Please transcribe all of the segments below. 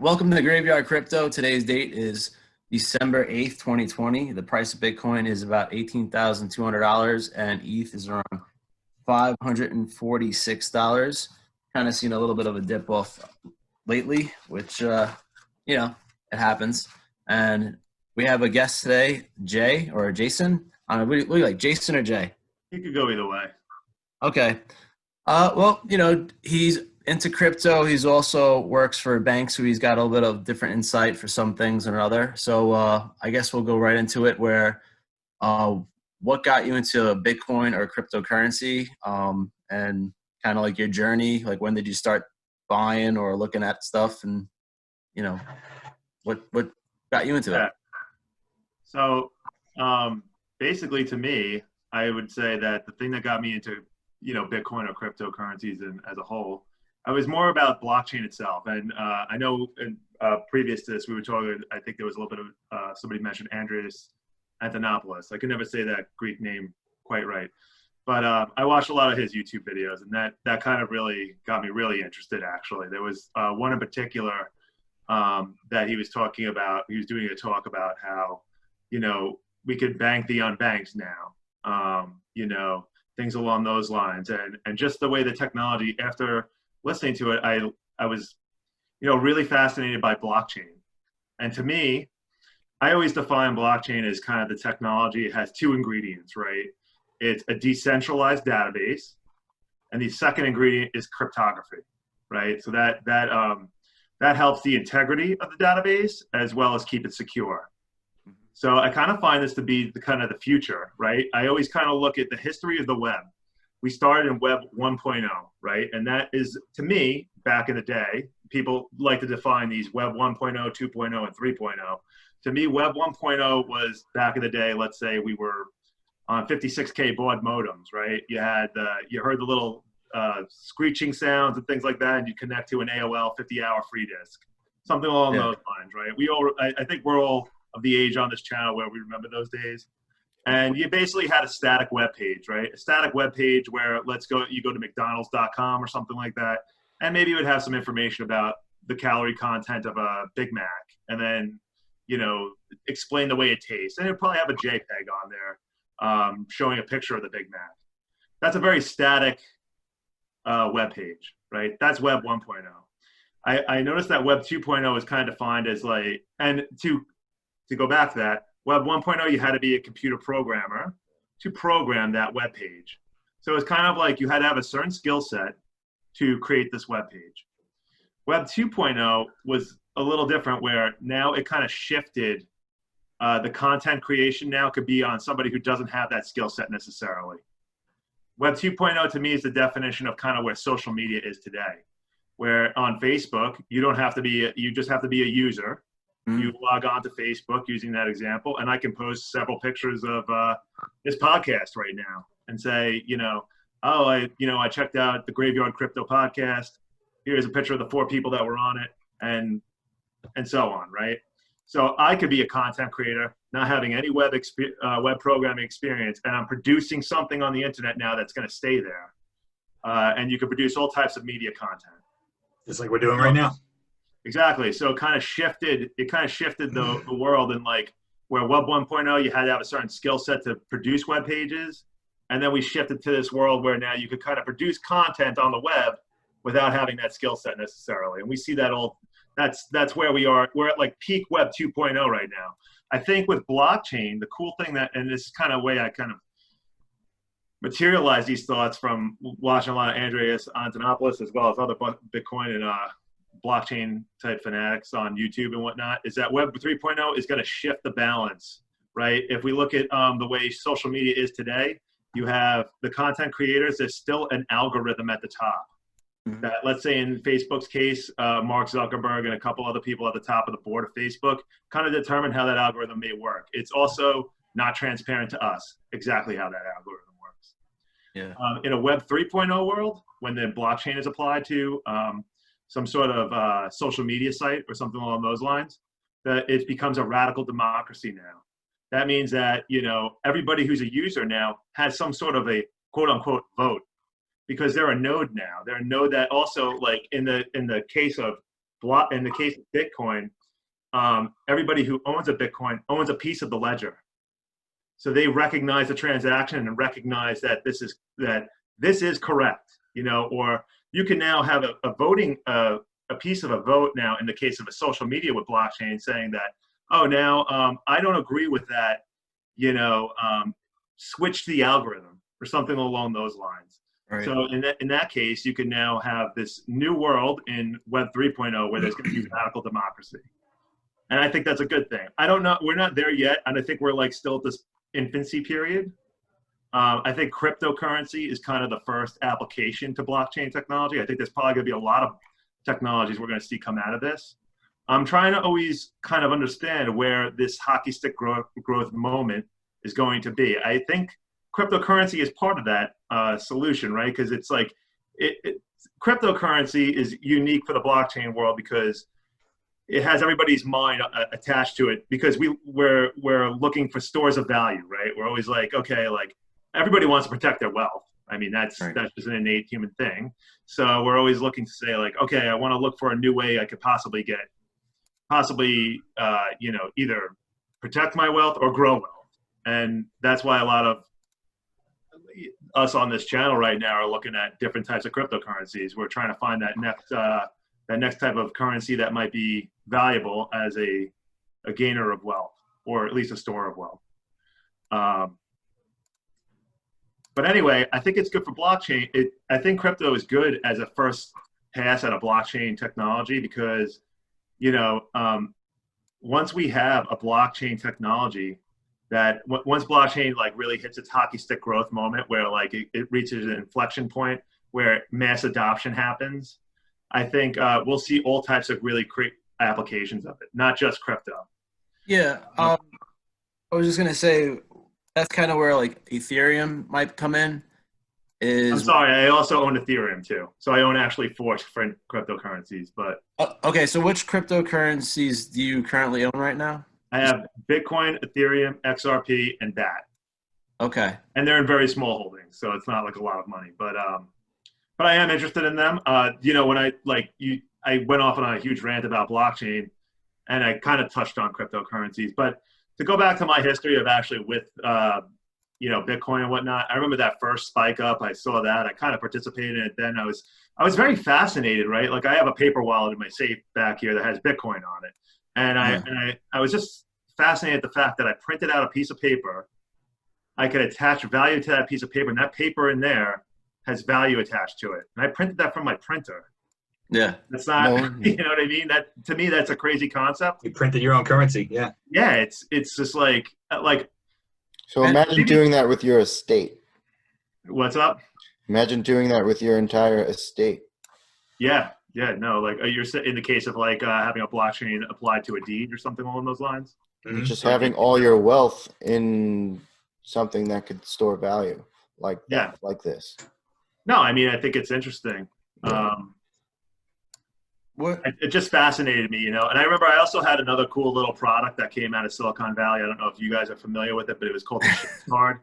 welcome to Graveyard Crypto. Today's date is December 8th, 2020. The price of Bitcoin is about $18,200 and ETH is around $546. Kind of seen a little bit of a dip off lately, which, it happens. And we have a guest today, Jay or Jason. What do you like, Jason or Jay? You could go either way. Okay. He's into crypto. He's also works for a bank, so he's got a little bit of different insight for some things and other. So I guess we'll go right into it. What got you into Bitcoin or cryptocurrency, and kind of like your journey? Like, when did you start buying or looking at stuff, and what got you into it? So basically, to me, I would say that the thing that got me into Bitcoin or cryptocurrencies and as a whole, I was more about blockchain itself. And I know previous to this, we were talking, I think there was a little bit of, somebody mentioned Andreas Antonopoulos. I can never say that Greek name quite right. But I watched a lot of his YouTube videos, and that kind of really got me really interested, actually. There was one in particular that he was talking about. He was doing a talk about how, we could bank the unbanked now, things along those lines. And just the way the technology, after listening to it, I was, really fascinated by blockchain. And to me, I always define blockchain as kind of the technology. It has two ingredients, right? It's a decentralized database, and the second ingredient is cryptography, right? So that helps the integrity of the database as well as keep it secure. So I kind of find this to be the future, right? I always kind of look at the history of the web. We started in Web 1.0, right? And that is, to me, back in the day, people like to define these Web 1.0, 2.0, and 3.0. To me, Web 1.0 was back in the day, let's say we were on 56K baud modems, right? You heard the little screeching sounds and things like that, and you connect to an AOL 50-hour free disk, something along those lines, right? I think we're all of the age on this channel where we remember those days. And you basically had a static web page, right? A static web page where you go to McDonald's.com or something like that, and maybe it would have some information about the calorie content of a Big Mac, and then, explain the way it tastes. And it'd probably have a JPEG on there showing a picture of the Big Mac. That's a very static web page, right? That's Web 1.0. I noticed that Web 2.0 is kind of defined as and to go back to that, Web 1.0, you had to be a computer programmer to program that web page. So it's kind of like you had to have a certain skill set to create this web page. Web 2.0 was a little different, where now it kind of shifted. The content creation now could be on somebody who doesn't have that skill set necessarily. Web 2.0 to me is the definition of kind of where social media is today, where on Facebook, you just have to be a user. You log on to Facebook using that example, and I can post several pictures of this podcast right now and say, I checked out the Graveyard Crypto podcast. Here's a picture of the 4 people that were on it, and so on, right? So I could be a content creator, not having any web programming experience, and I'm producing something on the internet now that's going to stay there. And you can produce all types of media content, just like we're doing right now. Exactly. So it kind of shifted the world, and where Web 1.0, you had to have a certain skill set to produce web pages. And then we shifted to this world where now you could kind of produce content on the web without having that skill set necessarily. And we see that that's where we are. We're at peak Web 2.0 right now. I think with blockchain, the cool thing and this kind of way I kind of materialize these thoughts from watching a lot of Andreas Antonopoulos as well as other Bitcoin and blockchain type fanatics on YouTube and whatnot, is that Web 3.0 is going to shift the balance, right? If we look at the way social media is today, you have the content creators. There's still an algorithm at the top. That, let's say in Facebook's case, Mark Zuckerberg and a couple other people at the top of the board of Facebook kind of determine how that algorithm may work. It's also not transparent to us exactly how that algorithm works. Yeah. In a Web 3.0 world, when the blockchain is applied to some sort of social media site or something along those lines, that it becomes a radical democracy now. That means that, everybody who's a user now has some sort of a quote unquote vote, because they're a node now. They're a node that also, in the case of in the case of Bitcoin, everybody who owns a Bitcoin owns a piece of the ledger. So they recognize the transaction and recognize that this is correct, or you can now have a piece of a vote now in the case of a social media with blockchain saying that, oh, now I don't agree with that, switch the algorithm or something along those lines. Right. So in that case, you can now have this new world in Web 3.0 where there's going to be radical democracy. And I think that's a good thing. I don't know. We're not there yet. And I think we're like still at this infancy period. I think cryptocurrency is kind of the first application to blockchain technology. I think there's probably going to be a lot of technologies we're going to see come out of this. I'm trying to always kind of understand where this hockey stick growth moment is going to be. I think cryptocurrency is part of that solution, right? Because it's like cryptocurrency is unique for the blockchain world because it has everybody's mind attached to it because we're looking for stores of value, right? We're always like, okay, like everybody wants to protect their wealth. I mean, that's just an innate human thing. So we're always looking to say like, okay, I want to look for a new way I could possibly either protect my wealth or grow wealth. And that's why a lot of us on this channel right now are looking at different types of cryptocurrencies. We're trying to find that next type of currency that might be valuable as a gainer of wealth, or at least a store of wealth. But anyway, I think it's good for blockchain. I think crypto is good as a first pass at a blockchain technology because, once we have a blockchain technology that once blockchain like really hits its hockey stick growth moment where like it reaches an inflection point where mass adoption happens, I think we'll see all types of really great applications of it, not just crypto. Yeah, I was just gonna say that's kind of where like Ethereum might come in. I'm sorry, I also own Ethereum too, so I own actually 4 different cryptocurrencies. But okay, so which cryptocurrencies do you currently own right now? I have Bitcoin, Ethereum, XRP, and BAT. Okay. And they're in very small holdings, so it's not like a lot of money. But I am interested in them. When I went off on a huge rant about blockchain, and I kind of touched on cryptocurrencies. But to go back to my history of actually with Bitcoin and whatnot, I remember that first spike up. I saw that. I kind of participated in it. Then I was very fascinated, right? Like I have a paper wallet in my safe back here that has Bitcoin on it. And I was just fascinated at the fact that I printed out a piece of paper. I could attach value to that piece of paper, and that paper in there has value attached to it. And I printed that from my printer. Yeah. That's not, you know what I mean? That to me, that's a crazy concept. You printed your own currency, yeah. Yeah, it's just like. So imagine doing that with your estate. What's up? Imagine doing that with your entire estate. Yeah. Yeah, no, like you're in the case of like having a blockchain applied to a deed or something along those lines. Mm-hmm. Just having all your wealth in something that could store value like that, like this. No, I mean, I think it's interesting. Yeah. It just fascinated me, And I remember I also had another cool little product that came out of Silicon Valley. I don't know if you guys are familiar with it, but it was called the Shift Card.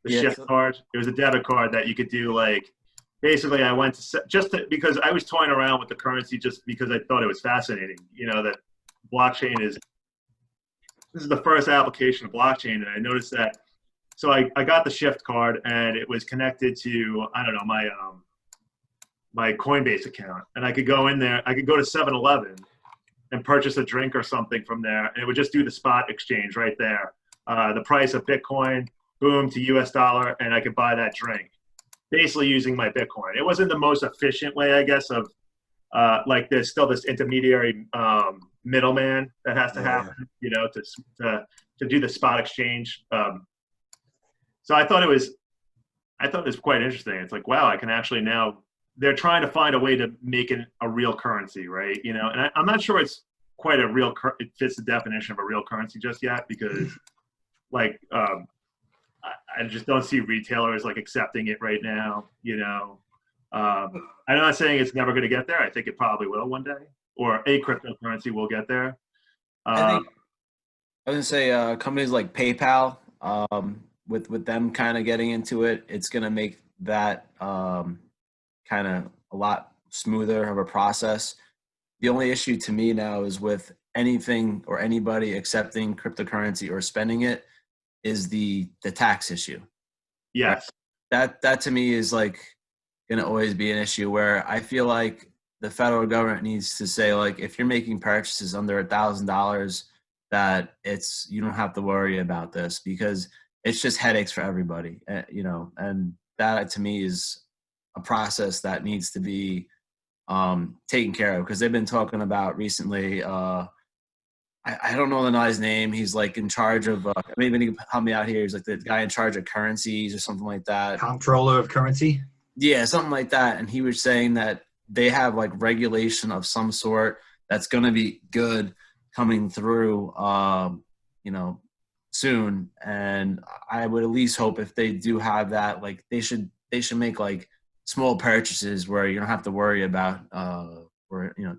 Shift Card. It was a debit card that you could do like. Basically, I went to because I was toying around with the currency just because I thought it was fascinating. That blockchain this is the first application of blockchain, and I noticed that. So I got the Shift card, and it was connected to my Coinbase account, and I could go in there. I could go to 7-Eleven and purchase a drink or something from there, and it would just do the spot exchange right there. The price of Bitcoin, boom, to US dollar, and I could buy that drink. Basically using my Bitcoin. It wasn't the most efficient way, I guess, of like there's still this intermediary middleman that has to happen, to do the spot exchange. So I thought it was quite interesting. It's like, wow, I can actually now. They're trying to find a way to make it a real currency, right? And I'm not sure it's quite a real. It fits the definition of a real currency just yet because, like. I just don't see retailers like accepting it right now. I'm not saying it's never going to get there. I think it probably will one day, or a cryptocurrency will get there. I was gonna say companies like PayPal, with them kind of getting into it, it's gonna make that kind of a lot smoother of a process. The only issue to me now is with anything or anybody accepting cryptocurrency or spending it is the tax issue. Yes. That to me is like going to always be an issue where I feel like the federal government needs to say, like, if you're making purchases under $1,000, that you don't have to worry about this, because it's just headaches for everybody, and that to me is a process that needs to be taken care of, because they've been talking about recently. I don't know the guy's name. He's like in charge of, maybe he can help me out here. He's like the guy in charge of currencies or something like that. Comptroller of currency. Yeah, something like that. And he was saying that they have like regulation of some sort that's going to be good coming through, soon. And I would at least hope if they do have that, like they should make like small purchases where you don't have to worry about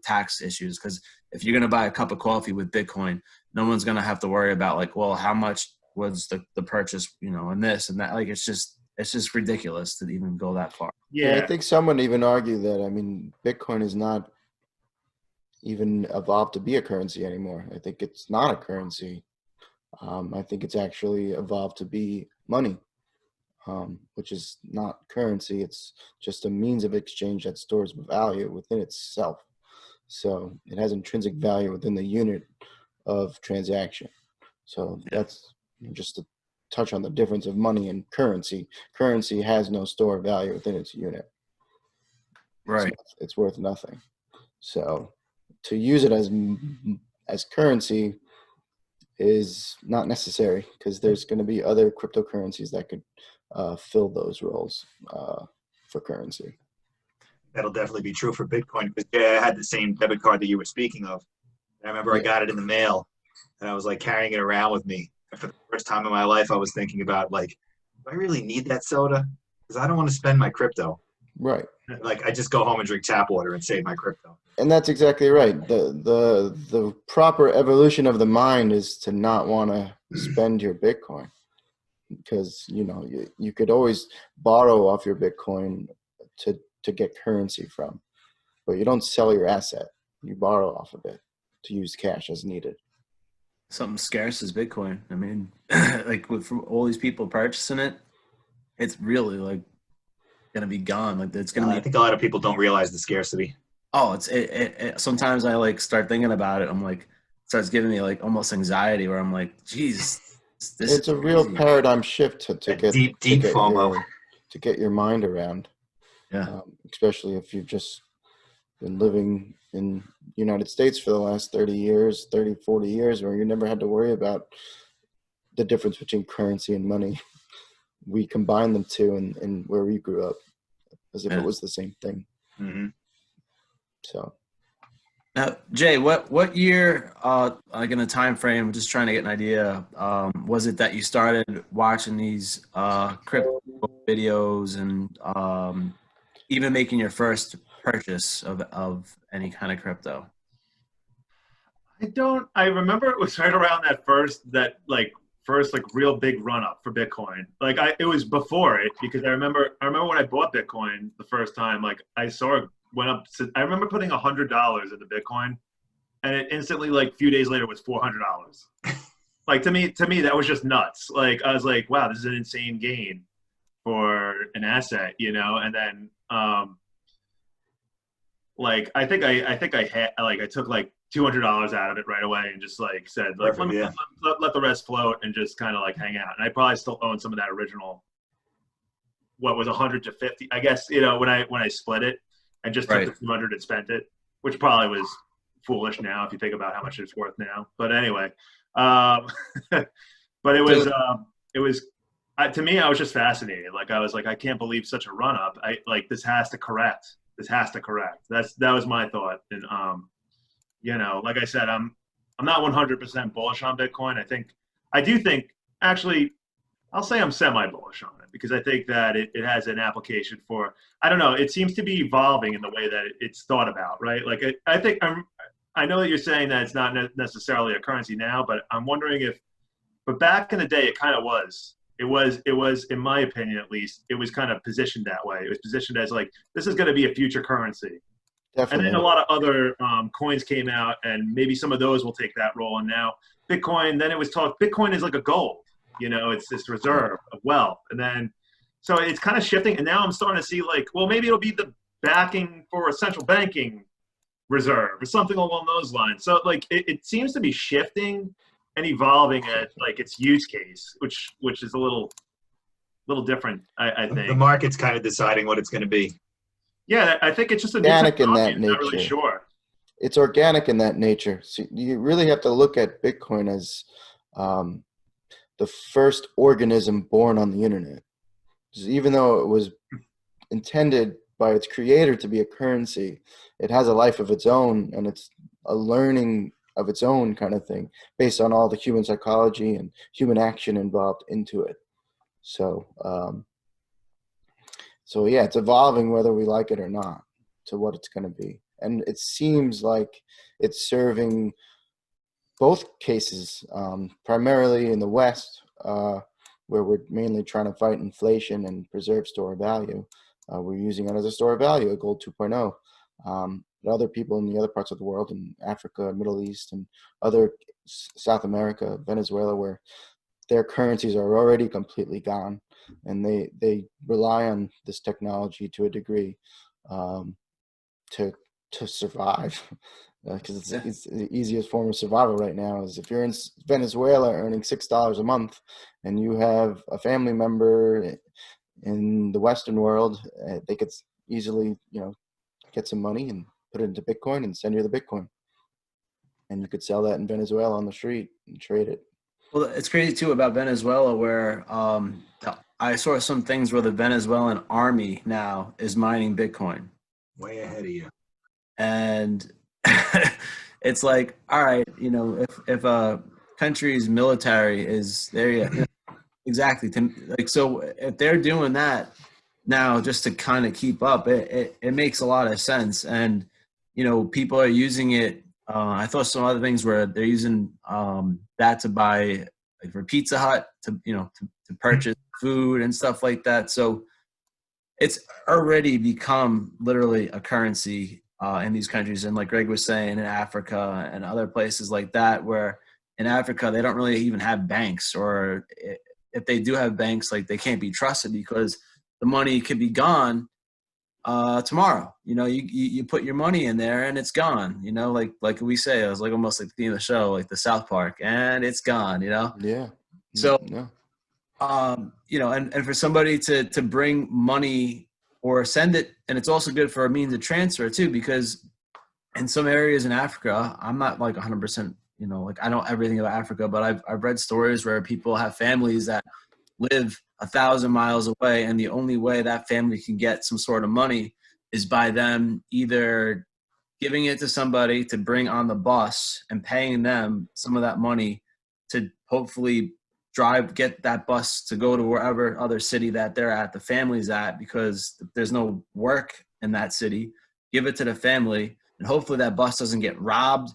tax issues. Because if you're going to buy a cup of coffee with Bitcoin, no one's going to have to worry about like, well, how much was the purchase, and this and that. Like it's just ridiculous to even go that far. Yeah. I think someone would even argue that, Bitcoin is not even evolved to be a currency anymore. I think it's not a currency. I think it's actually evolved to be money, which is not currency. It's just a means of exchange that stores value within itself. So it has intrinsic value within the unit of transaction. So that's just to touch on the difference of money and currency. Currency has no store value within its unit. Right. It's worth nothing. So to use it as currency is not necessary, because there's going to be other cryptocurrencies that could fill those roles for currency. That'll definitely be true for Bitcoin, because I had the same debit card that you were speaking of. I remember I got it in the mail, and I was like carrying it around with me. And for the first time in my life, I was thinking about, like, do I really need that soda? Because I don't want to spend my crypto. Right. Like, I just go home and drink tap water and save my crypto. And that's exactly right. The proper evolution of the mind is to not want to spend your Bitcoin, because you could always borrow off your Bitcoin to get currency from, but you don't sell your asset. You borrow off of it to use cash as needed. Something scarce as Bitcoin. Like from all these people purchasing it, it's really like gonna be gone. Like it's gonna be. I think a lot of people don't realize the scarcity. Oh, sometimes I like start thinking about it. I'm like, it starts giving me like almost anxiety, where I'm like, geez, it's a real paradigm shift to get deep FOMO to get your mind around. Yeah. Especially if you've just been living in the United States for the last 30 years, 30, 40 years, where you never had to worry about the difference between currency and money. We combine them two in where we grew up as if it was the same thing. Mm-hmm. So now, Jay, what year, like in a time frame, just trying to get an idea, was it that you started watching these crypto videos and even making your first purchase of any kind of crypto? I remember it was right around that first real big run up for Bitcoin. Like it was before it, because I remember when I bought Bitcoin the first time, like I saw it went up to, I remember putting $100 into Bitcoin, and it instantly, like a few days later, was $400. Like to me that was just nuts. Like I was like, wow, this is an insane gain for an asset, and then like I think I took like $200 out of it right away and just like said like let the rest float and just kind of like hang out. And I probably still own some of that original, what was 100 to 50, I guess, when I split it and just took the 200 and spent it, which probably was foolish now if you think about how much it's worth now. But anyway, but it was to me, I was just fascinated. Like I was like, I can't believe such a run up. This has to correct. That was my thought. And like I said, I'm not 100% bullish on Bitcoin. I do think actually, I'll say I'm semi-bullish on it, because I think that it has an application for, I don't know, it seems to be evolving in the way that it's thought about, right? Like I know that you're saying that it's not necessarily a currency now, but I'm wondering but back in the day, it kind of was. It was, in my opinion, at least, it was kind of positioned that way. It was positioned as like, this is going to be a future currency. And then Definitely. a lot of other coins came out, and maybe some of those will take that role. And now Bitcoin, then it was talked, Bitcoin is like a gold, it's this reserve of wealth. And then, so it's kind of shifting. And now I'm starting to see like, well, maybe it'll be the backing for a central banking reserve or something along those lines. So like, it seems to be shifting and evolving at like its use case, which is a little different, I think. The market's kind of deciding what it's going to be. Yeah, I think it's just a new Organic in technology. that I'm not really nature. sure. It's organic in that nature. So you really have to look at Bitcoin as the first organism born on the internet. Even though it was intended by its creator to be a currency, it has a life of its own, and it's a learning of its own kind of thing based on all the human psychology and human action involved into it. So, so yeah, it's evolving whether we like it or not to what it's going to be. And it seems like it's serving both cases, primarily in the West, where we're mainly trying to fight inflation and preserve store of value. We're using it as a store of value, a gold 2.0. But other people in the other parts of the world, in Africa, Middle East, and other South America, Venezuela, where their currencies are already completely gone, and they rely on this technology to a degree to survive, because it's the easiest form of survival right now. Is if you're in Venezuela earning $6 a month, and you have a family member in the Western world, they could easily get some money and put it into Bitcoin and send you the Bitcoin, and you could sell that in Venezuela on the street and trade it. Well, it's crazy too about Venezuela, where I saw some things where the Venezuelan army now is mining Bitcoin, Way ahead of you. and it's like, all right, if a country's military is there, exactly. Like, so if they're doing that now just to kind of keep up, it makes a lot of sense. And people are using it. I thought some other things where they're using that to buy, like for Pizza Hut, to purchase food and stuff like that. So it's already become literally a currency in these countries. And like Greg was saying, in Africa and other places like that, where in Africa they don't really even have banks, or if they do have banks, like they can't be trusted because the money could be gone tomorrow. You put your money in there and it's gone. Like we say, it was like almost like the theme of the show, like the South Park, and it's gone. Yeah. So No. and for somebody to bring money or send it, and it's also good for a means of transfer too, because in some areas in Africa, I'm not like 100%, like I know everything about Africa, but I've read stories where people have families that live 1,000 miles away, and the only way that family can get some sort of money is by them either giving it to somebody to bring on the bus and paying them some of that money to hopefully get that bus to go to wherever other city that they're at, the family's at, because if there's no work in that city, give it to the family, and hopefully that bus doesn't get robbed,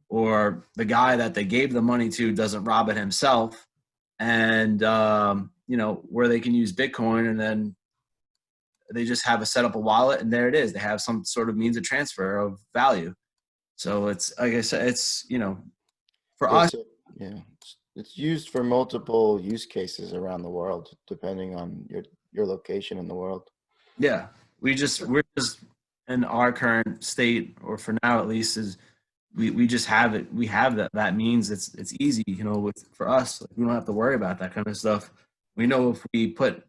or the guy that they gave the money to doesn't rob it himself. And where they can use Bitcoin, and then they just have set up a wallet, and there it is. They have some sort of means of transfer of value. So it's, like I said, it's for us. Yeah, it's used for multiple use cases around the world, depending on your location in the world. Yeah, we're just in our current state, or for now at least, is we just have it. We have that means it's easy, for us. Like, we don't have to worry about that kind of stuff. We know if we put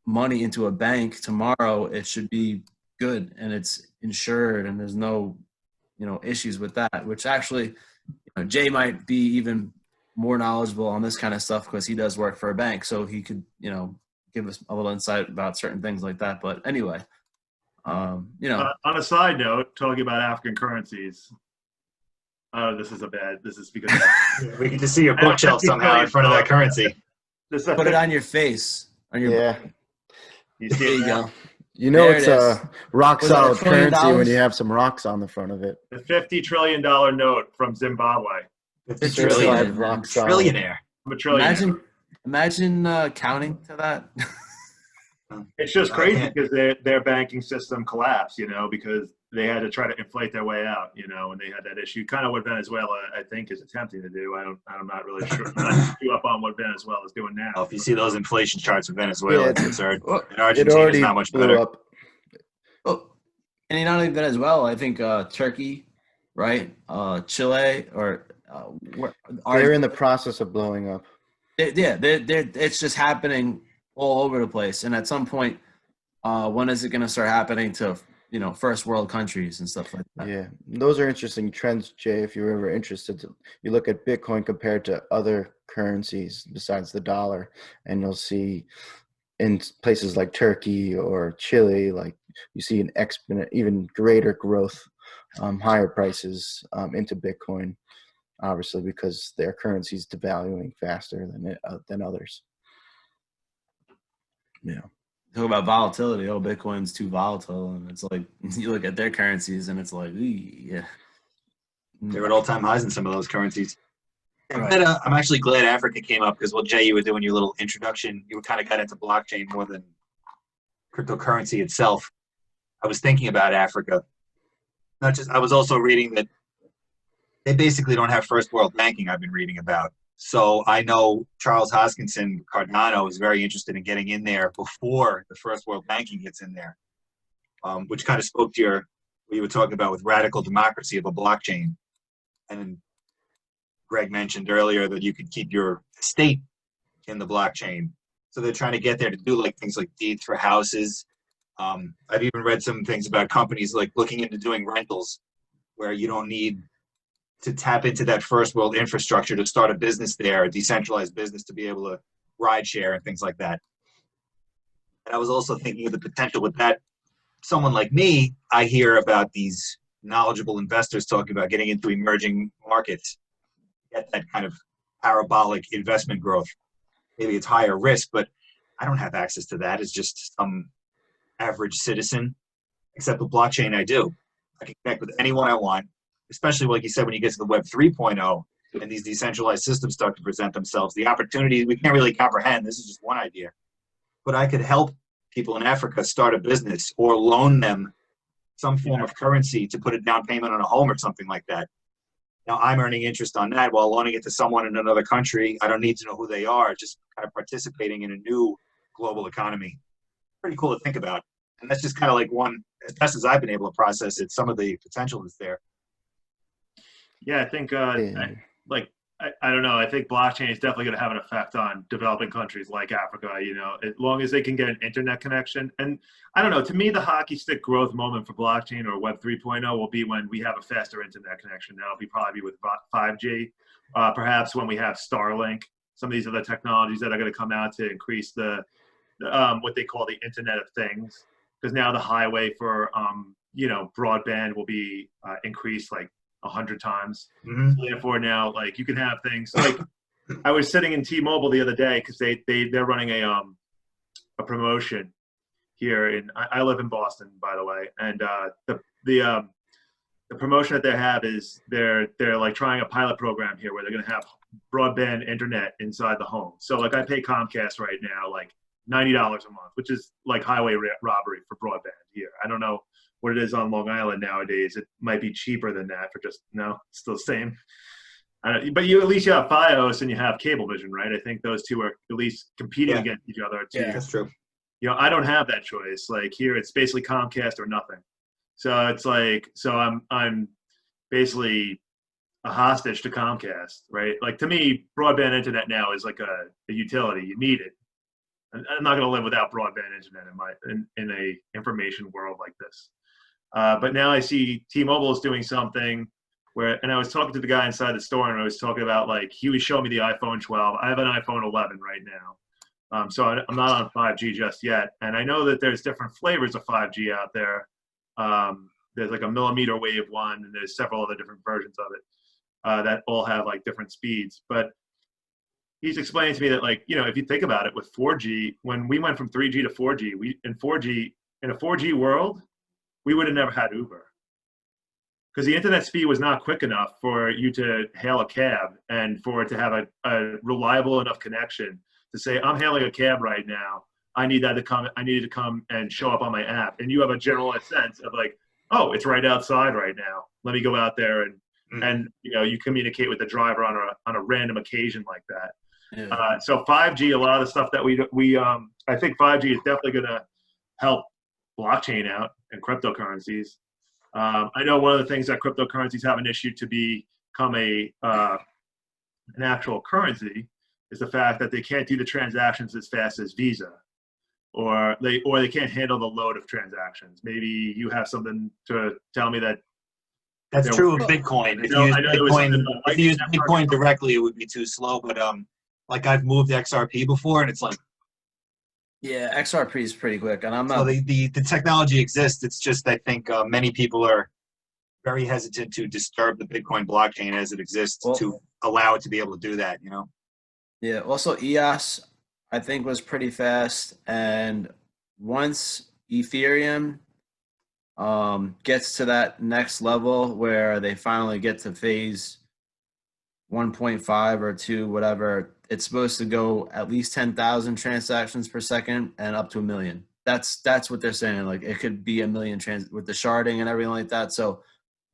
money into a bank tomorrow, it should be good and it's insured, and there's no issues with that. Which actually, Jay might be even more knowledgeable on this kind of stuff because he does work for a bank, so he could give us a little insight about certain things like that. But anyway, On a side note, talking about African currencies. This is because We can just see your bookshelf somehow in front of that currency. put it on your face. Yeah. You see There it you now? go. There it's a rock was that solid $1 trillion? currency when you have some rocks on the front of it. The $50 trillion note from Zimbabwe. It's Trillion. Rock solid. trillionaire. I'm a trillionaire. Imagine counting to that. It's just I crazy can't. because their banking system collapsed, because they had to try to inflate their way out, you know, and they had that issue, kind of what Venezuela, I think, is attempting to do. I'm not really sure. I'm not too up on what Venezuela is doing now. Well, if you see those inflation charts of Venezuela, Yeah, it's absurd. Well, And It Argentina's already not much blew better. up. well, and not only Venezuela, I think Turkey, right? Chile, or They're in the process of blowing up. yeah, it's just happening all over the place. And at some point, when is it going to start happening to, you know, first world countries and stuff like that? Yeah, those are interesting trends, Jay. If you're ever interested, you look at Bitcoin compared to other currencies besides the dollar, and you'll see in places like Turkey or Chile, like you see an exponent, even greater growth, higher prices into Bitcoin, obviously because their currency is devaluing faster than others. Yeah. Talk about volatility. Oh, Bitcoin's too volatile, and it's like you look at their currencies, and it's like, yeah. They're at all-time highs in some of those currencies. Right. I'm actually glad Africa came up because, well, Jay, you were doing your little introduction. You kind of got into blockchain more than cryptocurrency itself. I was thinking about Africa. I was also reading that they basically don't have first world banking. I've been reading about. So I know Charles Hoskinson Cardano is very interested in getting in there before the first world banking gets in there, which kind of spoke to what you were talking about with radical democracy of a blockchain. And Greg mentioned earlier that you could keep your estate in the blockchain. So they're trying to get there to do like things like deeds for houses. I've even read some things about companies like looking into doing rentals where you don't need to tap into that first world infrastructure to start a business there, a decentralized business to be able to ride share and things like that. And I was also thinking of the potential with that. Someone like me, I hear about these knowledgeable investors talking about getting into emerging markets, get that kind of parabolic investment growth. Maybe it's higher risk, but I don't have access to that as just some average citizen. Except with blockchain, I do. I can connect with anyone I want, especially like you said, when you get to the Web 3.0 and these decentralized systems start to present themselves, the opportunities we can't really comprehend. This is just one idea. But I could help people in Africa start a business or loan them some form of currency to put a down payment on a home or something like that. Now I'm earning interest on that while loaning it to someone in another country. I don't need to know who they are, just kind of participating in a new global economy. Pretty cool to think about. And that's just kind of like one, as best as I've been able to process it, some of the potential is there. Yeah, I think I don't know. I think blockchain is definitely going to have an effect on developing countries like Africa, you know, as long as they can get an internet connection. And I don't know, to me, the hockey stick growth moment for blockchain or Web 3.0 will be when we have a faster internet connection. That'll probably with 5G, perhaps when we have Starlink, some of these other technologies that are going to come out to increase the what they call the Internet of Things. Because now the highway for, you know, broadband will be increased like 100 times. Mm-hmm. So therefore now, like, you can have things like I was sitting in T-Mobile the other day because they're running a promotion here in I live in Boston, by the way, and the promotion that they have is they're like trying a pilot program here where they're going to have broadband internet inside the home. So like I pay Comcast right now like $90 a month, which is like highway robbery for broadband here. I don't know what it is on Long Island nowadays. It might be cheaper than that for just, no, it's still the same. But at least you have Fios and you have Cablevision, right? I think those two are at least competing against each other. Yeah, that's true. You know, I don't have that choice. Like here, it's basically Comcast or nothing. So it's like, so I'm basically a hostage to Comcast, right? Like to me, broadband internet now is like a utility. You need it. I'm not going to live without broadband internet in a information world like this. But now I see T-Mobile is doing something where, and I was talking to the guy inside the store, and I was talking about like he was showing me the iPhone 12. I have an iPhone 11 right now, so I'm not on 5G just yet. And I know that there's different flavors of 5G out there. There's like a millimeter wave one, and there's several other different versions of it that all have like different speeds. But he's explaining to me that, like, you know, if you think about it with 4G, when we went from 3G to 4G, in a 4G world, we would have never had Uber because the internet speed was not quick enough for you to hail a cab and for it to have a reliable enough connection to say, I'm hailing a cab right now. I need that to come. I need it to come and show up on my app. And you have a generalized sense of like, oh, it's right outside right now. Let me go out there and Mhm. and you communicate with the driver on a random occasion like that. Yeah. So 5G, a lot of the stuff that we I think 5G is definitely going to help blockchain out and cryptocurrencies. I know one of the things that cryptocurrencies have an issue to become an actual currency is the fact that they can't do the transactions as fast as Visa, or they can't handle the load of transactions. Maybe you have something to tell me that. That's There true of was- Bitcoin. If I know there was something about If you use Lightning Network. Bitcoin directly, it would be too slow. But like I've moved XRP before, and it's like Yeah, XRP is pretty quick, and I'm so not. the technology exists. It's just I think many people are very hesitant to disturb the Bitcoin blockchain as it exists Well, to allow it to be able to do that. yeah. Also, EOS, I think, was pretty fast, and once Ethereum gets to that next level where they finally get to phase 1.5 or 2, whatever, it's supposed to go at least 10,000 transactions per second and up to 1 million. That's what they're saying. Like it could be 1 million with the sharding and everything like that. So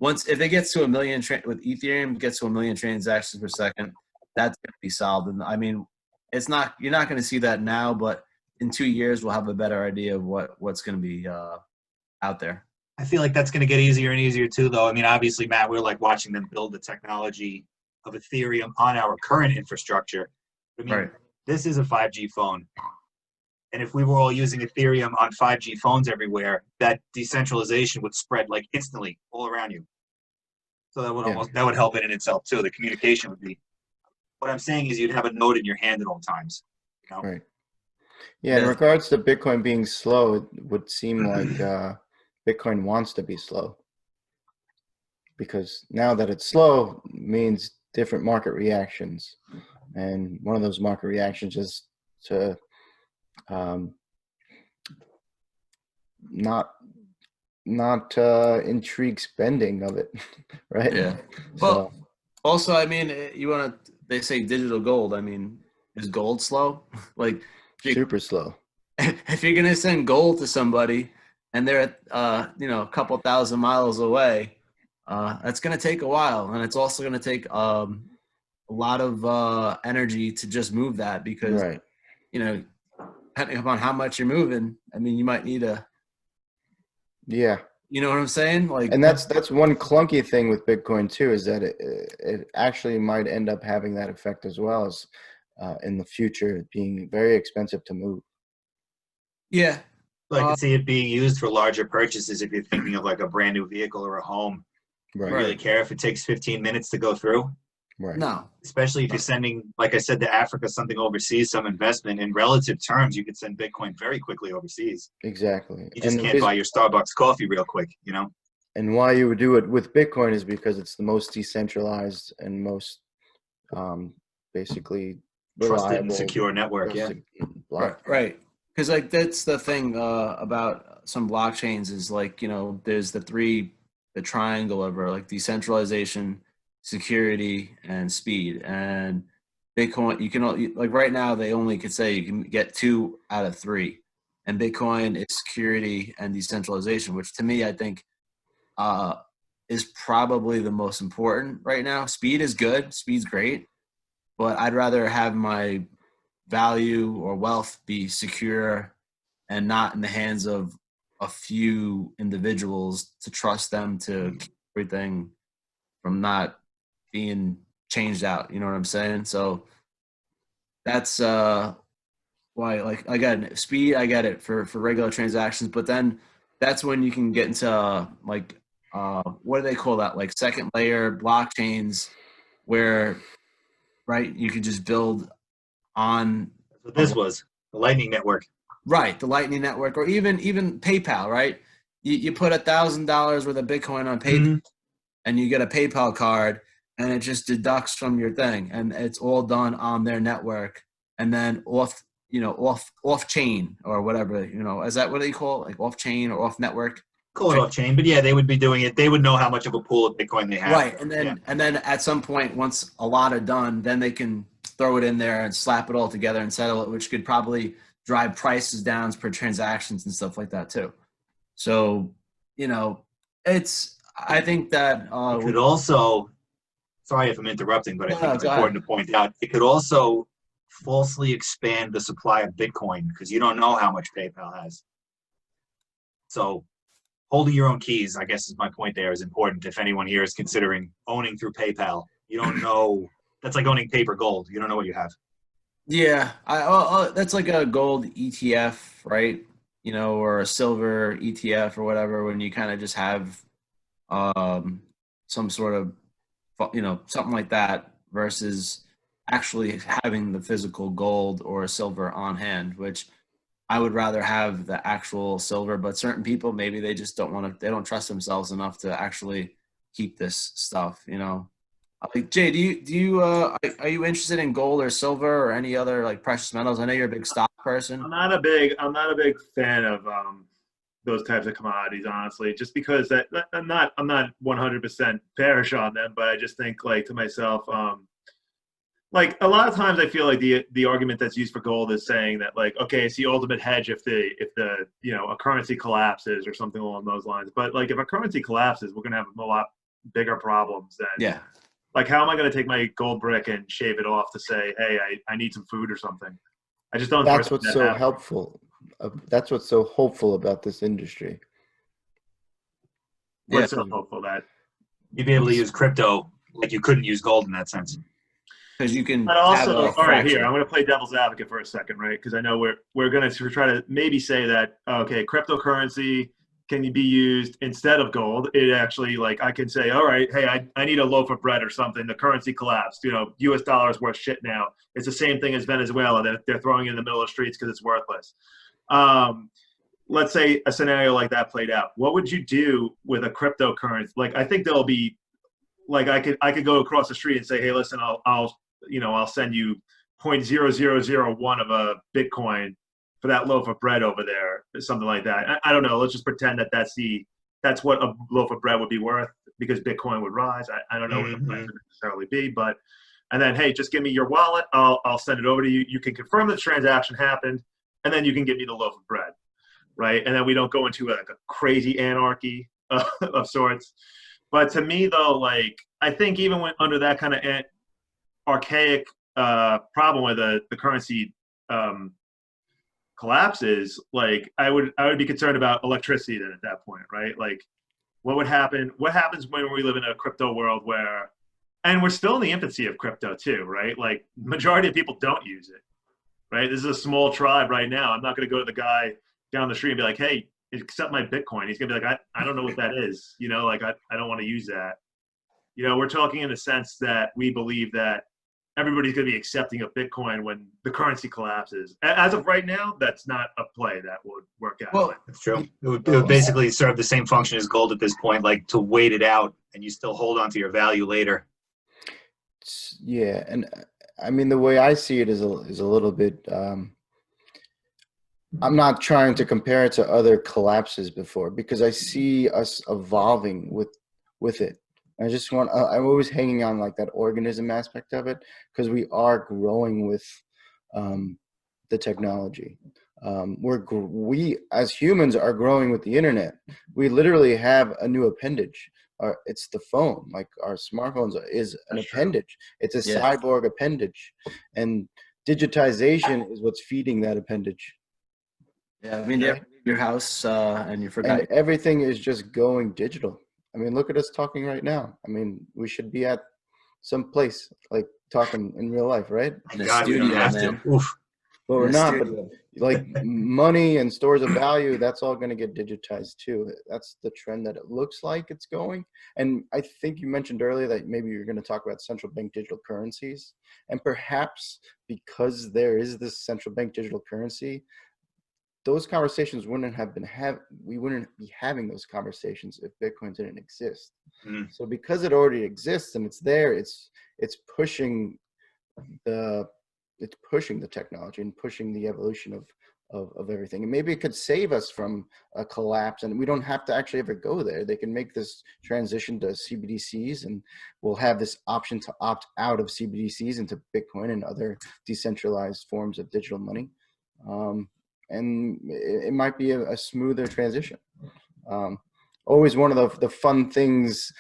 if it gets to 1 million with Ethereum, gets to 1 million transactions per second, that's gonna be solved. And I mean, you're not gonna see that now, but in 2 years we'll have a better idea of what's gonna be out there. I feel like that's going to get easier and easier too, though. I mean, obviously, Matt, we're like watching them build the technology of Ethereum on our current infrastructure. I mean, Right. this is a 5G phone. And if we were all using Ethereum on 5G phones everywhere, that decentralization would spread like instantly all around you. So that would help it in itself too. The communication would be. What I'm saying is, you'd have a node in your hand at all times. Right. Yeah, in Yeah. regards to Bitcoin being slow, it would seem like Bitcoin wants to be slow. Because now that it's slow means different market reactions. And one of those market reactions is to not intrigue spending of it, right? Yeah. So Well, also, I mean, they say digital gold. I mean, is gold slow? Like, super slow. if you're gonna send gold to somebody and they're at a couple thousand miles away, that's gonna take a while, and it's also gonna take a lot of energy to just move that because Right. depending upon how much you're moving, I mean, you might need Yeah. you know what I'm saying? Like, And that's one clunky thing with Bitcoin too, is that it actually might end up having that effect as well as in the future being very expensive to move. yeah, So I could see it being used for larger purchases if you're thinking of like a brand new vehicle or a home. Right. You really care if it takes 15 minutes to go through? Right. no, Especially if you're sending, like I said, to Africa, something overseas, some investment. In relative terms, you could send Bitcoin very quickly overseas. Exactly. You just And can't buy your Starbucks coffee real quick, and why you would do it with Bitcoin is because it's the most decentralized and most basically Trusted and reliable, secure network. Yeah. trusted block. right. Because like that's the thing about some blockchains is like there's the triangle of like decentralization, security, and speed. And Bitcoin, you can like right now they only could say you can get 2 out of 3, and Bitcoin is security and decentralization, which to me I think uh, is probably the most important right now. Speed is good, speed's great, but I'd rather have my value or wealth be secure and not in the hands of a few individuals to trust them to keep everything from not being changed out. You know what I'm saying? So that's why, like, again, speed, I get it for regular transactions, but then that's when you can get into like what do they call that, like second layer blockchains where right you could just build on That's what this was, the Lightning Network. right, the Lightning Network, or even PayPal, right? You put $1,000 worth of Bitcoin on PayPal, and you get a PayPal card, and it just deducts from your thing, and it's all done on their network, and then off chain or whatever. Is that what they call it? Like off chain or off network? Call it off chain, but yeah, they would be doing it. They would know how much of a pool of Bitcoin they have. Right, and then at some point, once a lot are done, then they can throw it in there and slap it all together and settle it, which could probably drive prices down per transactions and stuff like that too. So, I think that It could also, sorry if I'm interrupting, but I think no, it's go ahead. important to point out, it could also falsely expand the supply of Bitcoin because you don't know how much PayPal has. So holding your own keys, I guess is my point there, is important if anyone here is considering owning through PayPal. You don't know. That's like owning paper gold. You don't know what you have. Yeah, that's like a gold ETF, right? You know, or a silver ETF or whatever. When you kind of just have some sort of something like that versus actually having the physical gold or silver on hand, which I would rather have the actual silver. But certain people, maybe they just don't want to. They don't trust themselves enough to actually keep this stuff. You know. Like Jay, are you interested in gold or silver or any other like precious metals? I know you're a big stock person. I'm not a big fan of those types of commodities, honestly, just because I'm not 100% bearish on them, but I just think like to myself, like a lot of times I feel like the argument that's used for gold is saying that like, okay, it's the ultimate hedge if the a currency collapses or something along those lines. But like if a currency collapses, we're gonna have a lot bigger problems than Yeah, like how am I gonna take my gold brick and shave it off to say, hey, I need some food or something. I just don't That's foresee what's that so happening. helpful. That's what's so hopeful about this industry. yeah, What's so hopeful that You'd be able to use crypto like you couldn't use gold in that sense. because you can but have also, a all right, here fraction. I'm going to play devil's advocate for a second, right? Because I know we're going to try to maybe say that okay, cryptocurrency can be used instead of gold. It actually like I can say, all right, hey, I need a loaf of bread or something. The currency collapsed. U.S. dollar is worth shit now. It's the same thing as Venezuela that they're throwing in the middle of the streets because it's worthless. Um, let's say a scenario like that played out. What would you do with a cryptocurrency? Like I think there'll be like I could go across the street and say, hey, listen, I'll send you 0.0001 of a Bitcoin for that loaf of bread over there, something like that. I don't know. Let's just pretend that that's what a loaf of bread would be worth because Bitcoin would rise. I don't know what the price Mm-hmm. would necessarily be, but and then hey, just give me your wallet. I'll send it over to you. You can confirm the transaction happened, and then you can give me the loaf of bread, right? And then we don't go into like a crazy anarchy of sorts. But to me, though, like I think even when under that kind of archaic problem where the currency um, collapses, like I would be concerned about electricity then at that point, right? Like what would happen? What happens when we live in a crypto world where, and we're still in the infancy of crypto too, right? Like majority of people don't use it, right? This is a small tribe right now. I'm not going to go to the guy down the street and be like, hey, accept my Bitcoin. He's going to be like, I don't know what that is. Like I don't want to use that. We're talking in the sense that we believe that everybody's going to be accepting of Bitcoin when the currency collapses. As of right now, that's not a play that would work out. Well, That's true. It would well, basically serve the same function as gold at this point, like to wait it out and you still hold on to your value later. Yeah, and I mean the way I see it is a little bit. I'm not trying to compare it to other collapses before because I see us evolving with it. I just want. I'm always hanging on like that organism aspect of it because we are growing with the technology. We as humans are growing with the internet. We literally have a new appendage. It's the phone. Like our smartphones is an That's true. appendage. It's a yeah, cyborg appendage, and digitization is what's feeding that appendage. yeah. I mean, you Yeah. ever leave your house and you And forgot. everything is just going digital. I mean, look at us talking right now. I mean, we should be at some place like talking in real life, right? In a God, we don't studio, have to. man. Oof. But In we're a not. But studio. like money and stores of value, that's all going to get digitized too. That's the trend that it looks like it's going. And I think you mentioned earlier that maybe you're going to talk about central bank digital currencies. And perhaps because there is this central bank digital currency, those conversations wouldn't have been we wouldn't be having those conversations if Bitcoin didn't exist. Mm. So because it already exists and it's there, it's pushing the it's pushing the technology and pushing the evolution of everything. And maybe it could save us from a collapse and we don't have to actually ever go there. They can make this transition to CBDCs and we'll have this option to opt out of CBDCs into Bitcoin and other decentralized forms of digital money. And it might be a smoother transition. Um, always one of the fun things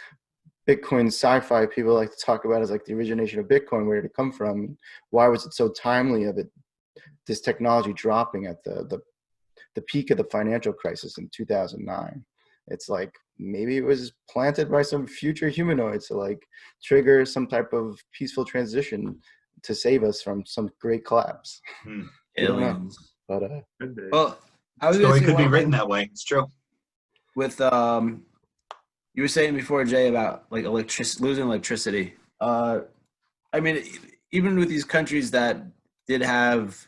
Bitcoin sci-fi people like to talk about is like the origination of Bitcoin. Where did it come from? Why was it so timely of it? This technology dropping at the peak of the financial crisis in 2009. It's like maybe it was planted by some future humanoids to like trigger some type of peaceful transition to save us from some great collapse. Hmm. I don't know. Aliens. But Could be. Well, I was gonna Story say could be one written thing that way. It's true. with you were saying before, Jay, about like losing electricity. I mean, even with these countries that did have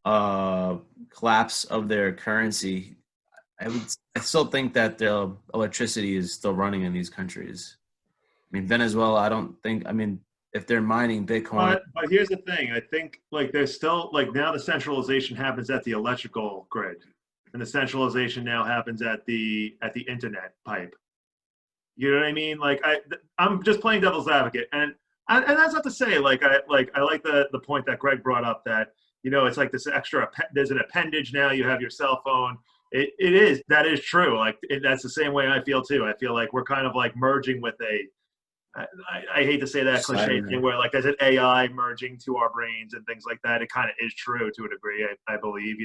collapse of their currency, I still think that the electricity is still running in these countries. I mean, Venezuela, I don't think. I mean, if they're mining Bitcoin, But here's the thing. I think like there's still like now the centralization happens at the electrical grid, and the centralization now happens at the internet pipe. You know what I mean? Like I'm just playing devil's advocate, and that's not to say I like the point that Greg brought up that it's like this extra there's an appendage now. You have your cell phone. That is true. Like that's the same way I feel too. I feel like we're kind of like merging with I hate to say that cliche thing where like there's an AI merging to our brains and things like that. It kind of is true to a degree. I believe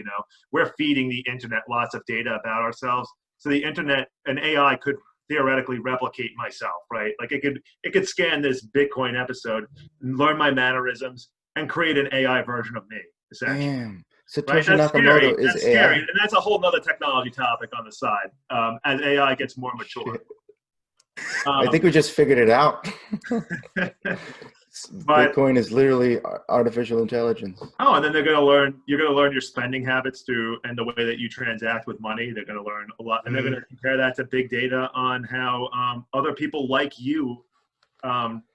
we're feeding the internet lots of data about ourselves. So the internet, an AI could theoretically replicate myself, right? Like it could scan this Bitcoin episode, learn my mannerisms, and create an AI version of me, essentially. damn, Right? Satoshi That's Nakamoto scary. is That's AI. scary, and that's a whole nother technology topic on the side as AI gets more mature. Shit. I think we just figured it out. But Bitcoin is literally artificial intelligence. oh, and then you're gonna learn your spending habits and the way that you transact with money. They're gonna learn a lot, and they're gonna compare that to big data on how other people like you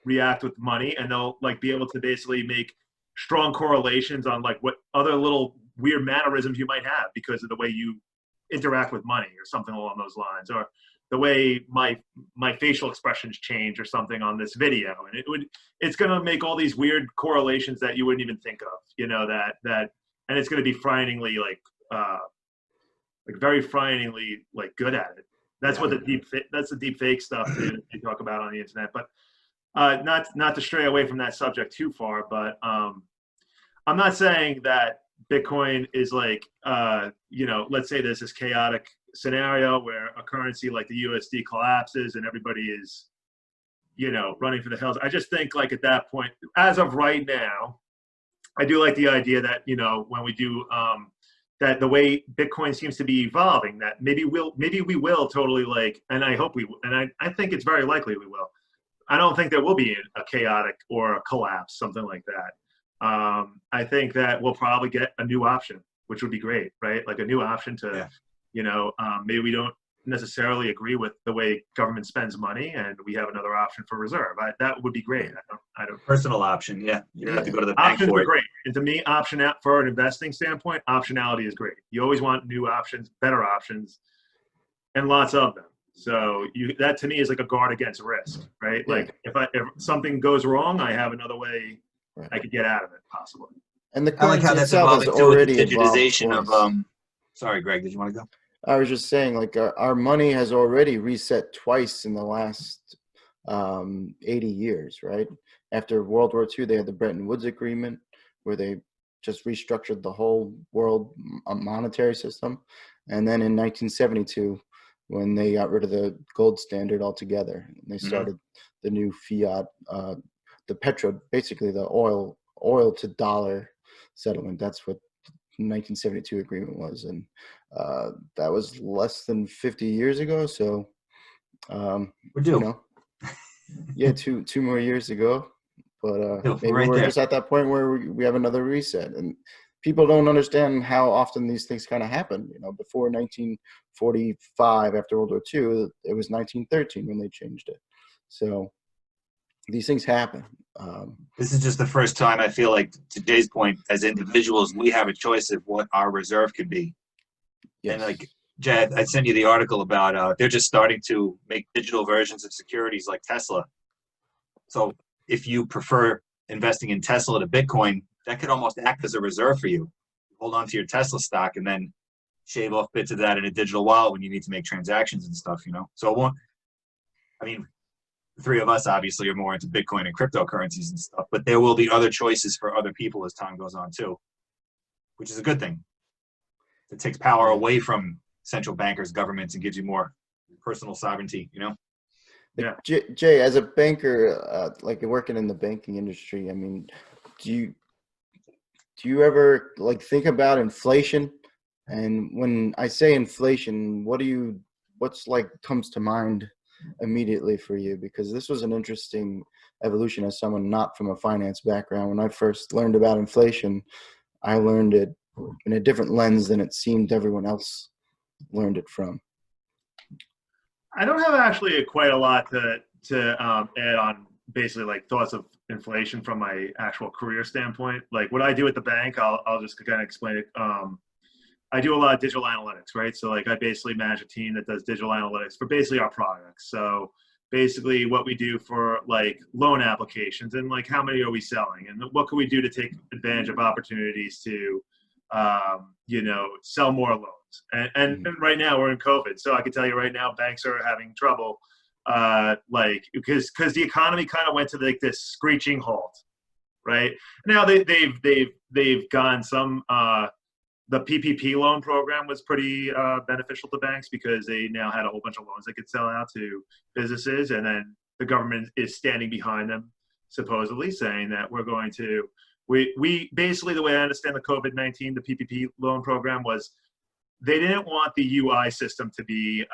react with money, and they'll like be able to basically make strong correlations on like what other little weird mannerisms you might have because of the way you interact with money or something along those lines, or the way my facial expressions change or something on this video, and it's going to make all these weird correlations that you wouldn't even think of, and it's going to be frighteningly like very frighteningly like good at it. That's what that's the deep fake stuff they talk about on the internet. But not to stray away from that subject too far, but I'm not saying that Bitcoin is like let's say there's this chaotic scenario where a currency like the USD collapses and everybody is running for the hills. I just think like at that point, as of right now, I do like the idea that when we do that the way Bitcoin seems to be evolving, that maybe we will totally like, and I hope I think it's very likely we will. I don't think there will be a chaotic or a collapse, something like that. I think that we'll probably get a new option, which would be great, right? Like a new option to, maybe we don't necessarily agree with the way government spends money, and we have another option for reserve. That would be great. I don't. Personal option, yeah. You don't have to go to the bank Options for are it. great, and to me, for an investing standpoint, optionality is great. You always want new options, better options, and lots of them. So that to me is like a guard against risk, right? Yeah. Like if something goes wrong, I have another way I could get out of it, possibly. And the I like currency how that's itself is evolving too with already the evolved digitization of twice. sorry, Greg, did you want to go? I was just saying, like our money has already reset twice in the last 80 years, right? After World War II, they had the Bretton Woods Agreement, where they just restructured the whole world monetary system, and then in 1972, when they got rid of the gold standard altogether, and they started the new fiat, the basically the oil to dollar settlement. That's what 1972 agreement was, and that was less than 50 years ago. So We're due. Yeah, two more years ago, but maybe right we're there. just at that point where we have another reset, and people don't understand how often these things kind of happen. Before 1945, after World War II, it was 1913 when they changed it. So these things happen. This is just the first time I feel like, to Jay's point, as individuals, we have a choice of what our reserve could be. Yes. And like, Jay, I sent you the article about they're just starting to make digital versions of securities like Tesla. So if you prefer investing in Tesla to Bitcoin, that could almost act as a reserve for you. Hold on to your Tesla stock, and then shave off bits of that in a digital wallet when you need to make transactions and stuff, So it won't, I mean, the three of us obviously are more into Bitcoin and cryptocurrencies and stuff, but there will be other choices for other people as time goes on too, which is a good thing. It takes power away from central bankers, governments, and gives you more personal sovereignty, Yeah. Jay, as a banker, like working in the banking industry, I mean, do you ever like think about inflation? And when I say inflation, what's like comes to mind immediately for you? Because this was an interesting evolution as someone not from a finance background. When I first learned about inflation, I learned it in a different lens than it seemed everyone else learned it from. I don't have actually quite a lot to add on basically like thoughts of inflation from my actual career standpoint. Like what I do at the bank, I'll just kind of explain it. I do a lot of digital analytics, right? So like I basically manage a team that does digital analytics for basically our products. So basically what we do for like loan applications and like how many are we selling and what can we do to take advantage of opportunities to, sell more loans. And right now we're in COVID. So I can tell you right now, banks are having trouble, because the economy kind of went to like this screeching halt, right? Now they've gone some, the PPP loan program was pretty beneficial to banks because they now had a whole bunch of loans they could sell out to businesses, and then the government is standing behind them, supposedly saying that we're going to. We basically, the way I understand the COVID-19, the PPP loan program was they didn't want the UI system to be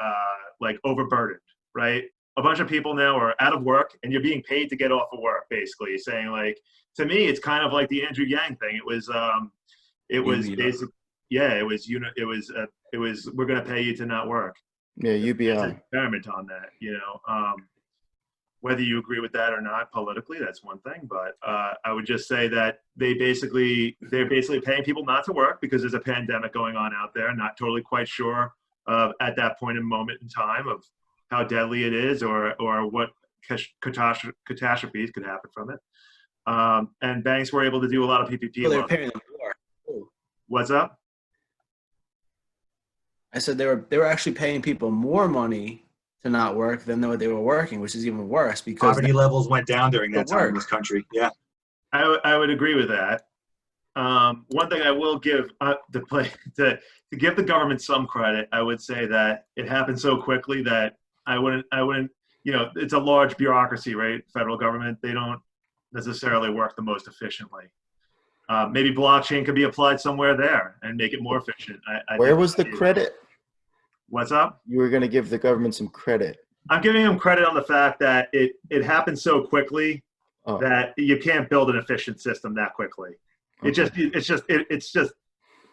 like overburdened, right? A bunch of people now are out of work and you're being paid to get off of work, basically saying like, to me, it's kind of like the Andrew Yang thing. It was basic. Yeah, it was we're going to pay you to not work. Yeah, UBI. It's an experiment on that, whether you agree with that or not politically, that's one thing. But I would just say that they're basically paying people not to work because there's a pandemic going on out there. Not totally quite sure at that point in moment in time of how deadly it is or what catastrophes could happen from it. And banks were able to do a lot of PPP. Well, they're paying them more. What's up? I said they were actually paying people more money to not work than they were working, which is even worse because poverty levels went down during that time in work. this country. Yeah. I would agree with that. One thing I will give to give the government some credit, I would say that it happened so quickly that I wouldn't, it's a large bureaucracy, right? Federal government, they don't necessarily work the most efficiently. Maybe blockchain could be applied somewhere there and make it more efficient. Where was the credit? What's up? You were going to give the government some credit. I'm giving them credit on the fact that it happened so quickly that you can't build an efficient system that quickly. Okay.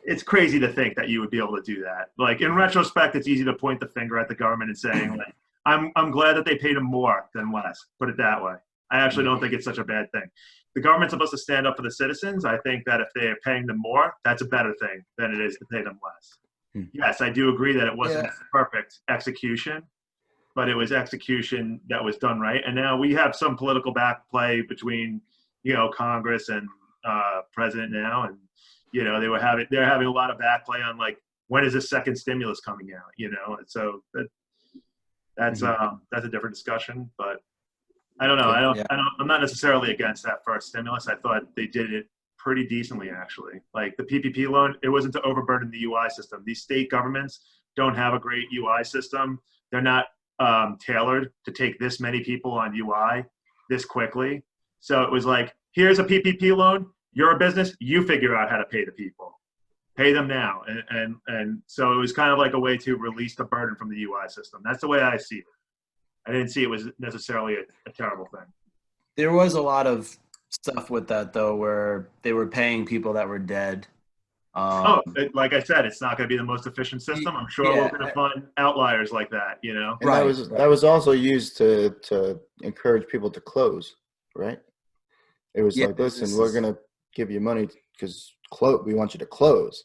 It's crazy to think that you would be able to do that. Like in retrospect, it's easy to point the finger at the government and saying, like, I'm glad that they paid them more than less. Put it that way. I actually don't think it's such a bad thing. The government's supposed to stand up for the citizens. I think that if they're paying them more, that's a better thing than it is to pay them less. Yes, I do agree that it wasn't perfect execution, but it was execution that was done right. And now we have some political backplay between, Congress and president now, and they're having a lot of backplay on like when is the second stimulus coming out, and so that's a different discussion. But I don't know. I'm not necessarily against that first stimulus. I thought they did it pretty decently, actually. Like the PPP loan, it wasn't to overburden the UI system. These state governments don't have a great UI system. They're not tailored to take this many people on UI this quickly. So it was like, here's a PPP loan. You're a business. You figure out how to pay the people. Pay them now. And so it was kind of like a way to release the burden from the UI system. That's the way I see it. I didn't see it was necessarily a terrible thing. There was a lot of stuff with that though, where they were paying people that were dead. Like I said, it's not going to be the most efficient system. I'm sure we're going to find outliers like that, And that was also used to encourage people to close, right? It was like, listen, we're going to give you money because we want you to close.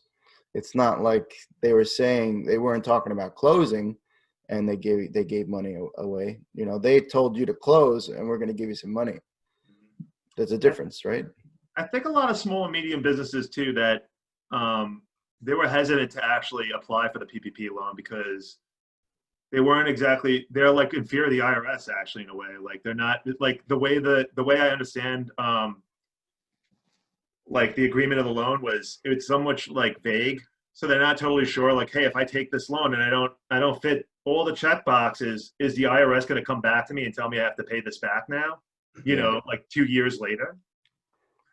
It's not like they were saying, they weren't talking about closing and they gave money away. They told you to close and we're going to give you some money. There's a difference, right? I think a lot of small and medium businesses too that they were hesitant to actually apply for the PPP loan because they're like in fear of the IRS actually in a way. Like they're not like the way I understand like the agreement of the loan was it's so much like vague. So they're not totally sure like, hey, if I take this loan and I don't fit all the check boxes, is the IRS going to come back to me and tell me I have to pay this back now? You know, like 2 years later.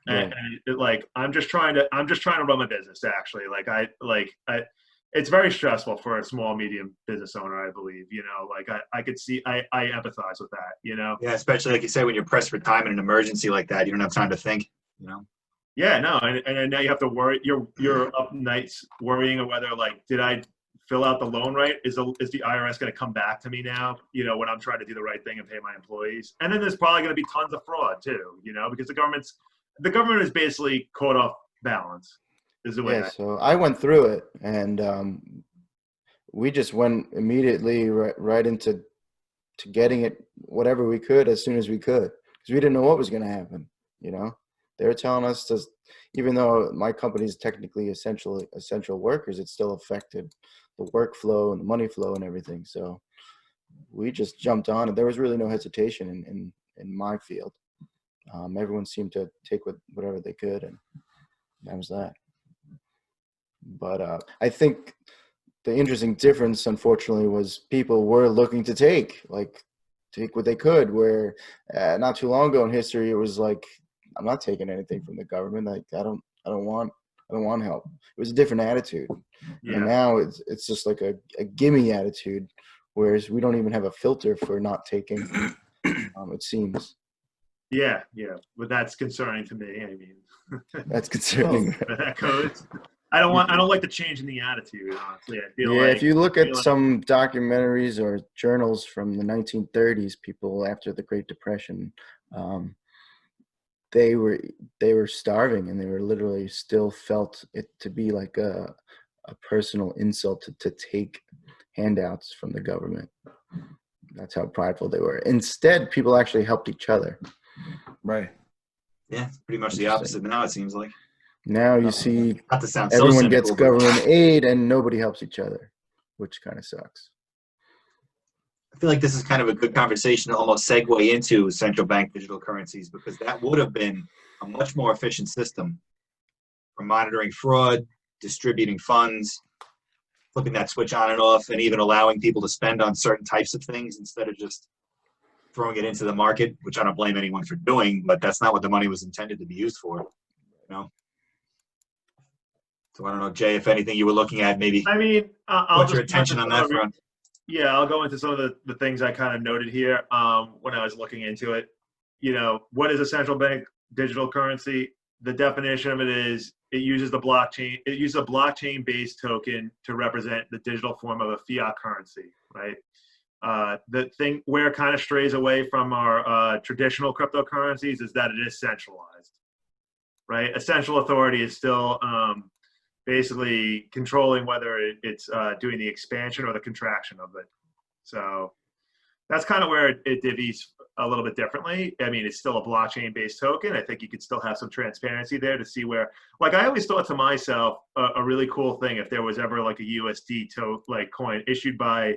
And like I'm just trying to run my business actually. It's very stressful for a small medium business owner, I believe. You know, like I could see I empathize with that, you know. Yeah, especially like you say, when you're pressed for time in an emergency like that, you don't have time to think, you know. Yeah, no, and now you have to worry. You're up nights worrying whether like did I fill out the loan right? Is the IRS going to come back to me now? You know, when I'm trying to do the right thing and pay my employees, and then there's probably going to be tons of fraud too. You know, because the government is basically caught off balance. Is the way. Yeah, so I went through it, and we just went immediately right into getting it whatever we could as soon as we could, because we didn't know what was going to happen. You know, they were telling us to, even though my company is technically essential workers, it still affected the workflow and the money flow and everything. So we just jumped on, and there was really no hesitation in my field. Everyone seemed to take whatever they could, and that was that. But I think the interesting difference, unfortunately, was people were looking to take what they could. Where not too long ago in history, it was like, I'm not taking anything from the government. Like I don't want help. It was a different attitude, and now it's just like a gimme attitude. Whereas we don't even have a filter for not taking. It seems. Yeah, but that's concerning to me. I mean, That's concerning. that goes. I don't like the change in the attitude. Honestly, I feel if you look at some documentaries or journals from the 1930s, people after the Great Depression, they were starving, and they were literally still felt it to be like a personal insult to take handouts from the government. That's how prideful they were. Instead, people actually helped each other. Right. Yeah, it's pretty much the opposite now, it seems like. Now you see Not to sound so everyone cynical, gets but government aid and nobody helps each other, which kind of sucks. I feel like this is kind of a good conversation to almost segue into central bank digital currencies, because that would have been a much more efficient system for monitoring fraud, distributing funds, flipping that switch on and off, and even allowing people to spend on certain types of things instead of just throwing it into the market, which I don't blame anyone for doing, but that's not what the money was intended to be used for, you know? So I don't know, Jay, if anything you were looking at, maybe I mean, what's your attention on that front? Yeah, I'll go into some of the things I kind of noted here when I was looking into it. You know, what is a central bank digital currency? The definition of it is it uses the blockchain. It uses a blockchain-based token to represent the digital form of a fiat currency, right? The thing where it kind of strays away from our traditional cryptocurrencies is that it is centralized, right? A central authority is still basically controlling whether it's doing the expansion or the contraction of it. So that's kind of where it divvies a little bit differently. I mean, it's still a blockchain-based token. I think you could still have some transparency there to see where, like, I always thought to myself, a really cool thing if there was ever like a USD coin issued by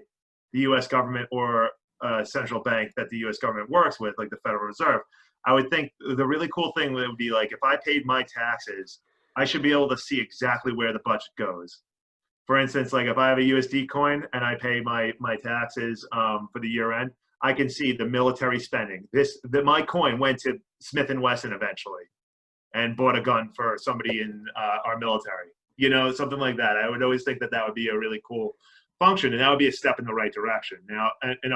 the U.S. government or a central bank that the U.S. government works with, like the Federal Reserve. I would think the really cool thing would be like if I paid my taxes, I should be able to see exactly where the budget goes. For instance, like if I have a USD coin and I pay my taxes for the year end, I can see the military spending. My coin went to Smith & Wesson eventually and bought a gun for somebody in our military. You know, something like that. I would always think that would be a really cool function, and that would be a step in the right direction. Now, in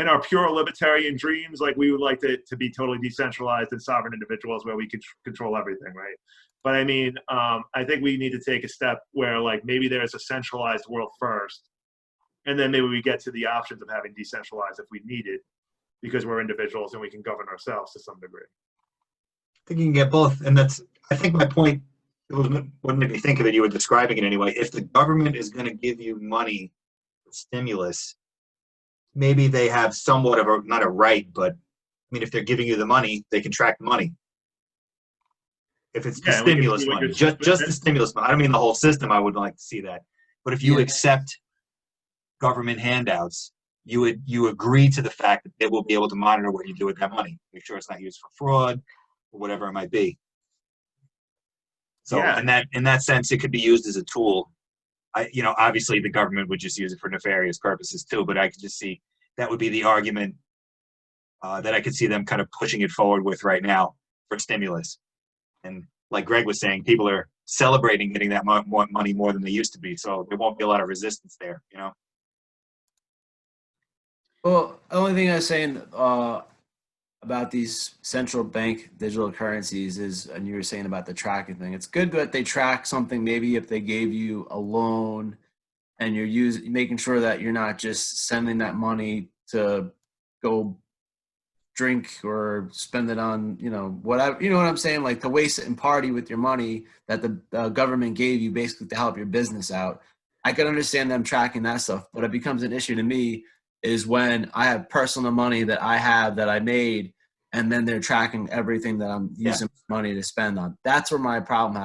our pure libertarian dreams, like we would like to be totally decentralized and sovereign individuals where we can control everything, right? But I mean, I think we need to take a step where like maybe there's a centralized world first, and then maybe we get to the options of having decentralized if we need it, because we're individuals and we can govern ourselves to some degree. I think you can get both, and I think my point, what made me think of it, you were describing it anyway. If the government is going to give you money for stimulus, maybe they have somewhat of not a right, but I mean, if they're giving you the money, they can track the money. If it's the Yeah, we can stimulus see what money, you're just the stimulus money. I don't mean the whole system. I would like to see that. But if you Yeah. accept government handouts, you agree to the fact that they will be able to monitor what you do with that money, make sure it's not used for fraud or whatever it might be. So Yeah. in that sense, it could be used as a tool. Obviously the government would just use it for nefarious purposes too, but I could just see that would be the argument that I could see them kind of pushing it forward with right now for stimulus. And like Greg was saying, people are celebrating getting that money more than they used to be, so there won't be a lot of resistance there, you know? Well, the only thing I was saying about these central bank digital currencies is, and you were saying about the tracking thing, it's good that they track something. Maybe if they gave you a loan and you're making sure that you're not just sending that money to go drink or spend it on, whatever, you know what I'm saying? Like to waste it and party with your money that the government gave you basically to help your business out. I could understand them tracking that stuff, but it becomes an issue to me is when I have personal money that I have that I made, and then they're tracking everything that I'm using money to spend on. That's where my problem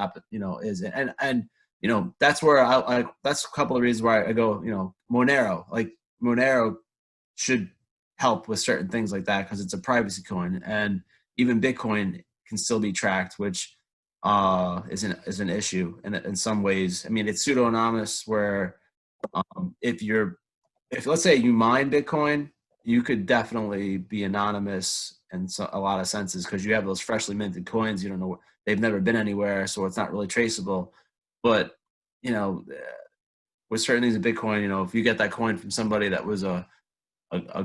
is. And that's where that's a couple of reasons why I go, Monero. Like Monero should help with certain things like that because it's a privacy coin, and even Bitcoin can still be tracked, which is an issue in some ways. I mean, it's pseudonymous where if let's say you mine Bitcoin, you could definitely be anonymous in a lot of senses because you have those freshly minted coins. You don't know, they've never been anywhere, so it's not really traceable. But with certain things in Bitcoin, if you get that coin from somebody that was a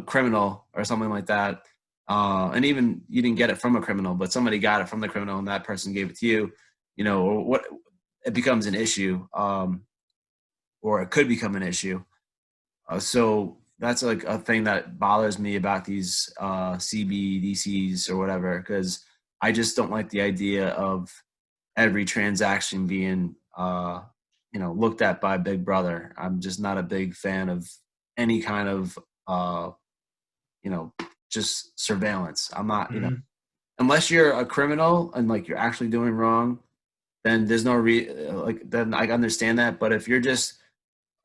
criminal or something like that, and even you didn't get it from a criminal, but somebody got it from the criminal and that person gave it to you, or what, it becomes an issue, or it could become an issue. So that's like a thing that bothers me about these CBDCs or whatever, because I just don't like the idea of every transaction being looked at by Big Brother. I'm just not a big fan of any kind of just surveillance. I'm not, unless you're a criminal and like you're actually doing wrong, then there's no then I understand that. But if you're just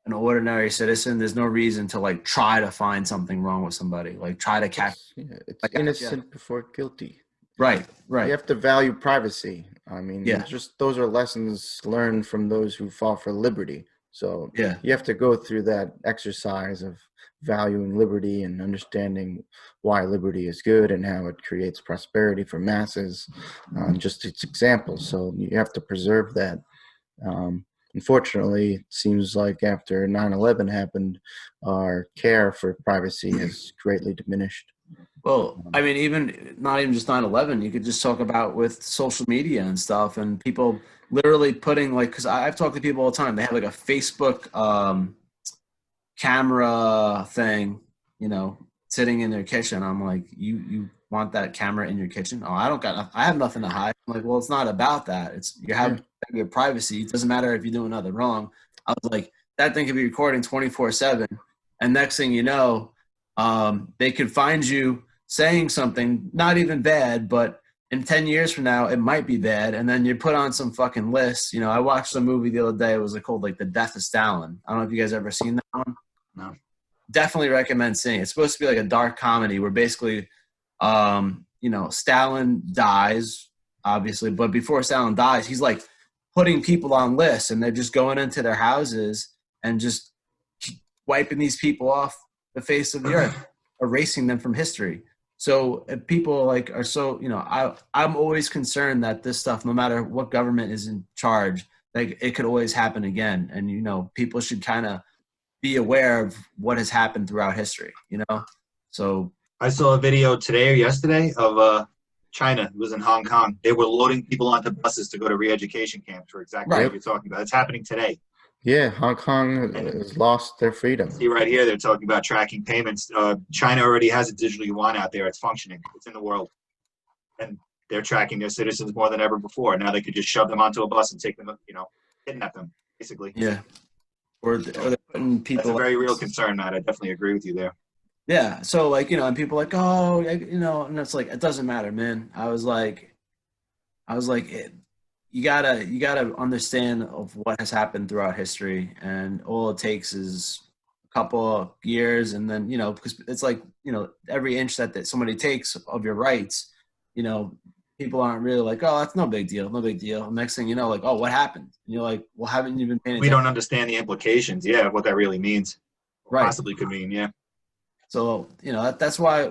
an ordinary citizen, there's no reason to like try to find something wrong with somebody, like try to catch. It's innocent before guilty. Right. You have to value privacy. I mean, Yeah. just those are lessons learned from those who fought for liberty. So Yeah. you have to go through that exercise of valuing liberty and understanding why liberty is good and how it creates prosperity for masses, just its examples. So you have to preserve that. Unfortunately, it seems like after 9/11 happened, our care for privacy has greatly diminished. Well, I mean, not even just 9/11, you could just talk about with social media and stuff and people literally putting because I've talked to people all the time. They have like a Facebook camera thing, sitting in their kitchen. I'm like, you want that camera in your kitchen? Oh, I have nothing to hide. I'm like, well, it's not about that. It's you have your privacy. It doesn't matter if you're doing nothing wrong. I was like, that thing could be recording 24/7, and next thing you know, they could find you saying something not even bad, but in 10 years from now, it might be bad, and then you're put on some fucking list. I watched a movie the other day. It was called The Death of Stalin. I don't know if you guys ever seen that one. No. Definitely recommend seeing it. It's supposed to be like a dark comedy where basically, Stalin dies, obviously, but before Stalin dies, he's like putting people on lists, and they're just going into their houses and just wiping these people off the face of the earth, erasing them from history. So if people are so, I'm always concerned that this stuff, no matter what government is in charge, it could always happen again. And, people should kind of be aware of what has happened throughout history, So I saw a video today or yesterday of China. It was in Hong Kong. They were loading people onto buses to go to re-education camps for exactly what you're talking about. It's happening today. Yeah, Hong Kong has lost their freedom. See right here, they're talking about tracking payments. China already has a digital yuan out there. It's functioning. It's in the world. And they're tracking their citizens more than ever before. Now they could just shove them onto a bus and take them, kidnap them, basically. Yeah. Or they're putting people. That's a very real concern, Matt. I definitely agree with you there. Yeah. So and people and it's like, it doesn't matter, man. I was like, you gotta understand of what has happened throughout history, and all it takes is a couple of years, and then because it's like every inch that somebody takes of your rights, people aren't really like, oh, that's no big deal, no big deal. Next thing you know, like, oh, what happened? And you're like, well, haven't you been paying We attention? don't understand the implications. Yeah, what that really means. Right. Possibly could mean. Yeah. So that's why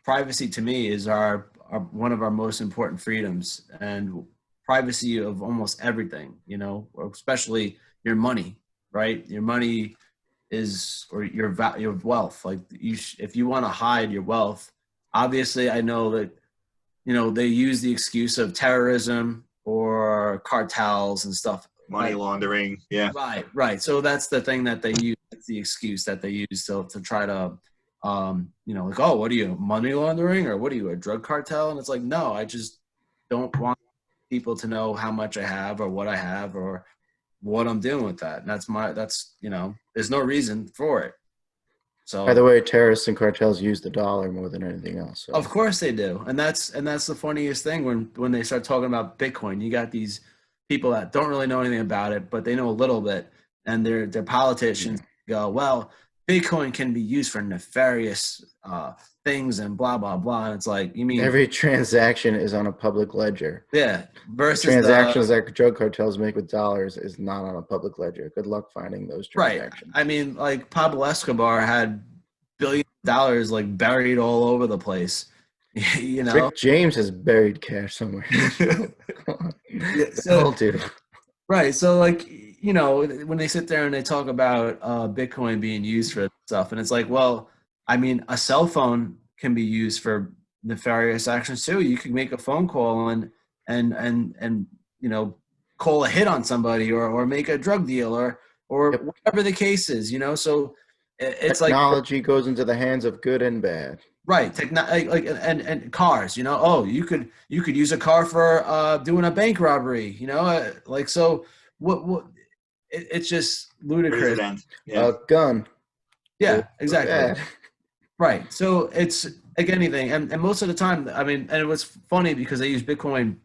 privacy to me is our one of our most important freedoms, and privacy of almost everything. Or especially your money, right? Your money is, or your wealth. Like if you want to hide your wealth, obviously I know that they use the excuse of terrorism or cartels and stuff. Money laundering. Yeah. Right. So that's the thing that they use. That's the excuse that they use to try to, like, oh, what are you, money laundering, or what are you, a drug cartel? And it's like, no, I just don't want people to know how much I have or what I have or what I'm doing with that. And that's there's no reason for it. So By the way, terrorists and cartels use the dollar more than anything else. So. of course they do, and that's the funniest thing when they start talking about Bitcoin. You got these people that don't really know anything about it, but they know a little bit, and they're politicians go, well, Bitcoin can be used for nefarious things and blah blah blah. And it's like, you mean every transaction is on a public ledger? Yeah. Versus transactions that drug cartels make with dollars is not on a public ledger. Good luck finding those transactions. Right. I mean, like Pablo Escobar had billions of dollars like buried all over the place. Rick James has buried cash somewhere. Yeah, so, dude. Right. So like, when they sit there and they talk about Bitcoin being used for stuff, and it's like, well, I mean, a cell phone can be used for nefarious actions too. You could make a phone call and call a hit on somebody or make a drug deal or whatever the case is, So it's technology goes into the hands of good and bad. Right. And cars, oh, you could use a car for doing a bank robbery, so what it's just ludicrous. Where does it end? Yeah. A gun. Yeah, exactly. Right. So it's like anything. And most of the time, I mean, and it was funny because they use Bitcoin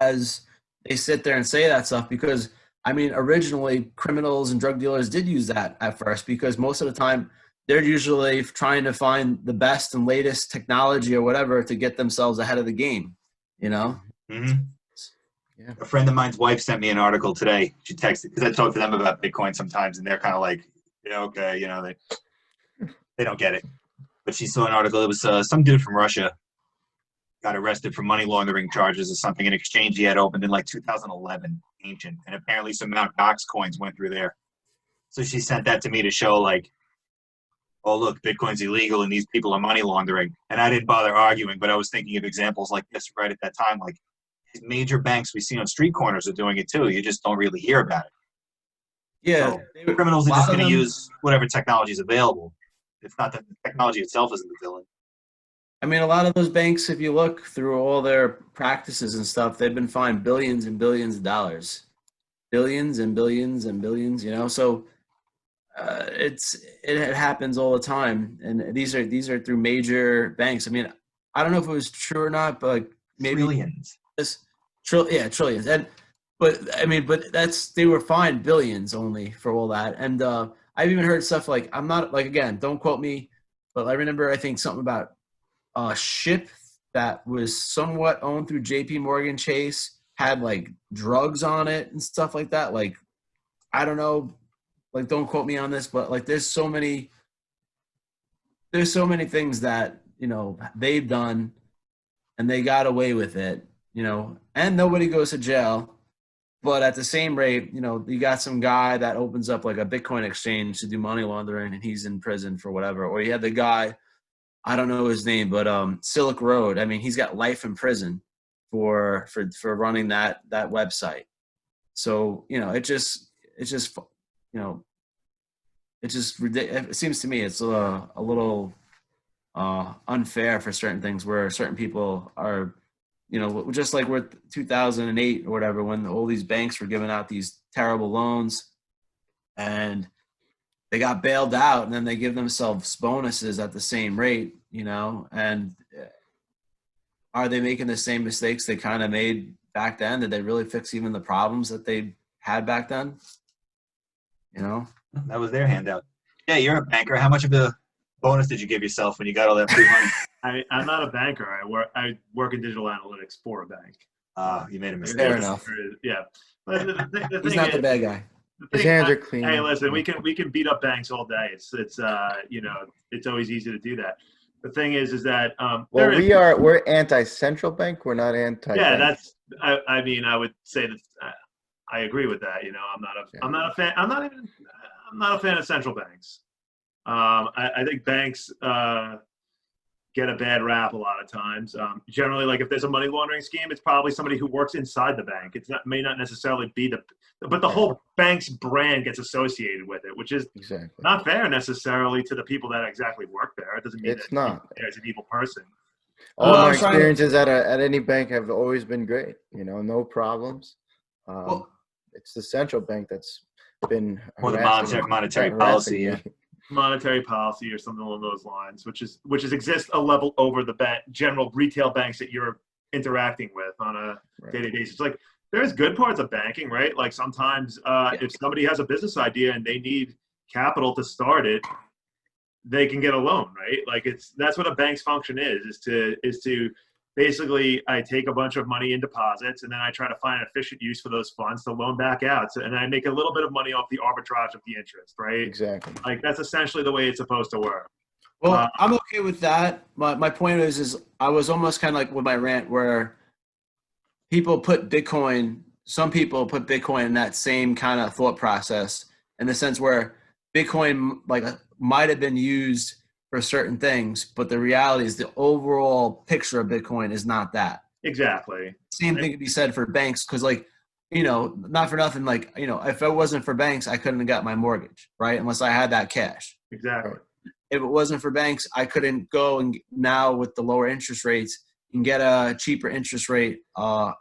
as they sit there and say that stuff because, I mean, originally criminals and drug dealers did use that at first because most of the time they're usually trying to find the best and latest technology or whatever to get themselves ahead of the game, Mm-hmm. Yeah. A friend of mine's wife sent me an article today. She texted because I talk to them about Bitcoin sometimes, and they're kind of like, yeah, okay, they don't get it. But she saw an article. It was some dude from Russia got arrested for money laundering charges or something. An exchange he had opened in like 2011, ancient, and apparently some Mt. Gox coins went through there. So she sent that to me to show like, oh look, Bitcoin's illegal and these people are money laundering. And I didn't bother arguing, but I was thinking of examples like this right at that time, like. Major banks we see on street corners are doing it too. You just don't really hear about it. Yeah. So criminals are just going to use whatever technology is available. It's not that the technology itself isn't the villain. I mean, a lot of those banks, if you look through all their practices and stuff, they've been fined billions and billions of dollars. Billions and billions and billions, So it happens all the time. And these are through major banks. I mean, I don't know if it was true or not, but like maybe Trillions. Trillions. But they were fined billions only for all that. And I've even heard stuff like, I'm not like, again, don't quote me, but I remember, I think something about a ship that was somewhat owned through JP Morgan Chase had like drugs on it and stuff like that. Like, I don't know, like, don't quote me on this, but like, there's so many things that, they've done and they got away with it. And nobody goes to jail. But at the same rate, you got some guy that opens up like a Bitcoin exchange to do money laundering and he's in prison for whatever. Or you had the guy, I don't know his name, but Silk Road. I mean, he's got life in prison for running that website. So, it seems to me it's a little unfair for certain things where certain people are, just like with 2008 or whatever, when all these banks were giving out these terrible loans and they got bailed out and then they give themselves bonuses at the same rate, and are they making the same mistakes they kind of made back then? Did they really fix even the problems that they had back then? You know? That was their handout. Yeah, you're a banker. How much of a bonus did you give yourself when you got all that free money? I'm not a banker. I work in digital analytics for a bank. You made a mistake. Fair enough. Yeah. But the He's thing not is, the bad guy. the His thing- hands are clean. Hey, listen, we can beat up banks all day. It's you know, it's always easy to do that. The thing is that Well, there is- we're anti-central bank. We're not anti. yeah, that's I mean, I would say that I agree with that. You know, I'm not a fan. I'm not a fan of central banks. I think banks get a bad rap a lot of times. Generally, like if there's a money laundering scheme, it's probably somebody who works inside the bank. May not necessarily be but the whole bank's brand gets associated with it, which is exactly not fair necessarily to the people that exactly work there. It doesn't mean It's that not. there's an evil person. All Well, my I'm trying to- experiences at any bank have always been great. You know, no problems. Well- It's the central bank that's been Or the harassing- monetary harassing policy, me. yeah. Monetary policy or something along those lines, which exists a level over the general retail banks that you're interacting with on a Right. daily basis. Like there's good parts of banking, right? Like sometimes if somebody has a business idea and they need capital to start it, they can get a loan, right? Like that's what a bank's function is to basically I take a bunch of money in deposits and then I try to find an efficient use for those funds to loan back out. So, and I make a little bit of money off the arbitrage of the interest, right? Exactly. Like that's essentially the way it's supposed to work. Well, I'm okay with that. My point is I was almost kind of like with my rant where some people put Bitcoin in that same kind of thought process in the sense where Bitcoin might have been used for certain things, but the reality is the overall picture of Bitcoin is not that. Exactly. Same thing could be said for banks because, not for nothing, if it wasn't for banks, I couldn't have got my mortgage, right? Unless I had that cash. Exactly. If it wasn't for banks, I couldn't go and now with the lower interest rates and get a cheaper interest rate on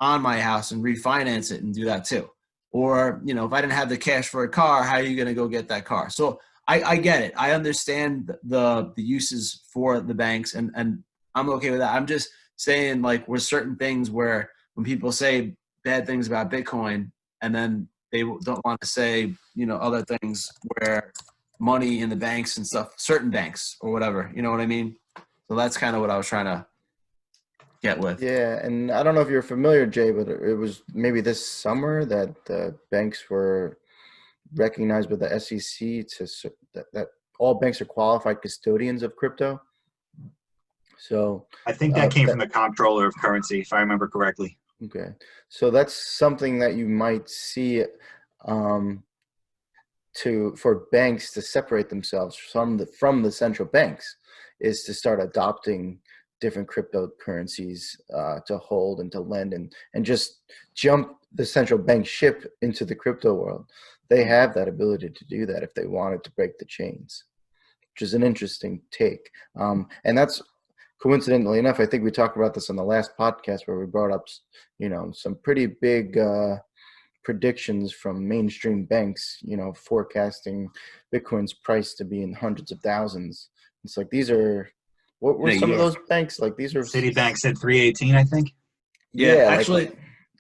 my house and refinance it and do that too. Or, if I didn't have the cash for a car, how are you going to go get that car? So I get it. I understand the uses for the banks and I'm okay with that. I'm just saying with certain things where when people say bad things about Bitcoin and then they don't want to say, other things where money in the banks and stuff, certain banks or whatever, you know what I mean? So that's kind of what I was trying to get with. Yeah, and I don't know if you're familiar, Jay, but it was maybe this summer that banks were recognized by the SEC that all banks are qualified custodians of crypto. So I think that came from the comptroller of currency, if I remember correctly. okay, so that's something that you might see for banks to separate themselves from the central banks is to start adopting different cryptocurrencies to hold and to lend and just jump the central bank ship into the crypto world. They have that ability to do that if they wanted to break the chains, which is an interesting take. And that's coincidentally enough, I think we talked about this on the last podcast where we brought up, some pretty big predictions from mainstream banks, forecasting Bitcoin's price to be in hundreds of thousands. It's like what were some of those banks like? These are Citibank said 318, I think. Yeah, actually,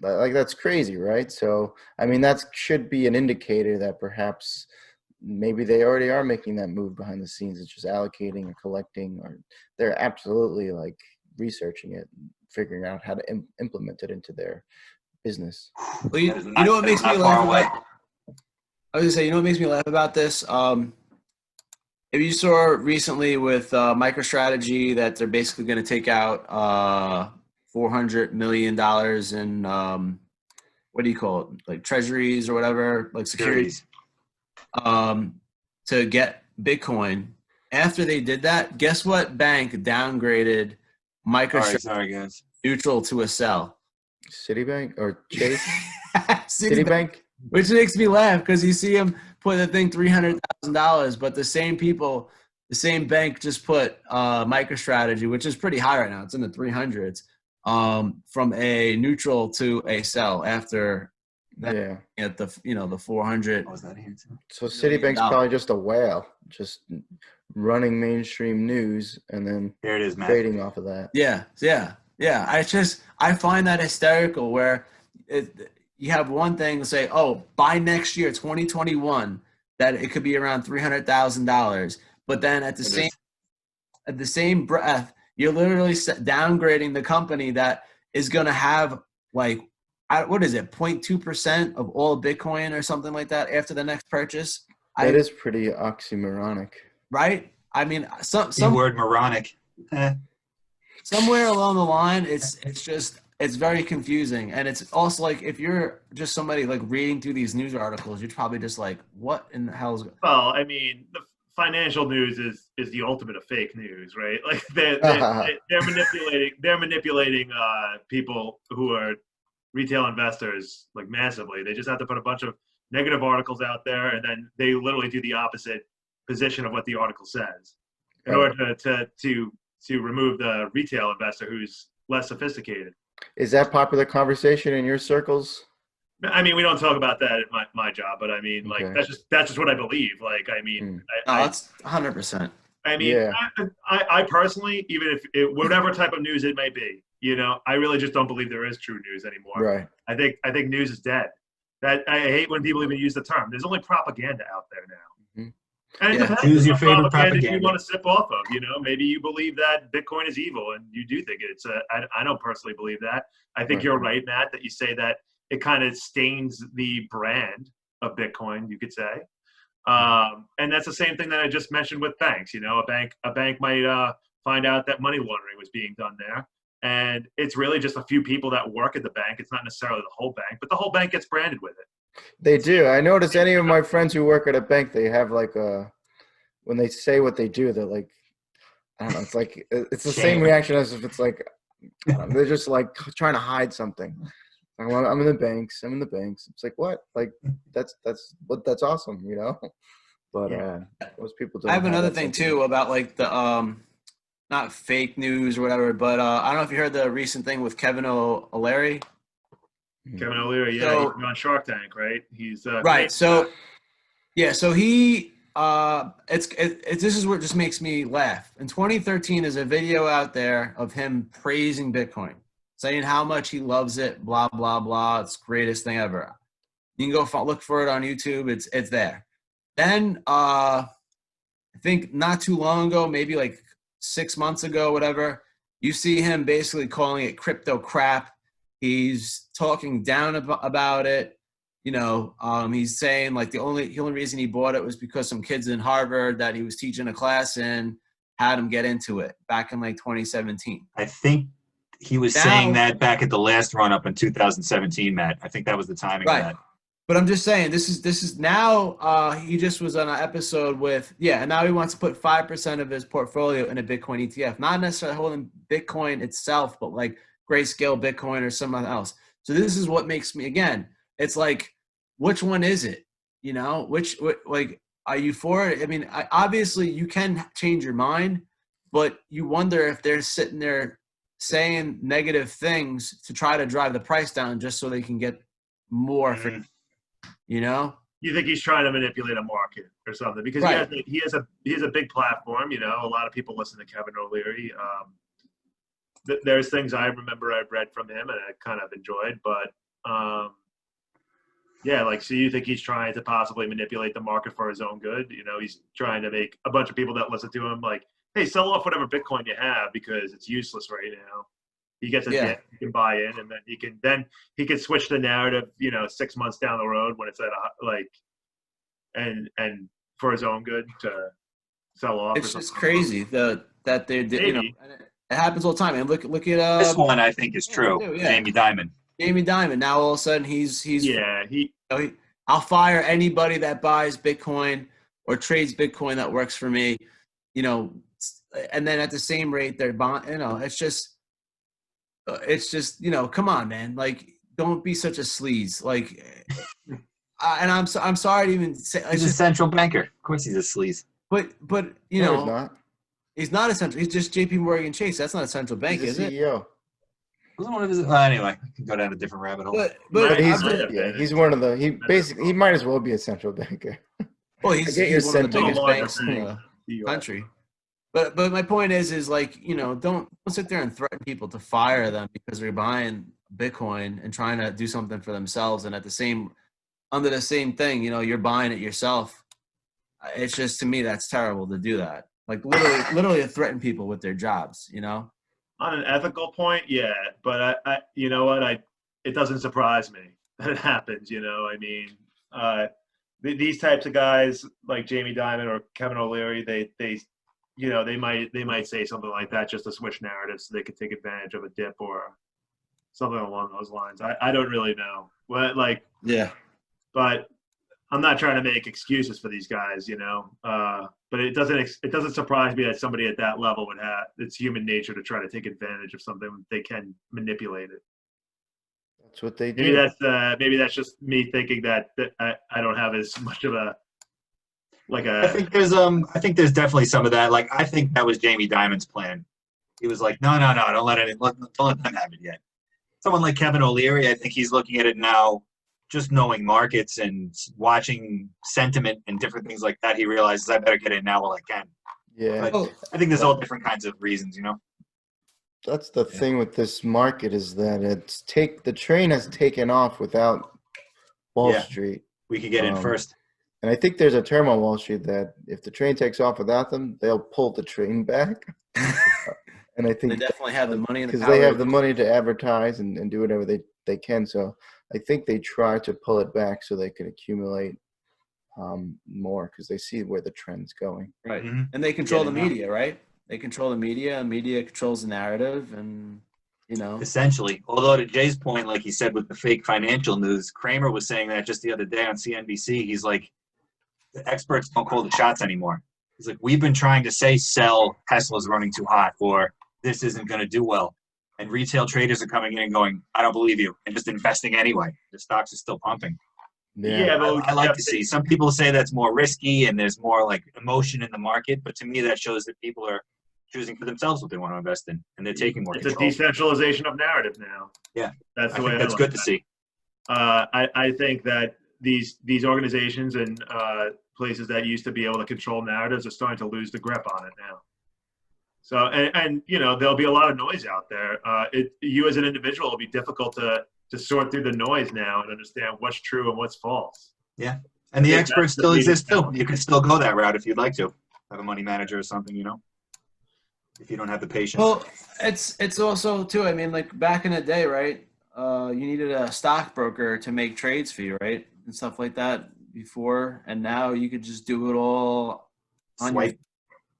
like that's crazy, right? So I mean, that should be an indicator that perhaps maybe they already are making that move behind the scenes. It's just allocating or collecting, or they're absolutely researching it, figuring out how to implement it into their business. well, you know what makes me laugh about? I was gonna say, what makes me laugh about this? If you saw recently with MicroStrategy that they're basically going to take out $400 million in what do you call it, treasuries or whatever, securities, to get Bitcoin. After they did that, guess what bank downgraded MicroStrategy Sorry, guys. neutral to a sell? Citibank or Chase? Citibank. Citibank? Which makes me laugh because you see him put the thing $300,000, but the same bank just put MicroStrategy, which is pretty high right now. It's in the 300s, from a neutral to a sell after that, at the the 400. Was that here too? So Citibank's probably just a whale, just running mainstream news and then There it is, Matt. trading off of that. Yeah. Yeah, I find that hysterical where you have one thing to say, oh, by next year, 2021, that it could be around $300,000, but then at the same breath, you're literally downgrading the company that is going to have like, what is it, 0.2% of all Bitcoin or something like that after the next purchase. That is pretty oxymoronic. Right? I mean, Word moronic. somewhere along the line, it's very confusing, and it's also like if you're just somebody like reading through these news articles, you're probably just like, what in the hell is? Well, I mean, the financial news is the ultimate of fake news, right? Like they're manipulating people who are retail investors like massively. They just have to put a bunch of negative articles out there, and then they literally do the opposite position of what the article says in order to remove the retail investor who's less sophisticated. Is that popular conversation in your circles? I mean, we don't talk about that at my job, but I mean, like Okay. that's just what I believe. Like, I mean, That's 100%. I mean, Yeah. I personally, even if whatever type of news it may be, you know, I really just don't believe there is true news anymore. Right. I think news is dead. That I hate when people even use the term. There's only propaganda out there now. Mhm. And it Yeah. depends. Choose your what favorite you propaganda. want to sip off of. You know, maybe you believe that Bitcoin is evil, and you do think it's. I don't personally believe that. I think Right. you're right, Matt, that you say that it kind of stains the brand of Bitcoin. You could say, and that's the same thing that I just mentioned with banks. You know, a bank might find out that money laundering was being done there, and it's really just a few people that work at the bank. It's not necessarily the whole bank, but the whole bank gets branded with it. They do. I notice any of my friends who work at a bank, they have like when they say what they do, they're like, I don't know. It's like it's the same reaction as if it's like they're just like trying to hide something. I'm in the banks. I'm in the banks. It's like what? Like that's awesome, you know. But most people don't. I have another that thing sentiment. too about like the not fake news or whatever, but I don't know if you heard the recent thing with Kevin O'Leary. Kevin O'Leary, yeah, So- he's on Shark Tank, right? He's Right. So yeah, so he this is what just makes me laugh. In 2013, there's a video out there of him praising Bitcoin, saying how much he loves it, blah blah blah. It's the greatest thing ever. You can go look for it on YouTube. It's there. Then I think not too long ago, maybe like 6 months ago, whatever, you see him basically calling it crypto crap. He's talking down about it. You know, he's saying like the only reason he bought it was because some kids in Harvard that he was teaching a class in had him get into it back in like 2017. I think he was saying that back at the last run up in 2017, Matt. I think that was the timing of that. But I'm just saying this is now he just was on an episode with and now he wants to put 5% of his portfolio in a Bitcoin ETF, not necessarily holding Bitcoin itself, but like Grayscale Bitcoin or something else. So this is what makes me, again, it's like, which one is it? You know, like, are you for it? I mean, obviously you can change your mind, but you wonder if they're sitting there saying negative things to try to drive the price down just so they can get more for, you know? You think he's trying to manipulate a market or something because he has a big platform. You know, a lot of people listen to Kevin O'Leary. There's things I remember I've read from him and I kind of enjoyed, but like, so you think he's trying to possibly manipulate the market for his own good? You know, he's trying to make a bunch of people that listen to him like, hey, sell off whatever Bitcoin you have because it's useless right now. He gets a dip, he can buy in, and then he can switch the narrative, you know, 6 months down the road when it's at and for his own good to sell off. It's just crazy that they did. You know, it happens all the time. And look at This one I think is true. Jamie Dimon. Jamie Dimon. Now all of a sudden I'll fire anybody that buys Bitcoin or trades Bitcoin that works for me. You know, and then at the same rate they're buying. You know, it's just you know, come on, man. Like, don't be such a sleaze. Like, and I'm sorry to even say. He's a central banker. Of course, he's a sleaze. But you No, know, he's not a central. He's just J.P. Morgan Chase. That's not a central bank, he's is a it? CEO. Wasn't one of his. Anyway, I can go down a different rabbit hole. But he's one of the. He might as well be a central banker. Well, he's I get your one of the sentiment. biggest banks in the country. But my point is like, don't sit there and threaten people to fire them because they're buying Bitcoin and trying to do something for themselves, and under the same thing, you're buying it yourself. It's just, to me, that's terrible to do that. Like literally to threaten people with their jobs. On an ethical point, yeah, but I you know what, it doesn't surprise me that it happens. I mean, these types of guys like Jamie Dimon or Kevin O'Leary, they might say something like that just to switch narratives so they could take advantage of a dip or something along those lines. I don't really know Yeah. but I'm not trying to make excuses for these guys, but it doesn't surprise me that somebody at that level would have, it's human nature to try to take advantage of something when they can manipulate it. That's what they do. Maybe that's just me thinking that I don't have as much of a I think there's definitely some of that. Like, I think that was Jamie Dimon's plan. He was like, no, don't let them have it yet. Someone like Kevin O'Leary, I think he's looking at it now, just knowing markets and watching sentiment and different things like that. He realizes, I better get in now while I can. Yeah. But I think there's all different kinds of reasons, That's the thing with this market, is that the train has taken off without Wall Street. We could get in first. And I think there's a term on Wall Street that if the train takes off without them, they'll pull the train back. And I think they definitely have the money, because they have the money to advertise and do whatever they can. So I think they try to pull it back so they can accumulate more, because they see where the trend's going. Right. Mm-hmm. And they control the media, right? They control the media, and media controls the narrative, and essentially. Although, to Jay's point, like he said with the fake financial news, Kramer was saying that just the other day on CNBC. He's like, the experts don't call the shots anymore. He's like, we've been trying to sell Tesla's running too hot, or this isn't going to do well, and retail traders are coming in and going, I don't believe you, and just investing anyway. The stocks are still pumping. Yeah, I like to see. Some people say that's more risky and there's more like emotion in the market, but to me that shows that people are choosing for themselves what they want to invest in, and they're taking more control. It's a decentralization of narrative now. Yeah, that's the way. That's good to see. I think that these organizations and places that used to be able to control narratives are starting to lose the grip on it now. So and there'll be a lot of noise out there. You as an individual will be difficult to sort through the noise now and understand what's true and what's false. Yeah, and the experts still exist too. You can still go that route if you'd like to. Have a money manager or something, if you don't have the patience. Well, it's also too, I mean, like back in the day, right? You needed a stockbroker to make trades for you, right? And stuff like that before. And now you could just do it all on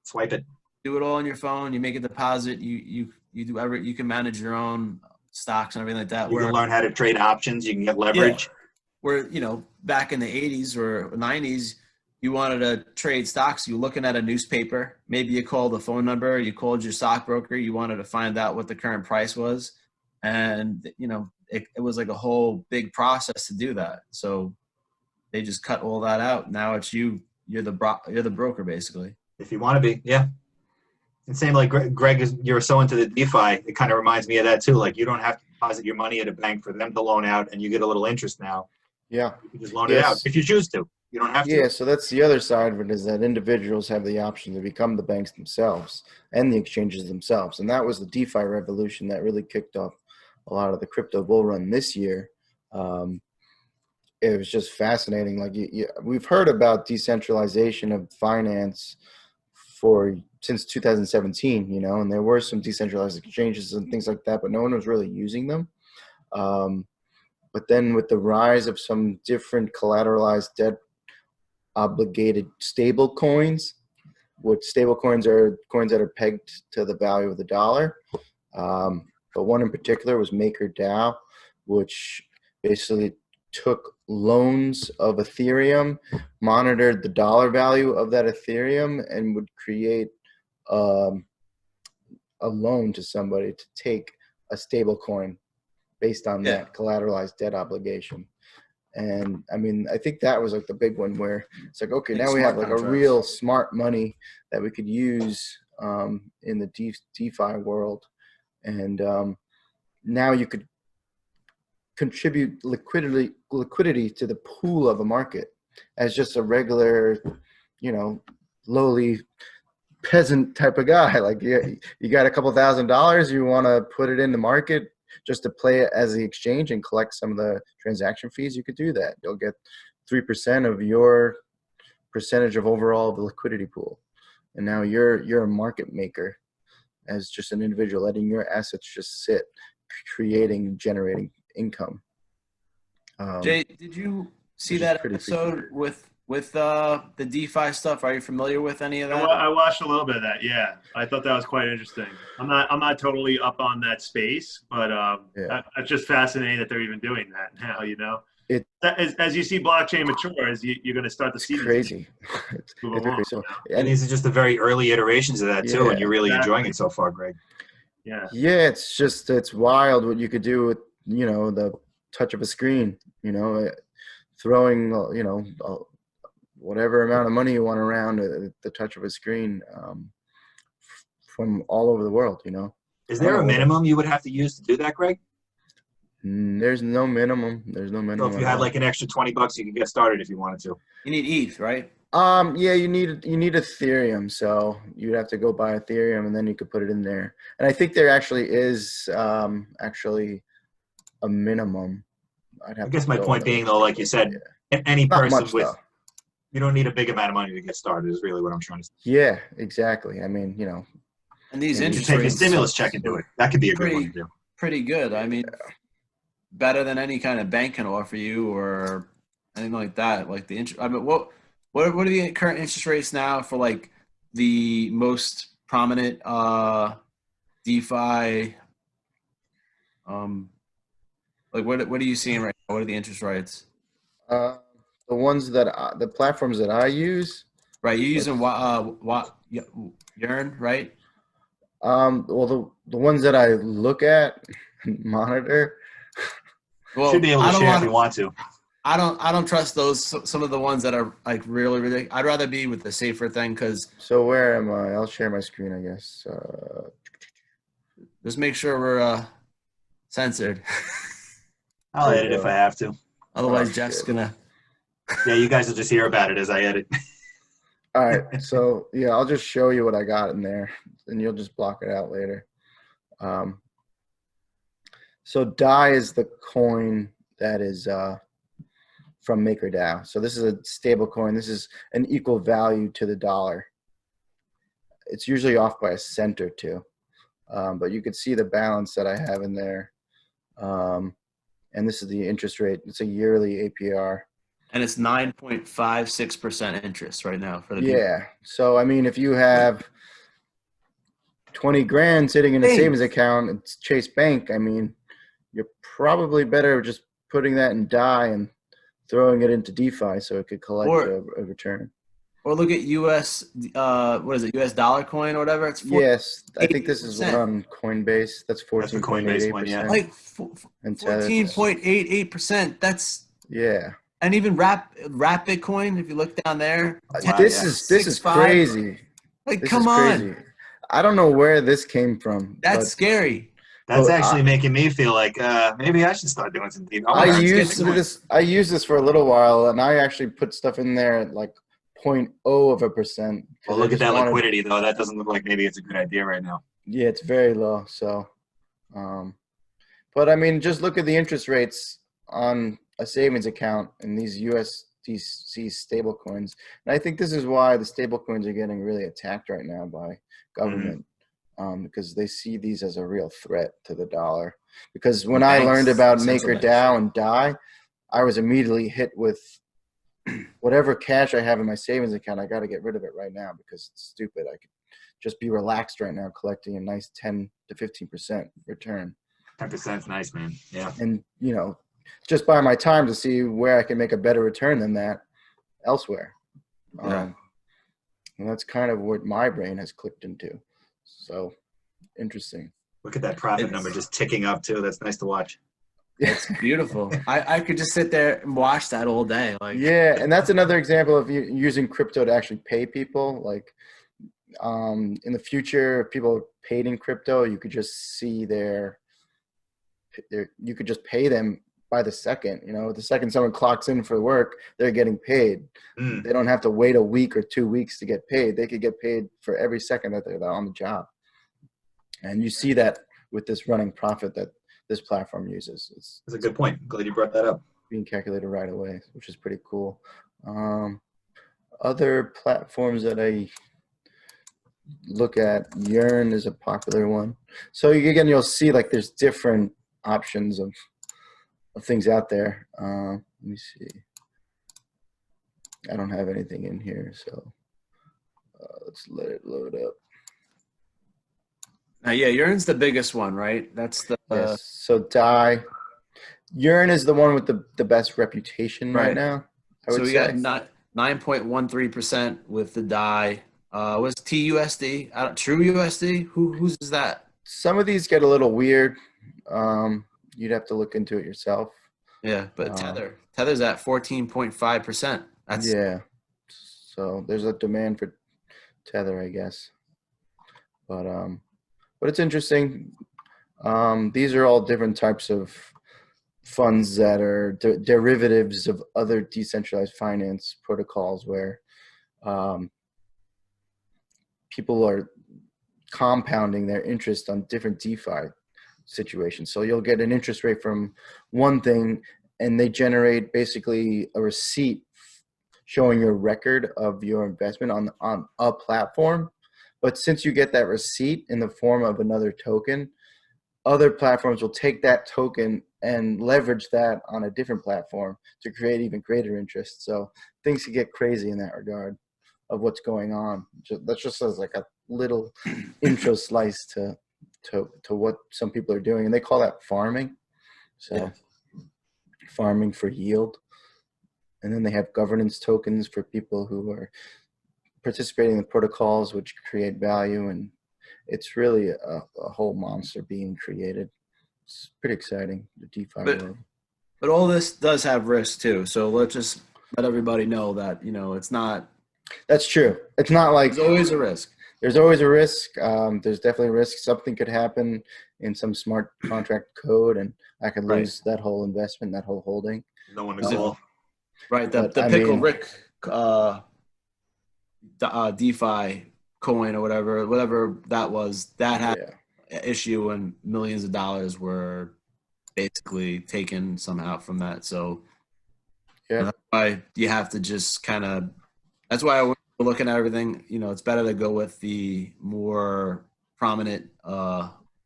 swipe it. Do it all on your phone. You make a deposit. You do you can manage your own stocks and everything like that. You can learn how to trade options. You can get leverage. Yeah. Where, back in the 80s or 90s, you wanted to trade stocks. You're looking at a newspaper. Maybe you called a phone number. You called your stockbroker. You wanted to find out what the current price was. And, it was like a whole big process to do that. So they just cut all that out. Now it's you're the broker, basically. If you want to be, yeah. And same like Greg, you're so into the DeFi, it kind of reminds me of that too. Like, you don't have to deposit your money at a bank for them to loan out, and you get a little interest now. Yeah. You can just loan it out if you choose to. You don't have to. Yeah, so that's the other side of it, is that individuals have the option to become the banks themselves and the exchanges themselves. And that was the DeFi revolution that really kicked off a lot of the crypto bull run this year. It was just fascinating. Like, we've heard about decentralization of finance since 2017, and there were some decentralized exchanges and things like that, but no one was really using them. But then with the rise of some different collateralized debt obligated stable coins, which stable coins are coins that are pegged to the value of the dollar. But one in particular was MakerDAO, which basically took loans of Ethereum, monitored the dollar value of that Ethereum, and would create a loan to somebody to take a stable coin based on that collateralized debt obligation. And I mean, I think that was like the big one where it's like, okay, now we have like a real smart money that we could use in the DeFi world. And now you could contribute liquidity to the pool of a market as just a regular, lowly peasant type of guy. Like you got a couple $1,000, you want to put it in the market just to play it as the exchange and collect some of the transaction fees, you could do that. You'll get 3% of your percentage of overall the liquidity pool. And now you're a market maker as just an individual, letting your assets just sit, generating income. Jay, did you see which is that pretty episode with the DeFi stuff? Are you familiar with any of that? I watched a little bit of that. Yeah, I thought that was quite interesting. I'm not totally up on that space, but it's just fascinating that they're even doing that now. You know, as you see blockchain mature, you're going to start to see crazy. It's crazy. So, And these are just the very early iterations of that too, and you're really enjoying it so far, Greg. Yeah. Yeah, it's wild what you could do with the touch of a screen. Throwing whatever amount of money you want around at the touch of a screen from all over the world. Is there a minimum you would have to use to do that, Greg? There's no minimum. There's no minimum. So if you had like an extra $20, you could get started if you wanted to. You need ETH, right? Yeah, you need Ethereum, so you'd have to go buy Ethereum and then you could put it in there. And I think there actually is actually a minimum. I guess my point being though, like you said, any Not person much, with though. you don't need a big amount of money to get started is really what I'm trying to say. Yeah, exactly. I mean, And these You interest take a rates stimulus check and do it. That could be a good one to do. pretty good. I mean, better than any kind of bank can offer you or anything like that. Like the interest. I mean, what are the current interest rates now for like the most prominent DeFi? Like what are you seeing right now? What are the interest rates? the ones the platforms that I use. Right, you're using Yearn, right? Well, the ones that I look at, monitor. Well, Should be able to share if you want to. I don't trust those. Some of the ones that are like really ridiculous. I'd rather be with the safer thing because. So where am I? I'll share my screen, I guess. Just make sure we're censored. I'll edit if I have to. Otherwise, Oh, Jeff's shit. gonna. Yeah, you guys will just hear about it as I edit. All right, so yeah, I'll just show you what I got in there, and you'll just block it out later. So DAI is the coin that is from MakerDAO. So this is a stable coin. This is an equal value to the dollar. It's usually off by a cent or two, but you could see the balance that I have in there. And this is the interest rate. It's a yearly APR. And it's 9.56% interest right now for the Yeah. So I mean, if you have 20 grand sitting in a savings account, it's Chase Bank. I mean, you're probably better just putting that in DAI and throwing it into DeFi so it could collect a return. Or look at US, what is it, US dollar coin or whatever? It's yes, I think this is on Coinbase. That's 14.88%. Yeah. like 14.88%. That's and even wrap Bitcoin. If you look down there, this is crazy. Like, this come is crazy. on, I don't know where this came from. that's scary. That's actually making me feel like maybe I should start doing some deep. I used this for a little while, and I actually put stuff in there at like 0.0%. Well, look at that liquidity, though. That doesn't look like maybe it's a good idea right now. Yeah, it's very low. So, but I mean, just look at the interest rates on a savings account in these USDC stable coins. And I think this is why the stable coins are getting really attacked right now by government, because they see these as a real threat to the dollar. Because when I learned about MakerDAO and DAI, I was immediately hit with whatever cash I have in my savings account. I got to get rid of it right now because it's stupid. I could just be relaxed right now collecting a nice 10 to 15% return. 10% is nice, man. Yeah. And, just buy my time to see where I can make a better return than that elsewhere. And that's kind of what my brain has clicked into. So interesting. Look at that profit number just ticking up too. That's nice to watch. It's beautiful. I could just sit there and watch that all day. Like, yeah, and that's another example of you using crypto to actually pay people. Like in the future, if people are paid in crypto, you could just see you could just pay them by the second. You know, the second someone clocks in for work, they're getting paid. Mm. They don't have to wait a week or 2 weeks to get paid. They could get paid for every second that they're on the job. And you see that with this running profit that this platform uses. It's That's a good point. I'm glad you brought that up. being calculated right away, which is pretty cool. Other platforms that I look at, Yearn is a popular one. So again, you'll see like there's different options of things out there. Let me see. I don't have anything in here, so let's let it load up. Now, yeah, Yearn's the biggest one, right? That's the Yes. So Yearn is the one with the best reputation right now, I so would we say. got 9.13% with the DAI. Was TUSD? True USD? Whose is that? Some of these get a little weird. You'd have to look into it yourself. Yeah, but Tether's at 14.5%. That's Yeah. So there's a demand for Tether, I guess. But it's interesting. These are all different types of funds that are derivatives of other decentralized finance protocols where people are compounding their interest on different DeFi situations. So you'll get an interest rate from one thing and they generate basically a receipt showing your record of your investment on a platform. But since you get that receipt in the form of another token, other platforms will take that token and leverage that on a different platform to create even greater interest. So things can get crazy in that regard of what's going on. That's just as like a little intro slice to what some people are doing, and they call that farming. So farming for yield. And then they have governance tokens for people who are participating in the protocols which create value, and it's really a whole monster being created. It's pretty exciting, the DeFi world. But all this does have risk too. So let's just let everybody know that, it's not. That's true. It's not like there's always a risk. There's always a risk. There's definitely a risk. Something could happen in some smart contract code, and I could lose that whole investment, that whole holding. No one to call. Right. The Pickle Rick DeFi coin or whatever that was, that had an issue and millions of dollars were basically taken somehow from that. So that's why you have to just kind of, that's why we're looking at everything, it's better to go with the more prominent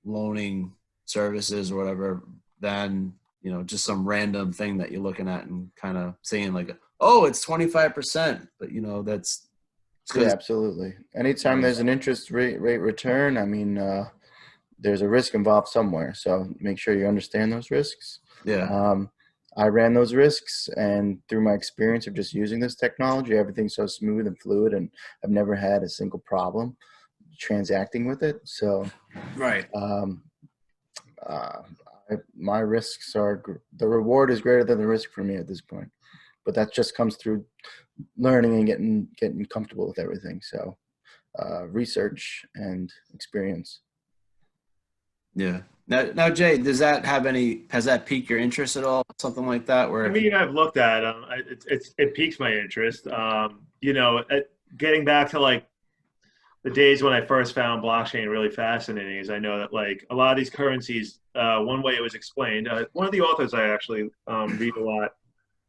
loaning services or whatever than, just some random thing that you're looking at and kind of saying like, oh, it's 25%, but that's. Yeah, absolutely. Anytime there's an interest rate return, I mean, there's a risk involved somewhere. So make sure you understand those risks. Yeah. I ran those risks, and through my experience of just using this technology, everything's so smooth and fluid, and I've never had a single problem transacting with it. So, my risks are, the reward is greater than the risk for me at this point, but that just comes through learning and getting comfortable with everything. So, research and experience. Yeah. Now, Jay, has that piqued your interest at all? Something like that? Where I mean, I've looked at them. It piques my interest. Getting back to like the days when I first found blockchain really fascinating is I know that like a lot of these currencies, one way it was explained, one of the authors I actually read a lot,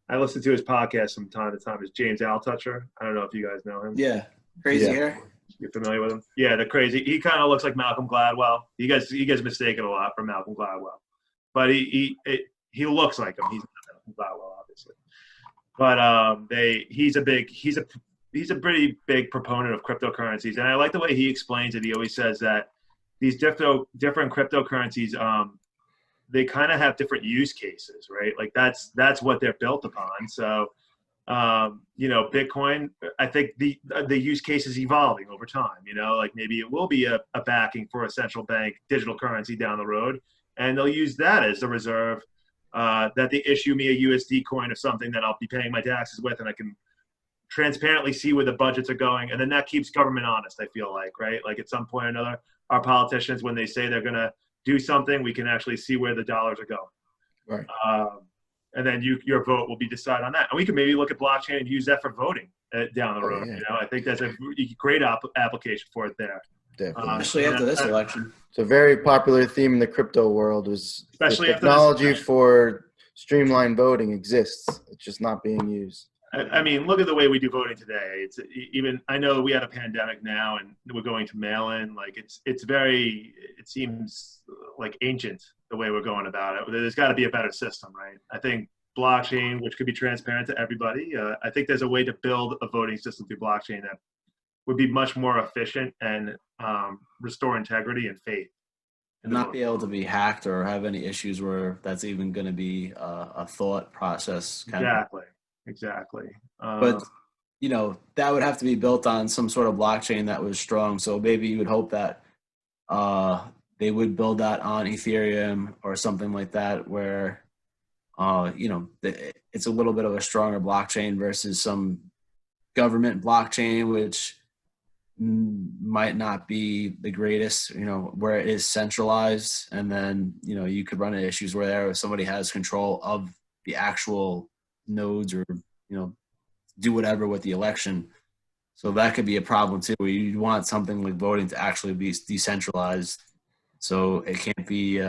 I listen to his podcast from time to time, is James Altucher. I don't know if you guys know him. Yeah. Crazy hair. You're familiar with him? Yeah, the crazy. He kind of looks like Malcolm Gladwell. You guys mistaken a lot for Malcolm Gladwell, but he looks like him. He's not Malcolm Gladwell, obviously, but he's a pretty big proponent of cryptocurrencies, and I like the way he explains it. He always says that these different cryptocurrencies, they kind of have different use cases, right? Like that's what they're built upon. So. Bitcoin, I think the use case is evolving over time, like maybe it will be a backing for a central bank digital currency down the road. And they'll use that as the reserve, that they issue me a USD coin of something that I'll be paying my taxes with, and I can transparently see where the budgets are going. And then that keeps government honest, I feel like, right? Like at some point or another, our politicians, when they say they're going to do something, we can actually see where the dollars are going. Right. and then your vote will be decided on that. And we can maybe look at blockchain and use that for voting down the road. yeah. You know, I think that's a great application for it there. Definitely. Especially after this election. It's a very popular theme in the crypto world was Especially the after this technology election. for streamlined voting exists. It's just not being used. I mean, look at the way we do voting today. It's even, I know we had a pandemic now and we're going to mail in. Like it seems like ancient the way we're going about it. There's got to be a better system, right? I think blockchain, which could be transparent to everybody. I think there's a way to build a voting system through blockchain that would be much more efficient and restore integrity and faith. And not be able to be hacked or have any issues where that's even going to be a thought process. Exactly. But, you know, that would have to be built on some sort of blockchain that was strong. So maybe you would hope that they would build that on Ethereum or something like that where, you know, it's a little bit of a stronger blockchain versus some government blockchain, which might not be the greatest, you know, where it is centralized. And then, you know, you could run into issues where somebody has control of the actual nodes or, you know, do whatever with the election. So that could be a problem too, where you want something like voting to actually be decentralized so it can't be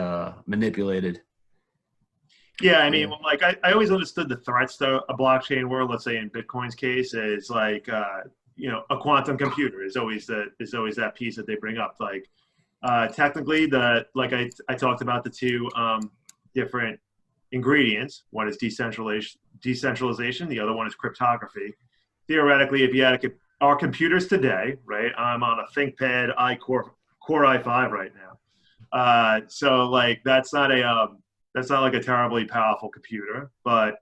manipulated. Yeah, I mean, like I always understood the threats to a blockchain world. Let's say in Bitcoin's case, is like you know, a quantum computer is always that piece that they bring up. Like technically, I talked about the two different ingredients. One is decentralization. The other one is cryptography. Theoretically, if you had our computers today, right? I'm on a ThinkPad Core i5 right now. So like that's not like a terribly powerful computer, but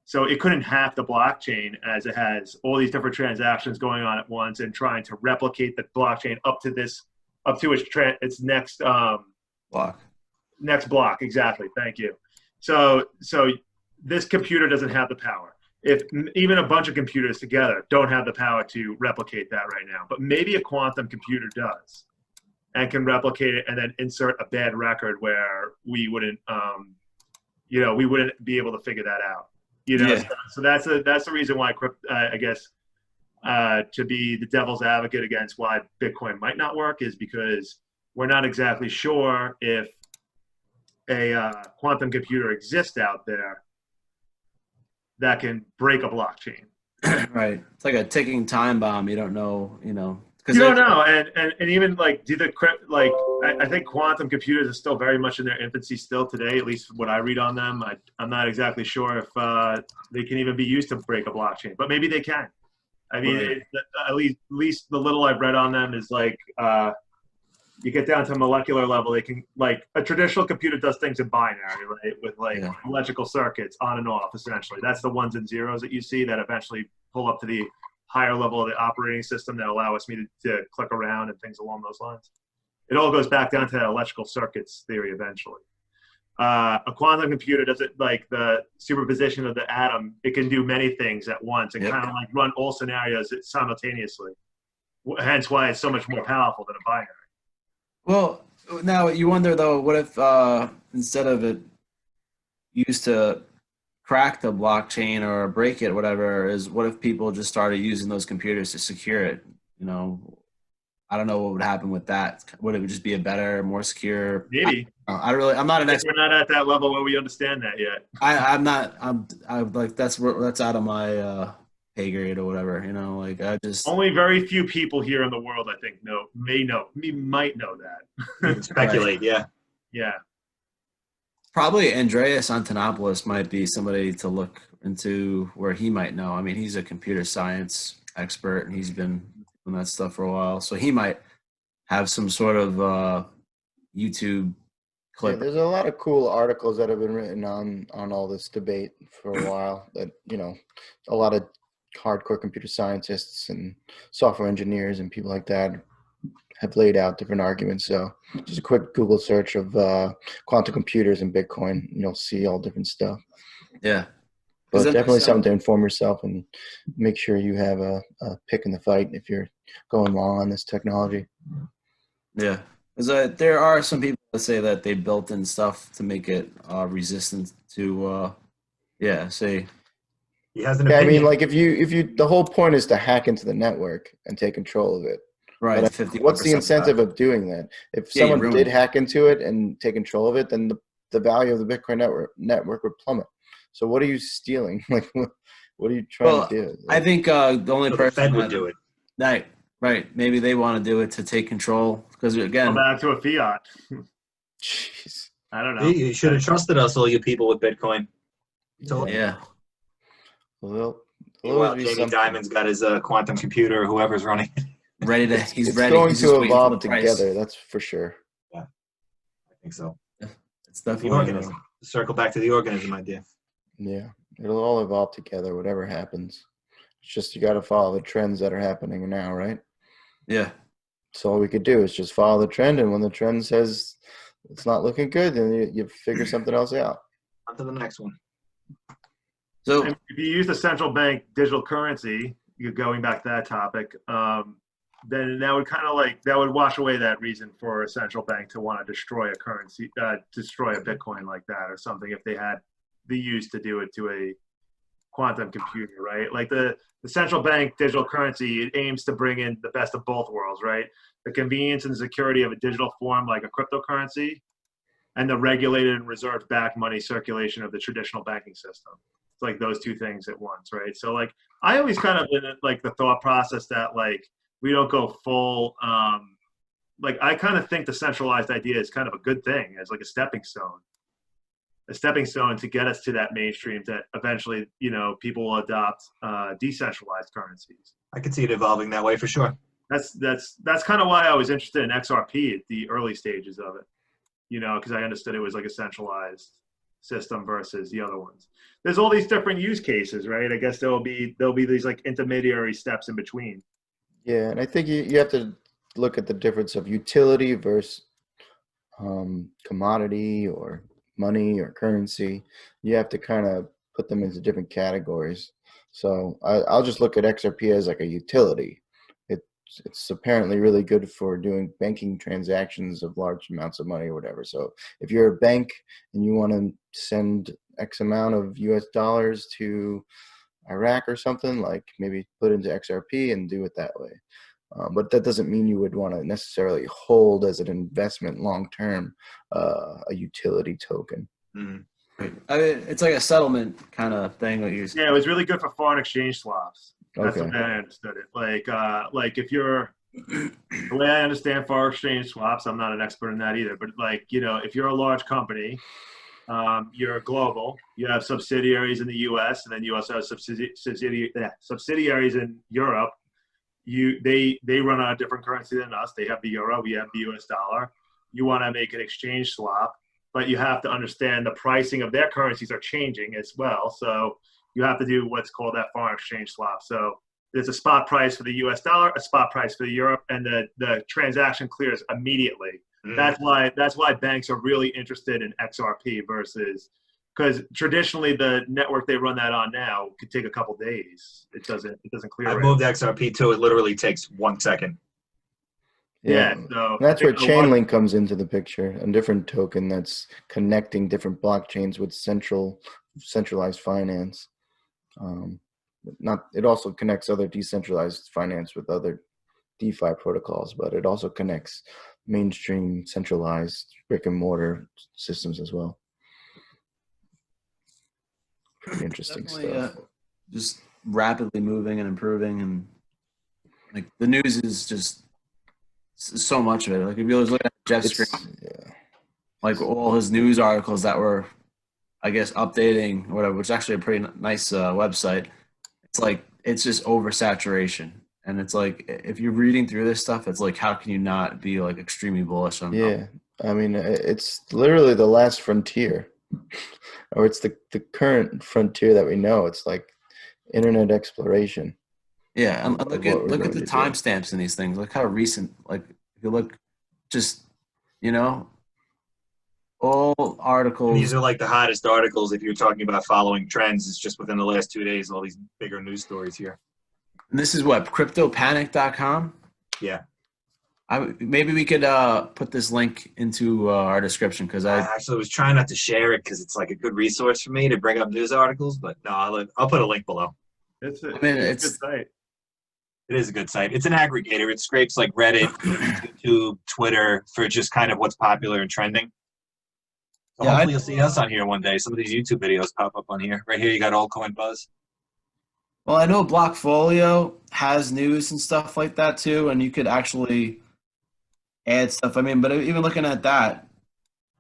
so it couldn't hack the blockchain as it has all these different transactions going on at once and trying to replicate the blockchain up to its next Block. Next block. Exactly. Thank you. So this computer doesn't have the power. If even a bunch of computers together don't have the power to replicate that right now, but maybe a quantum computer does and can replicate it and then insert a bad record where we wouldn't, you know, we wouldn't be able to figure that out. You know, Yeah. so that's the reason why I guess to be the devil's advocate against why Bitcoin might not work is because we're not exactly sure if a quantum computer exists out there that can break a blockchain. Right. It's like a ticking time bomb. You don't know, you know. You don't know, and even like I think quantum computers are still very much in their infancy still today. At least what I read on them, I'm not exactly sure if they can even be used to break a blockchain, but maybe they can. I mean, Right. at least the little I've read on them is like you get down to molecular level, they can, like a traditional computer does things in binary, right? With like electrical circuits on and off, essentially. That's the ones and zeros that you see that eventually pull up to the higher level of the operating system that allow us to click around and things along those lines. It all goes back down to that electrical circuits theory eventually. A quantum computer doesn't, like the superposition of the atom, it can do many things at once and kind of like run all scenarios simultaneously. Hence why it's so much more powerful than a binary. Well, now you wonder though, what if instead of it used to crack the blockchain or break it, whatever, is what if people just started using those computers to secure it? You know, I don't know what would happen with that. Would it just be a better, more secure? Maybe. I'm not an expert. We're not at that level where we understand that yet. I'm like, that's out of my pay grade or whatever, you know, like I just. Only very few people here in the world, I think, might know that. You can speculate, yeah. Yeah. Probably Andreas Antonopoulos might be somebody to look into where he might know. I mean, he's a computer science expert and he's been doing that stuff for a while. So he might have some sort of YouTube clip. Yeah, there's a lot of cool articles that have been written on all this debate for a while that, you know, a lot of hardcore computer scientists and software engineers and people like that have laid out different arguments. So just a quick Google search of quantum computers and Bitcoin, and you'll see all different stuff. Yeah. But definitely something to inform yourself and make sure you have a pick in the fight if you're going long on this technology. Yeah. Because there are some people that say that they built in stuff to make it resistant to Yeah. See. He has an Yeah, I opinion. mean, like if you, the whole point is to hack into the network and take control of it. Right. But 50. what's the incentive of doing that? If Yeah, you someone ruin did it. hack into it and take control of it, then the value of the Bitcoin network would plummet. So what are you stealing? Like, what are you trying Well, to do? I think the only So the person Fed would do it. right. Maybe they want to do it to take control because Go again, back to a fiat. Jeez. I don't know. See, you should have trusted us, all you people with Bitcoin. Told you. yeah. Well, there'll Meanwhile, always be Jamie something. Dimon's got his quantum computer, or whoever's running it. Ready to. He's It's ready. going He's just to waiting for the evolve price. together. That's for sure. I think so. It's The definitely organism. Circle back to the organism idea. Yeah, it'll all evolve together, whatever happens. It's just you got to follow the trends that are happening now, right? yeah. So all we could do is just follow the trend, and when the trend says it's not looking good, then you figure something else out. On to the next one. So And if you use the central bank digital currency, you're going back to that topic, then that would kind of like, that would wash away that reason for a central bank to want to destroy a currency, destroy a Bitcoin like that or something if they had the use to do it to a quantum computer, right? Like the central bank digital currency, it aims to bring in the best of both worlds, right? The convenience and security of a digital form like a cryptocurrency and the regulated and reserved backed money circulation of the traditional banking system. It's like those two things at once, right? So like I always kind of in like the thought process that like we don't go full like I kind of think the centralized idea is kind of a good thing as like a stepping stone to get us to that mainstream that eventually, you know, people will adopt decentralized currencies. I could see it evolving that way for sure. That's kind of why I was interested in XRP at the early stages of it, you know, because I understood it was like a centralized system versus the other ones. There's all these different use cases, right? I guess there'll be these like intermediary steps in between. Yeah, and I think you have to look at the difference of utility versus commodity or money or currency. You have to kind of put them into different categories. So I'll just look at XRP as like a utility. It's apparently really good for doing banking transactions of large amounts of money or whatever. So if you're a bank and you want to send X amount of US dollars to Iraq or something, like maybe put into XRP and do it that way. But that doesn't mean you would want to necessarily hold as an investment long-term a utility token. Mm. I mean, it's like a settlement kind of thing. That you Yeah, it was really good for foreign exchange swaps. That's Okay. the way I understood it. Like if you're the way I understand foreign exchange swaps, I'm not an expert in that either. But like, you know, if you're a large company, you're global. You have subsidiaries in the U.S. and then you also have subsidiaries in Europe. They run on a different currency than us. They have the euro. We have the U.S. dollar. You want to make an exchange swap, but you have to understand the pricing of their currencies are changing as well. So you have to do what's called that foreign exchange swap. So there's a spot price for the U.S. dollar, a spot price for the Europe, and the transaction clears immediately. Mm. That's why banks are really interested in XRP versus, because traditionally the network they run that on now could take a couple days. It doesn't clear. I've right moved away. XRP to it literally takes 1 second. Yeah, And so that's I where think a lot- Chainlink comes into the picture, a different token that's connecting different blockchains with centralized finance. It also connects other decentralized finance with other DeFi protocols, but it also connects mainstream centralized brick and mortar systems as well. Pretty interesting definitely stuff. just rapidly moving and improving, and like the news is just so much of it. Like if you was looking at Jeff It's Screen, like all his news articles that were, I guess, updating or whatever, which is actually a pretty nice website. It's like it's just oversaturation, and it's like if you're reading through this stuff, it's like how can you not be like extremely bullish on? yeah. I mean, it's literally the last frontier, or it's the current frontier that we know. It's like internet exploration. Yeah, and of look what at we're the going to do. timestamps in these things. Look how recent. Like if you look, just you know, all And articles. these are like the hottest articles if you're talking about following trends. It's just within the last 2 days, all these bigger news stories here. And this is what cryptopanic.com. Yeah. Maybe we could put this link into our description because I I actually was trying not to share it because it's like a good resource for me to bring up news articles, but no, I'll put a link below. It's I mean it's a good it's site. It is a good site. It's an aggregator. It scrapes like Reddit, YouTube, Twitter for just kind of what's popular and trending. So yeah. hopefully you'll see us on here one day. Some of these YouTube videos pop up on here. Right here, you got Altcoin Buzz. Well, I know Blockfolio has news and stuff like that too, and you could actually add stuff. I mean, but even looking at that,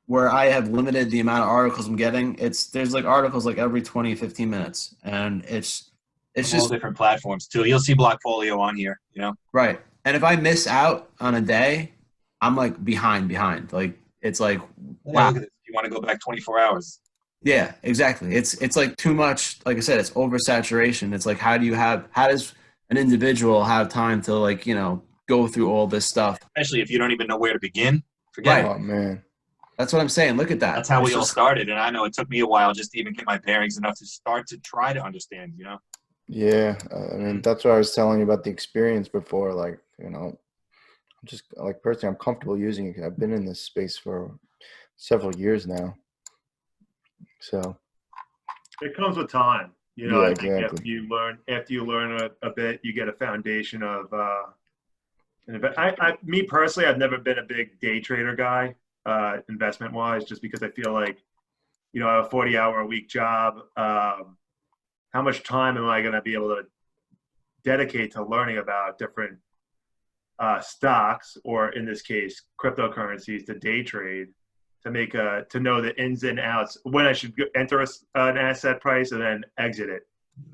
where I have limited the amount of articles I'm getting, there's like articles like every 20, 15 minutes, and it's From all just different platforms too. You'll see Blockfolio on here. You know. right. And if I miss out on a day, I'm like behind. Like it's like Yeah, wow. look at this. You want to go back 24 hours? Yeah, exactly. It's like too much. Like I said, it's oversaturation. It's like how does an individual have time to like, go through all this stuff? Especially if you don't even know where to begin. Forget Right. it. Oh man. That's what I'm saying. Look at that. That's how It's we all just started, and I know it took me a while just to even get my bearings enough to start to try to understand. You know. Yeah, I mean that's what I was telling you about the experience before. Like, I'm just like personally, I'm comfortable using it. I've been in this space for several years now. So It comes with time. yeah, I think exactly. after you learn a bit, you get a foundation of. Me personally, I've never been a big day trader guy, investment wise, just because I feel like, I have a 40-hour a week job. How much time am I going to be able to dedicate to learning about different stocks, or in this case, cryptocurrencies, to day trade, to know the ins and outs, when I should enter an asset price and then exit it,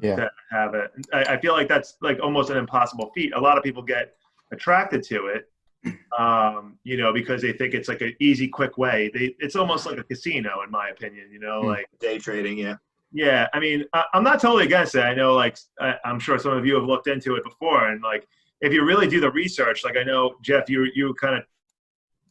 Yeah, to have it. I feel like that's like almost an impossible feat. A lot of people get attracted to it, because they think it's like an easy, quick way. It's almost like a casino, in my opinion. Like Day trading, yeah. yeah. I mean, I'm not totally against it. I know, like, I'm sure some of you have looked into it before, and like, if you really do the research, like I know Jeff, you kind of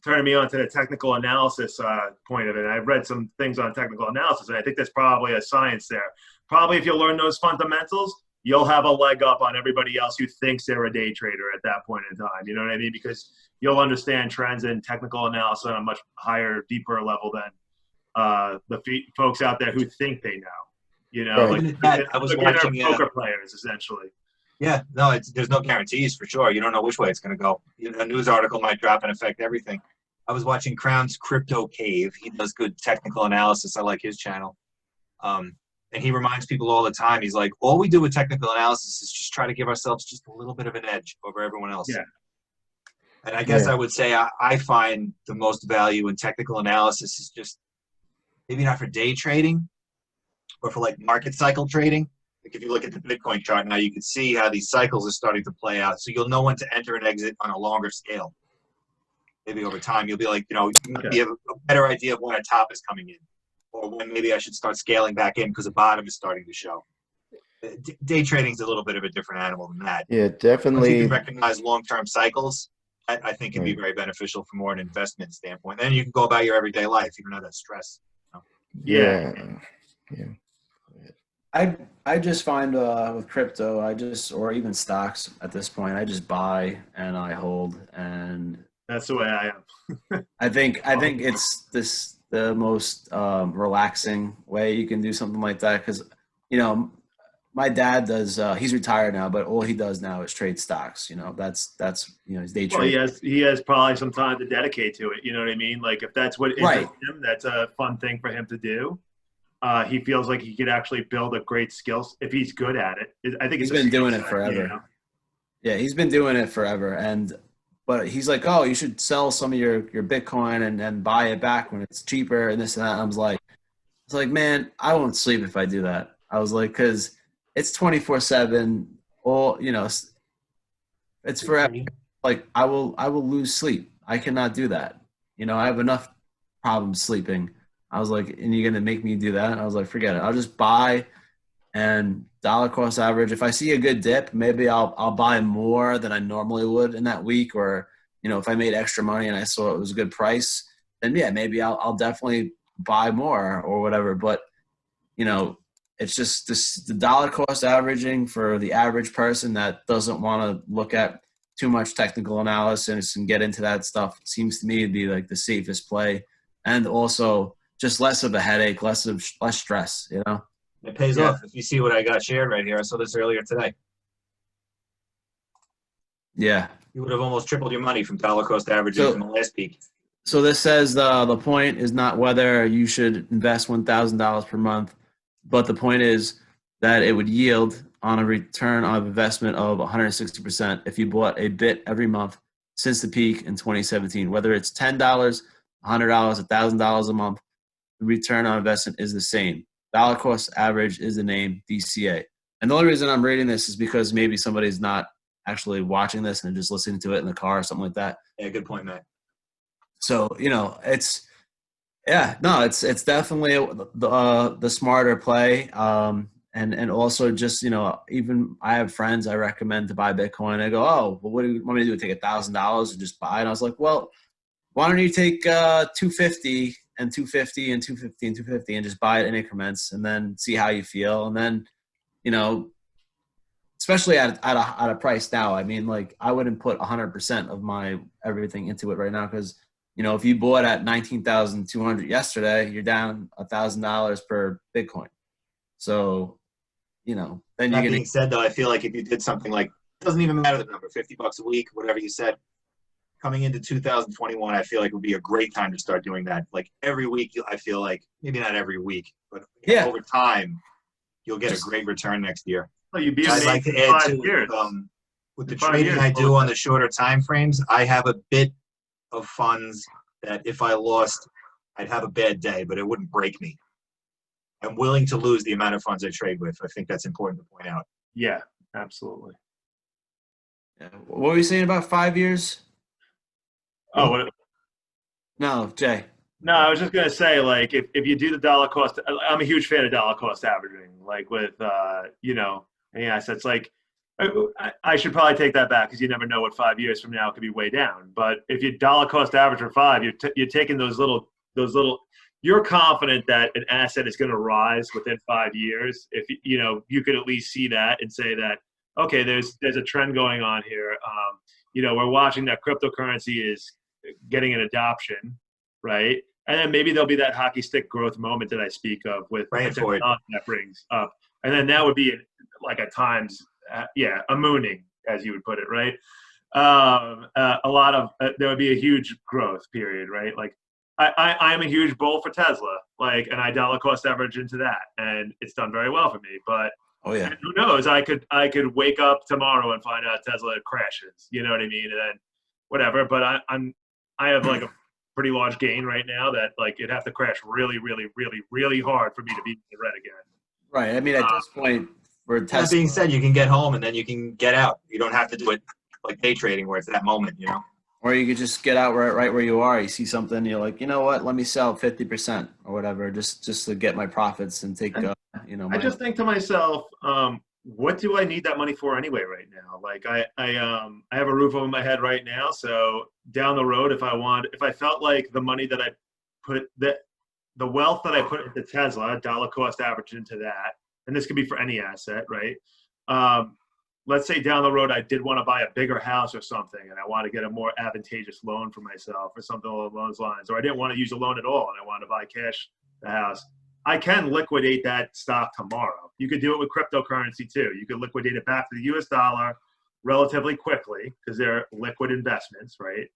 turning me on to the technical analysis point of it. I've read some things on technical analysis, and I think there's probably a science there. Probably if you learn those fundamentals, you'll have a leg up on everybody else who thinks they're a day trader at that point in time. You know what I mean? Because you'll understand trends in technical analysis on a much higher, deeper level than folks out there who think they know. Right. Like I was beginner watching. poker players, essentially. Yeah, no, there's no guarantees for sure. You don't know which way it's going to go. A news article might drop and affect everything. I was watching Crown's Crypto Cave. He does good technical analysis. I like his channel. And he reminds people all the time, he's like, all we do with technical analysis is just try to give ourselves just a little bit of an edge over everyone else. Yeah. And I guess Yeah. I would say I find the most value in technical analysis is just maybe not for day trading, but for like market cycle trading. Like if you look at the Bitcoin chart now, you can see how these cycles are starting to play out. So you'll know when to enter and exit on a longer scale. Maybe over time, you'll be like, you might have a better idea of when a top is coming in, or when maybe I should start scaling back in because the bottom is starting to show. Day trading is a little bit of a different animal than that. Yeah, Once you definitely. can recognize long-term cycles, I think can be very beneficial from more an investment standpoint. Then you can go about your everyday life. You don't have that stress. Yeah. I just find with crypto, or even stocks at this point, I just buy and I hold, and That's the way I am. I think it's the most relaxing way you can do something like that, because my dad does. He's retired now, but all he does now is trade stocks. That's his day Well, trade. he has probably some time to dedicate to it. You know what I mean? Like if that's what interests him, that's a fun thing for him to do. He feels like he could actually build a great skills if he's good at it. I think He's been doing it forever. Yeah, he's been doing it forever, but he's like, oh, you should sell some of your Bitcoin and then buy it back when it's cheaper and this and that. I was like, man, I won't sleep if I do that. I was like, because it's 24/7. All it's forever. Like I will lose sleep. I cannot do that. I have enough problems sleeping. I was like, and you're gonna make me do that? I was like, forget it. I'll just buy and dollar cost average. If I see a good dip, maybe I'll buy more than I normally would in that week. Or if I made extra money and I saw it was a good price, then yeah, maybe I'll definitely buy more or whatever. But it's just the dollar cost averaging for the average person that doesn't want to look at too much technical analysis and get into that stuff. It seems to me to be like the safest play, and also just less of a headache, less stress. You know. It pays Yeah. off. If you see what I got shared right here, I saw this earlier today. Yeah. You would have almost tripled your money from dollar cost averaging So- from the last peak. So this says the point is not whether you should invest $1,000 per month, but the point is that it would yield on a return on investment of 160% if you bought a bit every month since the peak in 2017. Whether it's $10, $100, $1,000 a month, the return on investment is the same. Dollar cost average is the name, DCA. And the only reason I'm reading this is because maybe somebody's not actually watching this and just listening to it in the car or something like that. Yeah, good point, Matt. So, it's definitely the smarter play. And also just, even I have friends I recommend to buy Bitcoin. I go, oh, well, what do you want me to do? Take $1,000 and just buy it? And I was like, well, why don't you take 250 and 250 and 250 and 250 and just buy it in increments and then see how you feel. And then, especially at a price now, I mean, like I wouldn't put 100% of my everything into it right now because, if you bought at 19,200 yesterday, you're down $1,000 per Bitcoin. So, then That you're being getting. said, though, I feel like if you did something like, it doesn't even matter the number, $50 a week, whatever you said, coming into 2021, I feel like would be a great time to start doing that. Like every week, I feel like, maybe not every week, but Yeah. over time, you'll get a great return next year. Well, you'd be I'd amazed like to in add 5 to years. with the In 5 trading years, I what do was on that? the shorter time frames, I have a bit of funds that if I lost, I'd have a bad day, but it wouldn't break me. I'm willing to lose the amount of funds I trade with. I think that's important to point out. Yeah, absolutely. Yeah. What were you saying about 5 years? Oh, what, No, Jay. no, I was just gonna say, like, if you do the dollar cost, I'm a huge fan of dollar cost averaging. Like with, any assets. Like, I should probably take that back because you never know what 5 years from now could be way down. But if you dollar cost average for 5, you're taking those little. You're confident that an asset is going to rise within 5 years. If you could at least see that and say that, okay, there's a trend going on here. We're watching that cryptocurrency is getting an adoption, right? And then maybe there'll be that hockey stick growth moment that I speak of with the Praying for it. technology that brings up. And then that would be like at times, a mooning, as you would put it, right? A lot of there would be a huge growth period, right? Like I'm a huge bull for Tesla, like, and I dollar cost average into that, and it's done very well for me. But Oh yeah. who knows? I could wake up tomorrow and find out Tesla crashes. You know what I mean? And then whatever. But I have like a pretty large gain right now that like it'd have to crash really, really, really, really hard for me to be in the red again. Right. I mean, at this point, for That Tesla, being said, you can get home and then you can get out. You don't have to do it like day trading where it's that moment, or you could just get out right where you are. You see something, you're like, you know what? Let me sell 50% or whatever, just to get my profits and take, I just think to myself, what do I need that money for anyway right now? Like I have a roof over my head right now. So down the road, if I felt like the money that I put the wealth that I put into Tesla, dollar cost average into that, and this could be for any asset, right? Let's say down the road, I did want to buy a bigger house or something, and I want to get a more advantageous loan for myself or something along those lines, or I didn't want to use a loan at all and I wanted to buy cash the house. I can liquidate that stock tomorrow. You could do it with cryptocurrency too. You could liquidate it back to the US dollar relatively quickly because they're liquid investments, right?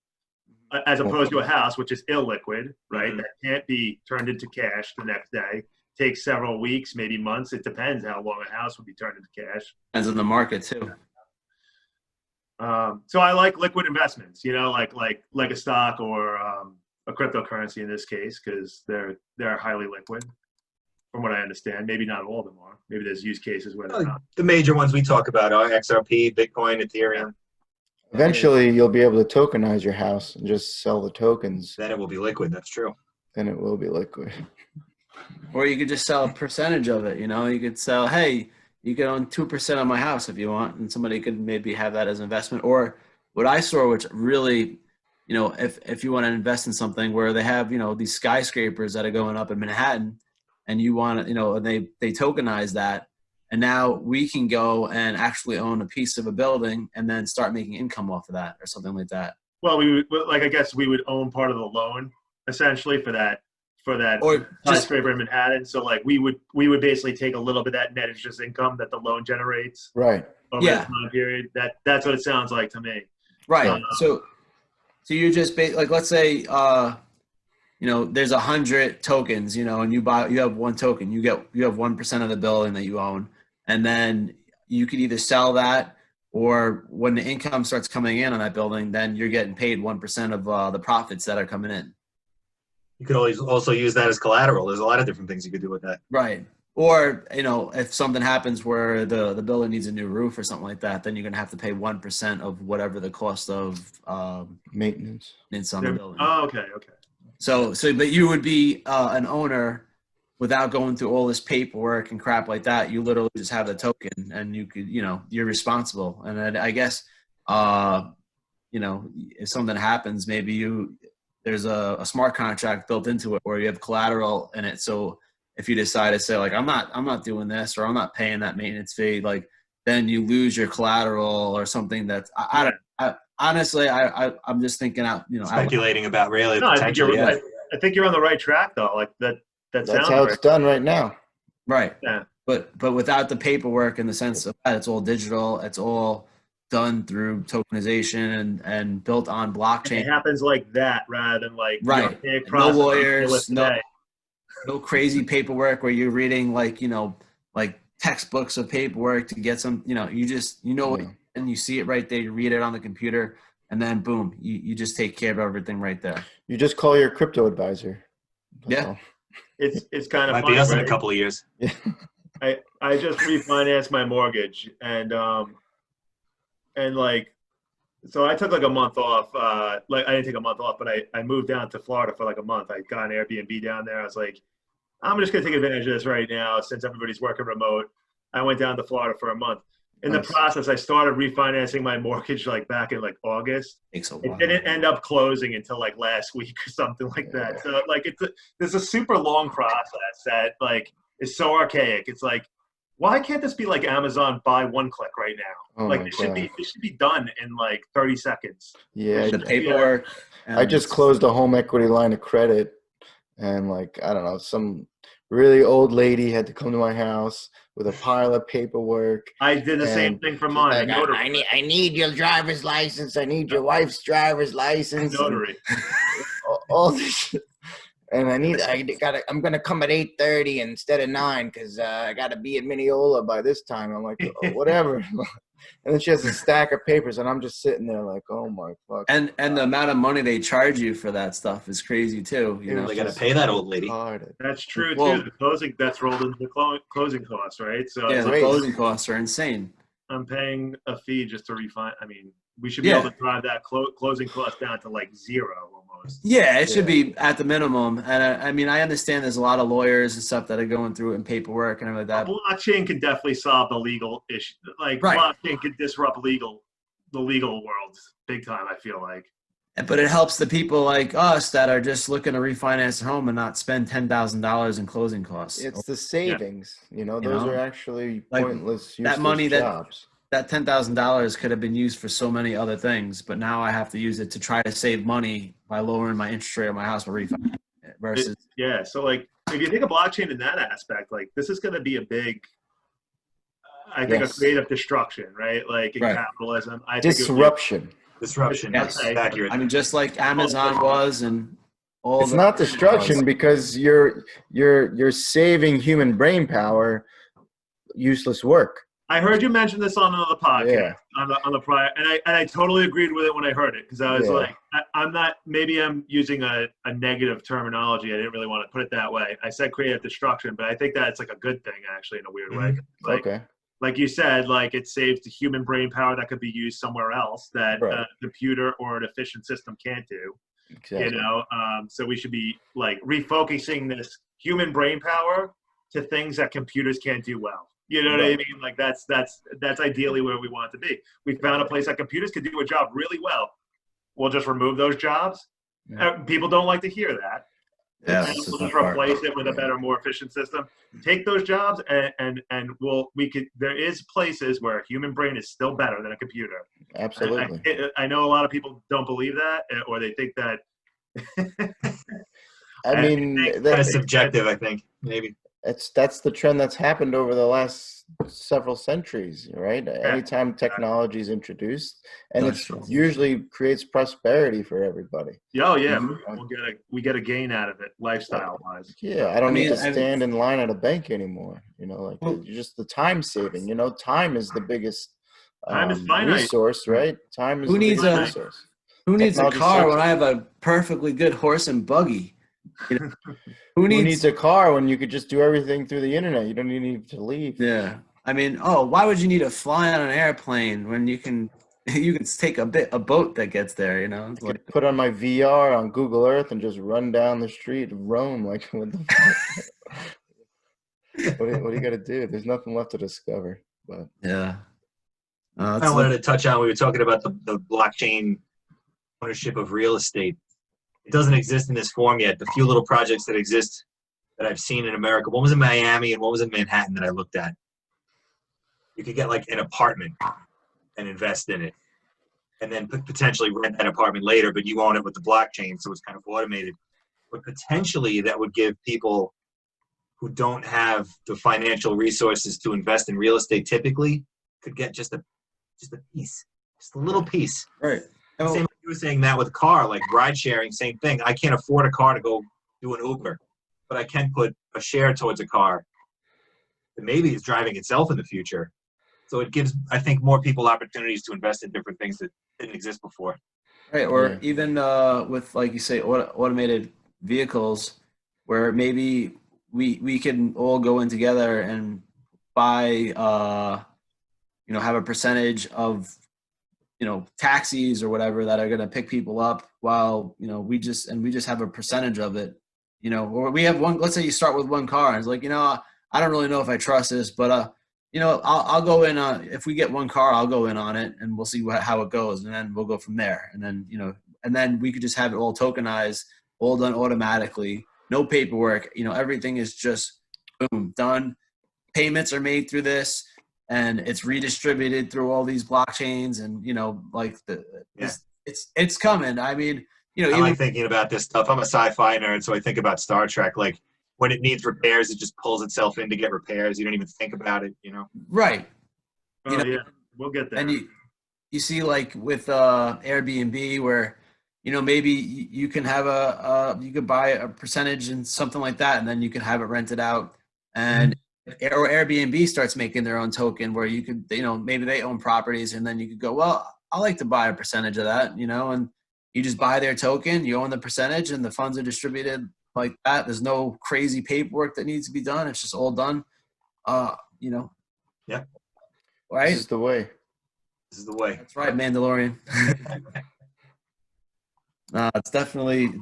As opposed to a house, which is illiquid, right? That can't be turned into cash the next day. Takes several weeks, maybe months. It depends how long a house would be turned into cash. depends on the market too. So I like liquid investments, like a stock or a cryptocurrency in this case, because they're highly liquid, from what I understand. Maybe not all of them are. Maybe there's use cases where they're not. The major ones we talk about are XRP, Bitcoin, Ethereum. Eventually, you'll be able to tokenize your house and just sell the tokens. Then it will be liquid. That's true. Then it will be liquid. Or you could just sell a percentage of it. You could sell, hey, you could own 2% of my house if you want, and somebody could maybe have that as an investment. Or what I saw, which really, if you want to invest in something where they have, these skyscrapers that are going up in Manhattan, and you want to, and they tokenize that, And now we can go and actually own a piece of a building and then start making income off of that or something like that. Well, we would, like, I guess we would own part of the loan essentially for that Or just, skyscraper in Manhattan. So like we would basically take a little bit of that net interest income that the loan generates Right. over the time period. That's what it sounds like to me. right. So you just like, let's say, there's 100 tokens, and you have one token, you have 1% of the building that you own. And then you could either sell that, or when the income starts coming in on that building, then you're getting paid 1% of the profits that are coming in. You could always also use that as collateral. There's a lot of different things you could do with that. Right. Or, if something happens where the building needs a new roof or something like that, then you're going to have to pay 1% of whatever the cost of Maintenance on the building. Oh, okay. So, but you would be an owner without going through all this paperwork and crap like that. You literally just have the token, and you could, you're responsible. And I guess, if something happens, maybe there's a smart contract built into it where you have collateral in it. So if you decide to say like, I'm not doing this, or I'm not paying that maintenance fee, like, then you lose your collateral or something. That's honestly, I'm just thinking out, Speculating about really No, potentially. I think you're on the right track though. Like that's how it's done right now. Right. Yeah. But without the paperwork, in the sense of that, it's all digital. It's all done through tokenization and built on blockchain. It happens like that rather than like right. No lawyers, no crazy paperwork where you're reading like textbooks of paperwork to get some. And you see it right there. You read it on the computer, and then boom, you just take care of everything right there. You just call your crypto advisor. That's all. It's kind of Might fun, be us right? in a couple of years. I just refinanced my mortgage and like, so I took like a month off. Like I didn't take a month off, but I moved down to Florida for like a month. I got an Airbnb down there. I was like, I'm just gonna take advantage of this right now since everybody's working remote. I went down to Florida for a month. In the process, I started refinancing my mortgage like back in like August. Takes a while. It didn't end up closing until like last week or something like that. So like there's a super long process that like is so archaic. It's like, why can't this be like Amazon buy one click right now? Like it should be done in like 30 seconds. Yeah, the paperwork. I just closed a home equity line of credit, and like, I don't know, some really old lady had to come to my house with a pile of paperwork. I did the same thing for mine. Like, I need your driver's license. I need your wife's driver's license. Notary. All this shit. And I'm gonna come at 8:30 instead of 9 because I gotta be at Mineola by this time. I'm like, oh, whatever. And then she has a stack of papers, and I'm just sitting there like, oh my fuck. And the amount of money they charge you for that stuff is crazy too. They gotta pay that old lady. That's true Well, too. The closing that's rolled into the closing costs, right? So yeah, the closing costs are insane. I'm paying a fee just to refund. I mean, we should be able to drive that closing cost down to like zero almost. Yeah, it should be at the minimum. And I mean, I understand there's a lot of lawyers and stuff that are going through it and paperwork and everything like that. Blockchain can definitely solve the legal issue. Like blockchain could disrupt the legal world big time, I feel like. But it helps the people like us that are just looking to refinance a home and not spend $10,000 in closing costs. It's the savings, those are actually pointless, useless that money jobs. That $10,000 could have been used for so many other things, but now I have to use it to try to save money by lowering my interest rate on my house for refinance versus. So like if you think of blockchain in that aspect, like this is going to be a big, I think a creative destruction, right? Like in capitalism, Disruption. Disruption. Yes, accurate. I mean, just like Amazon was, and all. It's not destruction because you're saving human brain power, useless work. I heard you mention this on another podcast on the prior, and I totally agreed with it when I heard it because I was like, I'm not. Maybe I'm using a negative terminology. I didn't really want to put it that way. I said creative destruction, but I think that's like a good thing actually in a weird way. Like, like you said, like it saves the human brain power that could be used somewhere else that a computer or an efficient system can't do. Exactly. So we should be like refocusing this human brain power to things that computers can't do well. You know what I mean? Like that's ideally where we want to be. We found a place that computers could do a job really well. We'll just remove those jobs. People don't like to hear that. Yeah, And that's the we'll tough just part. replace it with a better, more efficient system. Take those jobs, and we could. There is places where a human brain is still better than a computer. Absolutely. I know a lot of people don't believe that, or they think that. I mean, Kind of that, subjective, I think, maybe. that's the trend that's happened over the last several centuries, right? Anytime technology is introduced, and That's it's true. usually creates prosperity for everybody. Oh yeah, Mhm. we get a gain out of it, lifestyle wise. Yeah, I don't need to I mean, stand in line at a bank anymore. Like well, just the time saving. Time is the biggest Time is finite. resource, right? Time is who the needs biggest a resource. who needs a Technology car saves when it. I have a perfectly good horse and buggy? You know, who Who needs? needs a car when you could just do everything through the internet? You don't even need to leave. Yeah, I mean, oh, why would you need to fly on an airplane when you can you can take a boat that gets there? It's I like could put on my VR on Google Earth and just run down the street of Rome. Like, what the fuck? What do you got to do? There's nothing left to discover. But yeah. I wanted to touch on, we were talking about the blockchain ownership of real estate. It doesn't exist in this form yet. The few little projects that exist that I've seen in America, one was in Miami and one was in Manhattan that I looked at. You could get like an apartment and invest in it, and then potentially rent that apartment later, but you own it with the blockchain, so it's kind of automated. But potentially that would give people who don't have the financial resources to invest in real estate typically could get just a piece, just a little piece. right. Same like you were saying that with a car, like ride sharing, same thing. I can't afford a car to go do an Uber, but I can put a share towards a car that maybe is driving itself in the future. So it gives, I think, more people opportunities to invest in different things that didn't exist before. Right, or Yeah. even with like you say, automated vehicles, where maybe we can all go in together and buy, have a percentage of, taxis or whatever that are going to pick people up, while we just have a percentage of it, or we have one. Let's say you start with one car, and it's like, I don't really know if I trust this, but I'll go in. If we get one car, I'll go in on it, and we'll see how it goes, and then we'll go from there. And then and then we could just have it all tokenized, all done automatically, no paperwork. Everything is just boom done. Payments are made through this, and it's redistributed through all these blockchains, and it's coming. I mean, I even like thinking about this stuff. I'm a sci-fi nerd, so I think about Star Trek. Like when it needs repairs, it just pulls itself in to get repairs. You don't even think about it, right. Oh yeah, we'll get there. And you see, like with Airbnb, where maybe you can have you could buy a percentage and something like that, and then you can have it rented out, and or Airbnb starts making their own token where you could maybe they own properties, and then you could go, well, I like to buy a percentage of that, and you just buy their token, you own the percentage, and the funds are distributed like that. There's no crazy paperwork that needs to be done. It's just all done. Yeah. Right. this is the way. This is the way. That's right, Mandalorian. It's definitely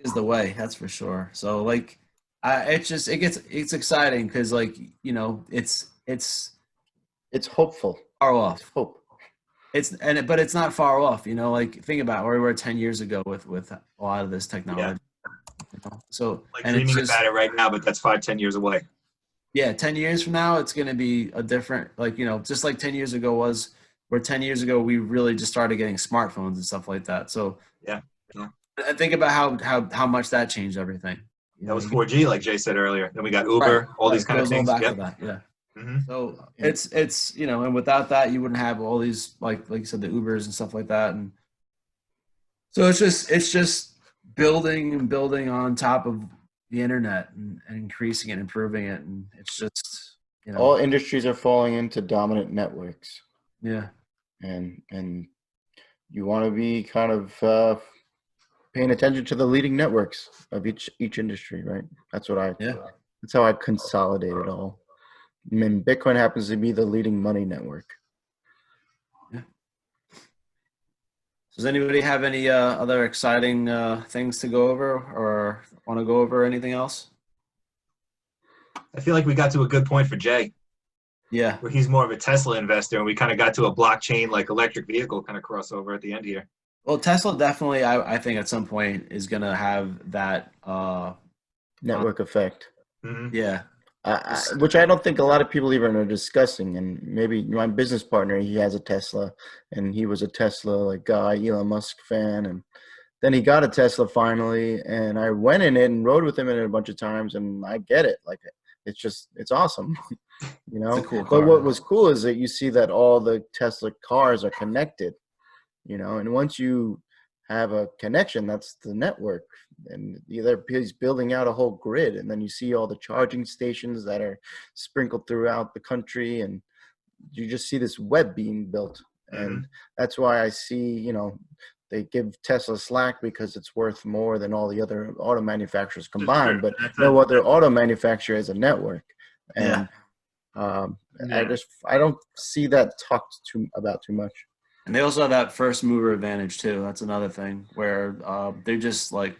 is the way. That's for sure. So like, it's exciting because like It's hopeful. far It's off. hope. But it's not far off. Like think about where we were 10 years ago with a lot of this technology. So Like and it's dreaming just about it right now, but that's 5-10 years away. 10 years from now, it's going to be a different, like, just like 10 years ago was, where 10 years ago, we really just started getting smartphones and stuff like that. So Yeah. and think about how much that changed everything. That was 4G, like Jay said earlier. Then we got Uber, all these kind of Going things. back Yep. to that, yeah. Mm-hmm. So it's and without that, you wouldn't have all these like you said, the Ubers and stuff like that. And so it's just building and building on top of the internet, and increasing it, improving it, and it's just all industries are falling into dominant networks, yeah. and you want to be kind of paying attention to the leading networks of each industry, right? That's how I consolidate it all. I mean, Bitcoin happens to be the leading money network. Yeah. Does anybody have any other exciting things to go over, or want to go over anything else? I feel like we got to a good point for Jay, Yeah. where he's more of a Tesla investor, and we kind of got to a blockchain, like electric vehicle kind of crossover at the end here. Well, Tesla definitely, I think at some point is going to have that Network effect. Mhm. Yeah. Which I don't think a lot of people even are discussing. And maybe my business partner, he has a Tesla, and he was a Tesla like guy, Elon Musk fan, and then he got a Tesla finally, and I went in it and rode with him in it a bunch of times, and I get it. Like, it's awesome, you It's a know. cool But car. what was cool is that you see that all the Tesla cars are connected, you know, and once you have a connection, that's the network, and he's building out a whole grid, and then you see all the charging stations that are sprinkled throughout the country, and you just see this web being built. And that's why I see, you know, they give Tesla slack because it's worth more than all the other auto manufacturers combined, but no other auto manufacturer has a network. And I don't see that talked about too much. And they also have that first mover advantage too. That's another thing where they're just like,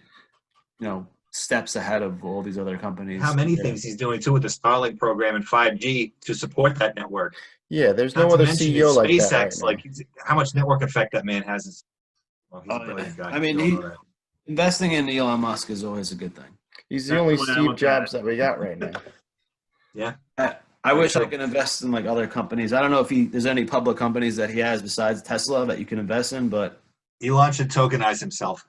you know, steps ahead of all these other companies. How many things he's doing too with the Starlink program and 5G to support that network. Yeah, there's Not no to other mention CEO his like that SpaceX, right now. like how much network effect that man has. Well, he's a brilliant guy. I mean, We all know that. investing in Elon Musk is always a good thing. He's the That's only the way I Steve look at Jobs it. that we got right now. Yeah. I wish I true. could invest in like other companies. I don't know if there's any public companies that he has besides Tesla that you can invest in, but Elon should tokenize himself.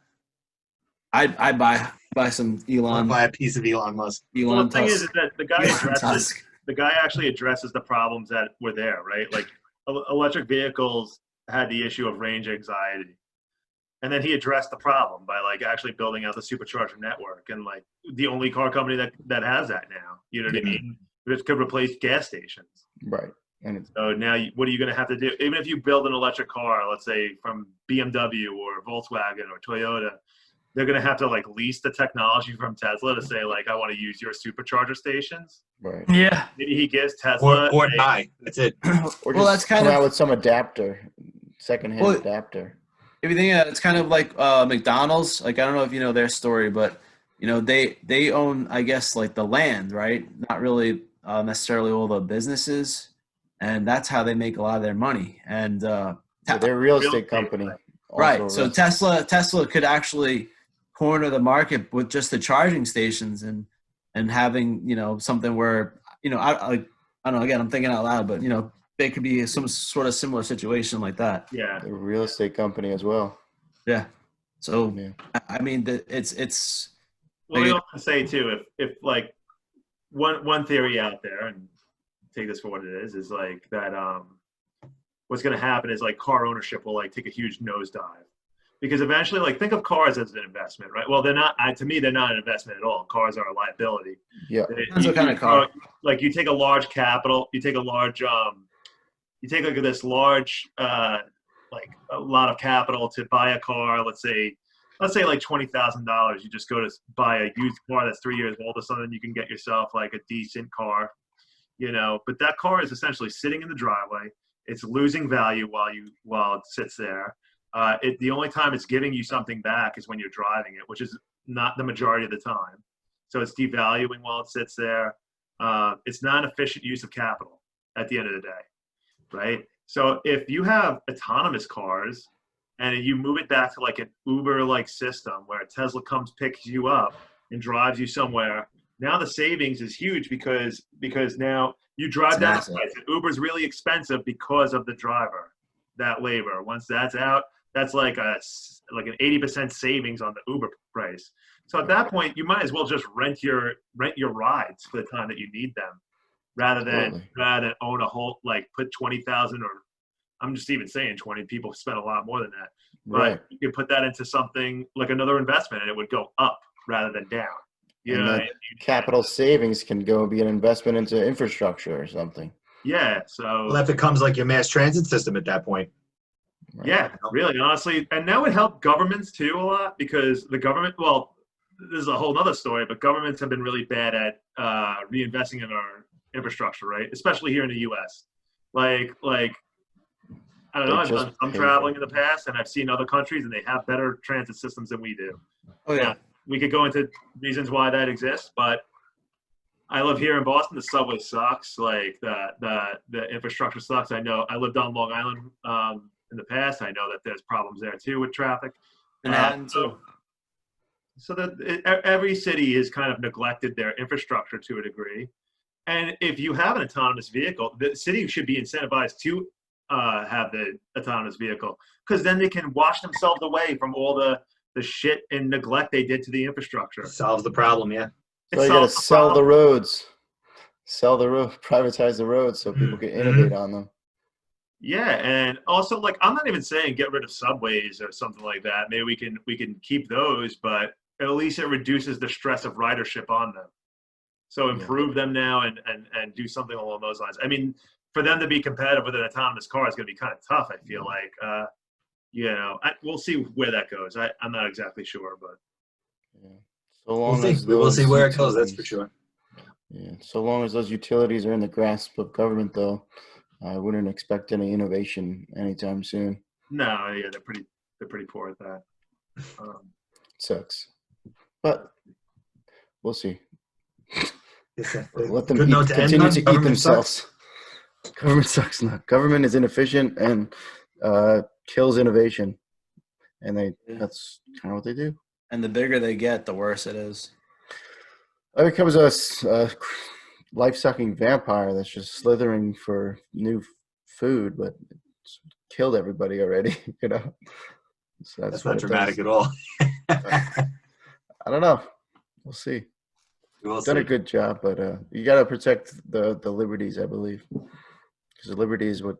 I'd buy some I want Elon to buy a piece of Elon Musk. Well, the thing is Tusk. that the guy Elon Tusk. actually addresses the problems that were there, right? Like electric vehicles had the issue of range anxiety. And then he addressed the problem by like actually building out the supercharger network, and like the only car company that has that now. You know what I mean? Which could replace gas stations. Right. And So now, what are you going to have to do? Even if you build an electric car, let's say from BMW or Volkswagen or Toyota, they're going to have to like lease the technology from Tesla to say like, I want to use your supercharger stations. right. Yeah. Maybe he gives Tesla Or die. That's it. Or Well, just that's kind come of out with some adapter, secondhand Well, adapter. if you think it's kind of like McDonald's. Like I don't know if you know their story, but you know they own, I guess, like the land, right? Not really necessarily all the businesses, and that's how they make a lot of their money. And Yeah, they're a real estate estate, company. right, Also so Tesla could actually corner the market with just the charging stations and having, you know, something where, you know, I don't know. Again, I'm thinking out loud, but you know, they could be some sort of similar situation like that. yeah. they're a real estate company as well. Yeah. So Yeah. I mean, it's Well, they often say too, if like one theory out there, and take this for what it is like that what's going to happen is like car ownership will like take a huge nosedive, because eventually, like, think of cars as an investment, right? Well, they're not. To me, they're not an investment at all. Cars are a liability. Yeah. Depends what kind of car. Like you take a large capital, you take a large you take like this large like a lot of capital to buy a car. Let's say like $20,000. You just go to buy a used car that's 3 years old or something. You can get yourself like a decent car, you know. But that car is essentially sitting in the driveway. It's losing value while it sits there. The only time it's giving you something back is when you're driving it, which is not the majority of the time. So it's devaluing while it sits there. It's not an efficient use of capital at the end of the day, right? So if you have autonomous cars and you move it back to like an Uber-like system where Tesla comes, picks you up, and drives you somewhere, now the savings is huge because now you drive down the price. Uber's really expensive because of the driver, that labor. Once that's out, that's like an 80% savings on the Uber price. So at that point, you might as well just rent your rides for the time that you need them, rather than own a whole, like, put 20,000, or I'm just even saying 20. People spend a lot more than that, but you could put that into something like another investment, and it would go up rather than down. You and know, that capital savings can go be an investment into infrastructure or something. Yeah. So Well, that becomes like your mass transit system at that point. Right. yeah, really, honestly, and that would help governments too a lot, because the government, well, this is a whole other story, but governments have been really bad at reinvesting in our infrastructure, right? Especially here in the U.S. Like I don't know, I've done some traveling in the past, and I've seen other countries, and they have better transit systems than we do. Oh yeah. We could go into reasons why that exists, but I live here in Boston. The subway sucks. Like the infrastructure sucks. I know. I lived on Long Island in the past. I know that there's problems there too with traffic. Manhattan too. so that every city has kind of neglected their infrastructure to a degree. And if you have an autonomous vehicle, the city should be incentivized to have the autonomous vehicle, because then they can wash themselves away from all the shit and neglect they did to the infrastructure. Solves the problem, yeah. So you got to sell the roads, privatize the roads so people can innovate on them. Yeah, and also, like, I'm not even saying get rid of subways or something like that. Maybe we can keep those, but at least it reduces the stress of ridership on them. So improve them now and do something along those lines. I mean, for them to be competitive with an autonomous car is going to be kind of tough, I feel like. You know, we'll see where that goes. I'm not exactly sure, but Yeah. So long We'll as see. We will see those where it goes, that's for utilities- sure. Yeah. So long as those utilities are in the grasp of government, though, I wouldn't expect any innovation anytime soon. no, yeah, they're pretty poor at that. Sucks, but we'll see. It's a Let them good note to end continue on. to eat Government sucks. themselves. Government sucks. No, government is inefficient and kills innovation, and that's kind of what they do. And the bigger they get, the worse it is. It becomes a life-sucking vampire that's just slithering for new food, but it's killed everybody already. You know, so That's what not it dramatic does. at all. I don't know. We'll see. We'll Done a see. good job, but you got to protect the liberties, I believe, because the liberty is what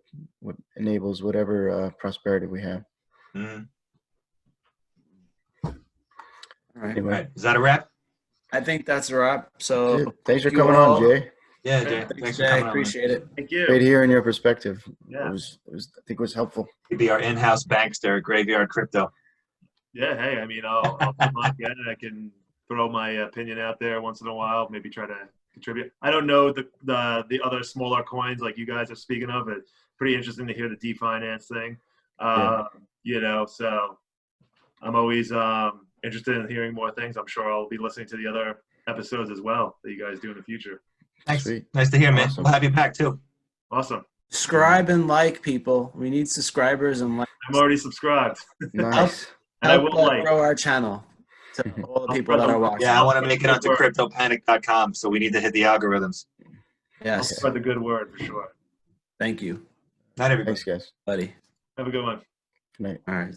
enables whatever prosperity we have. Mhm. All right. Anyway, Right. Is that a wrap? I think that's a wrap. So thanks for thank you coming on, all. Jay. Yeah, Jay. Thanks, Thanks for Jay, coming on. man. appreciate it. Thank you. Great hearing your perspective. Yeah. It was I think it was helpful. You'd be our in-house bankster at Graveyard Crypto. Yeah, hey, I mean, I'll come on again and I can throw my opinion out there once in a while, maybe try to contribute. I don't know the other smaller coins like you guys are speaking of. It's pretty interesting to hear the definance thing. Yeah. You know, so I'm always interested in hearing more things. I'm sure I'll be listening to the other episodes as well that you guys do in the future. Thanks. Sweet. Nice to hear, man. Awesome. We'll have you back too. Awesome. Subscribe and like, people. We need subscribers and like. I'm already subscribed. Nice. And I Help will like. grow our channel to all the people that are watching. Yeah, I want to make it Good onto work. CryptoPanic.com, so we need to hit the algorithms. I'll Yes. spread the good word for sure. Thank you, Not everybody. Thanks, guys. buddy. Have a good one. Good night. All right.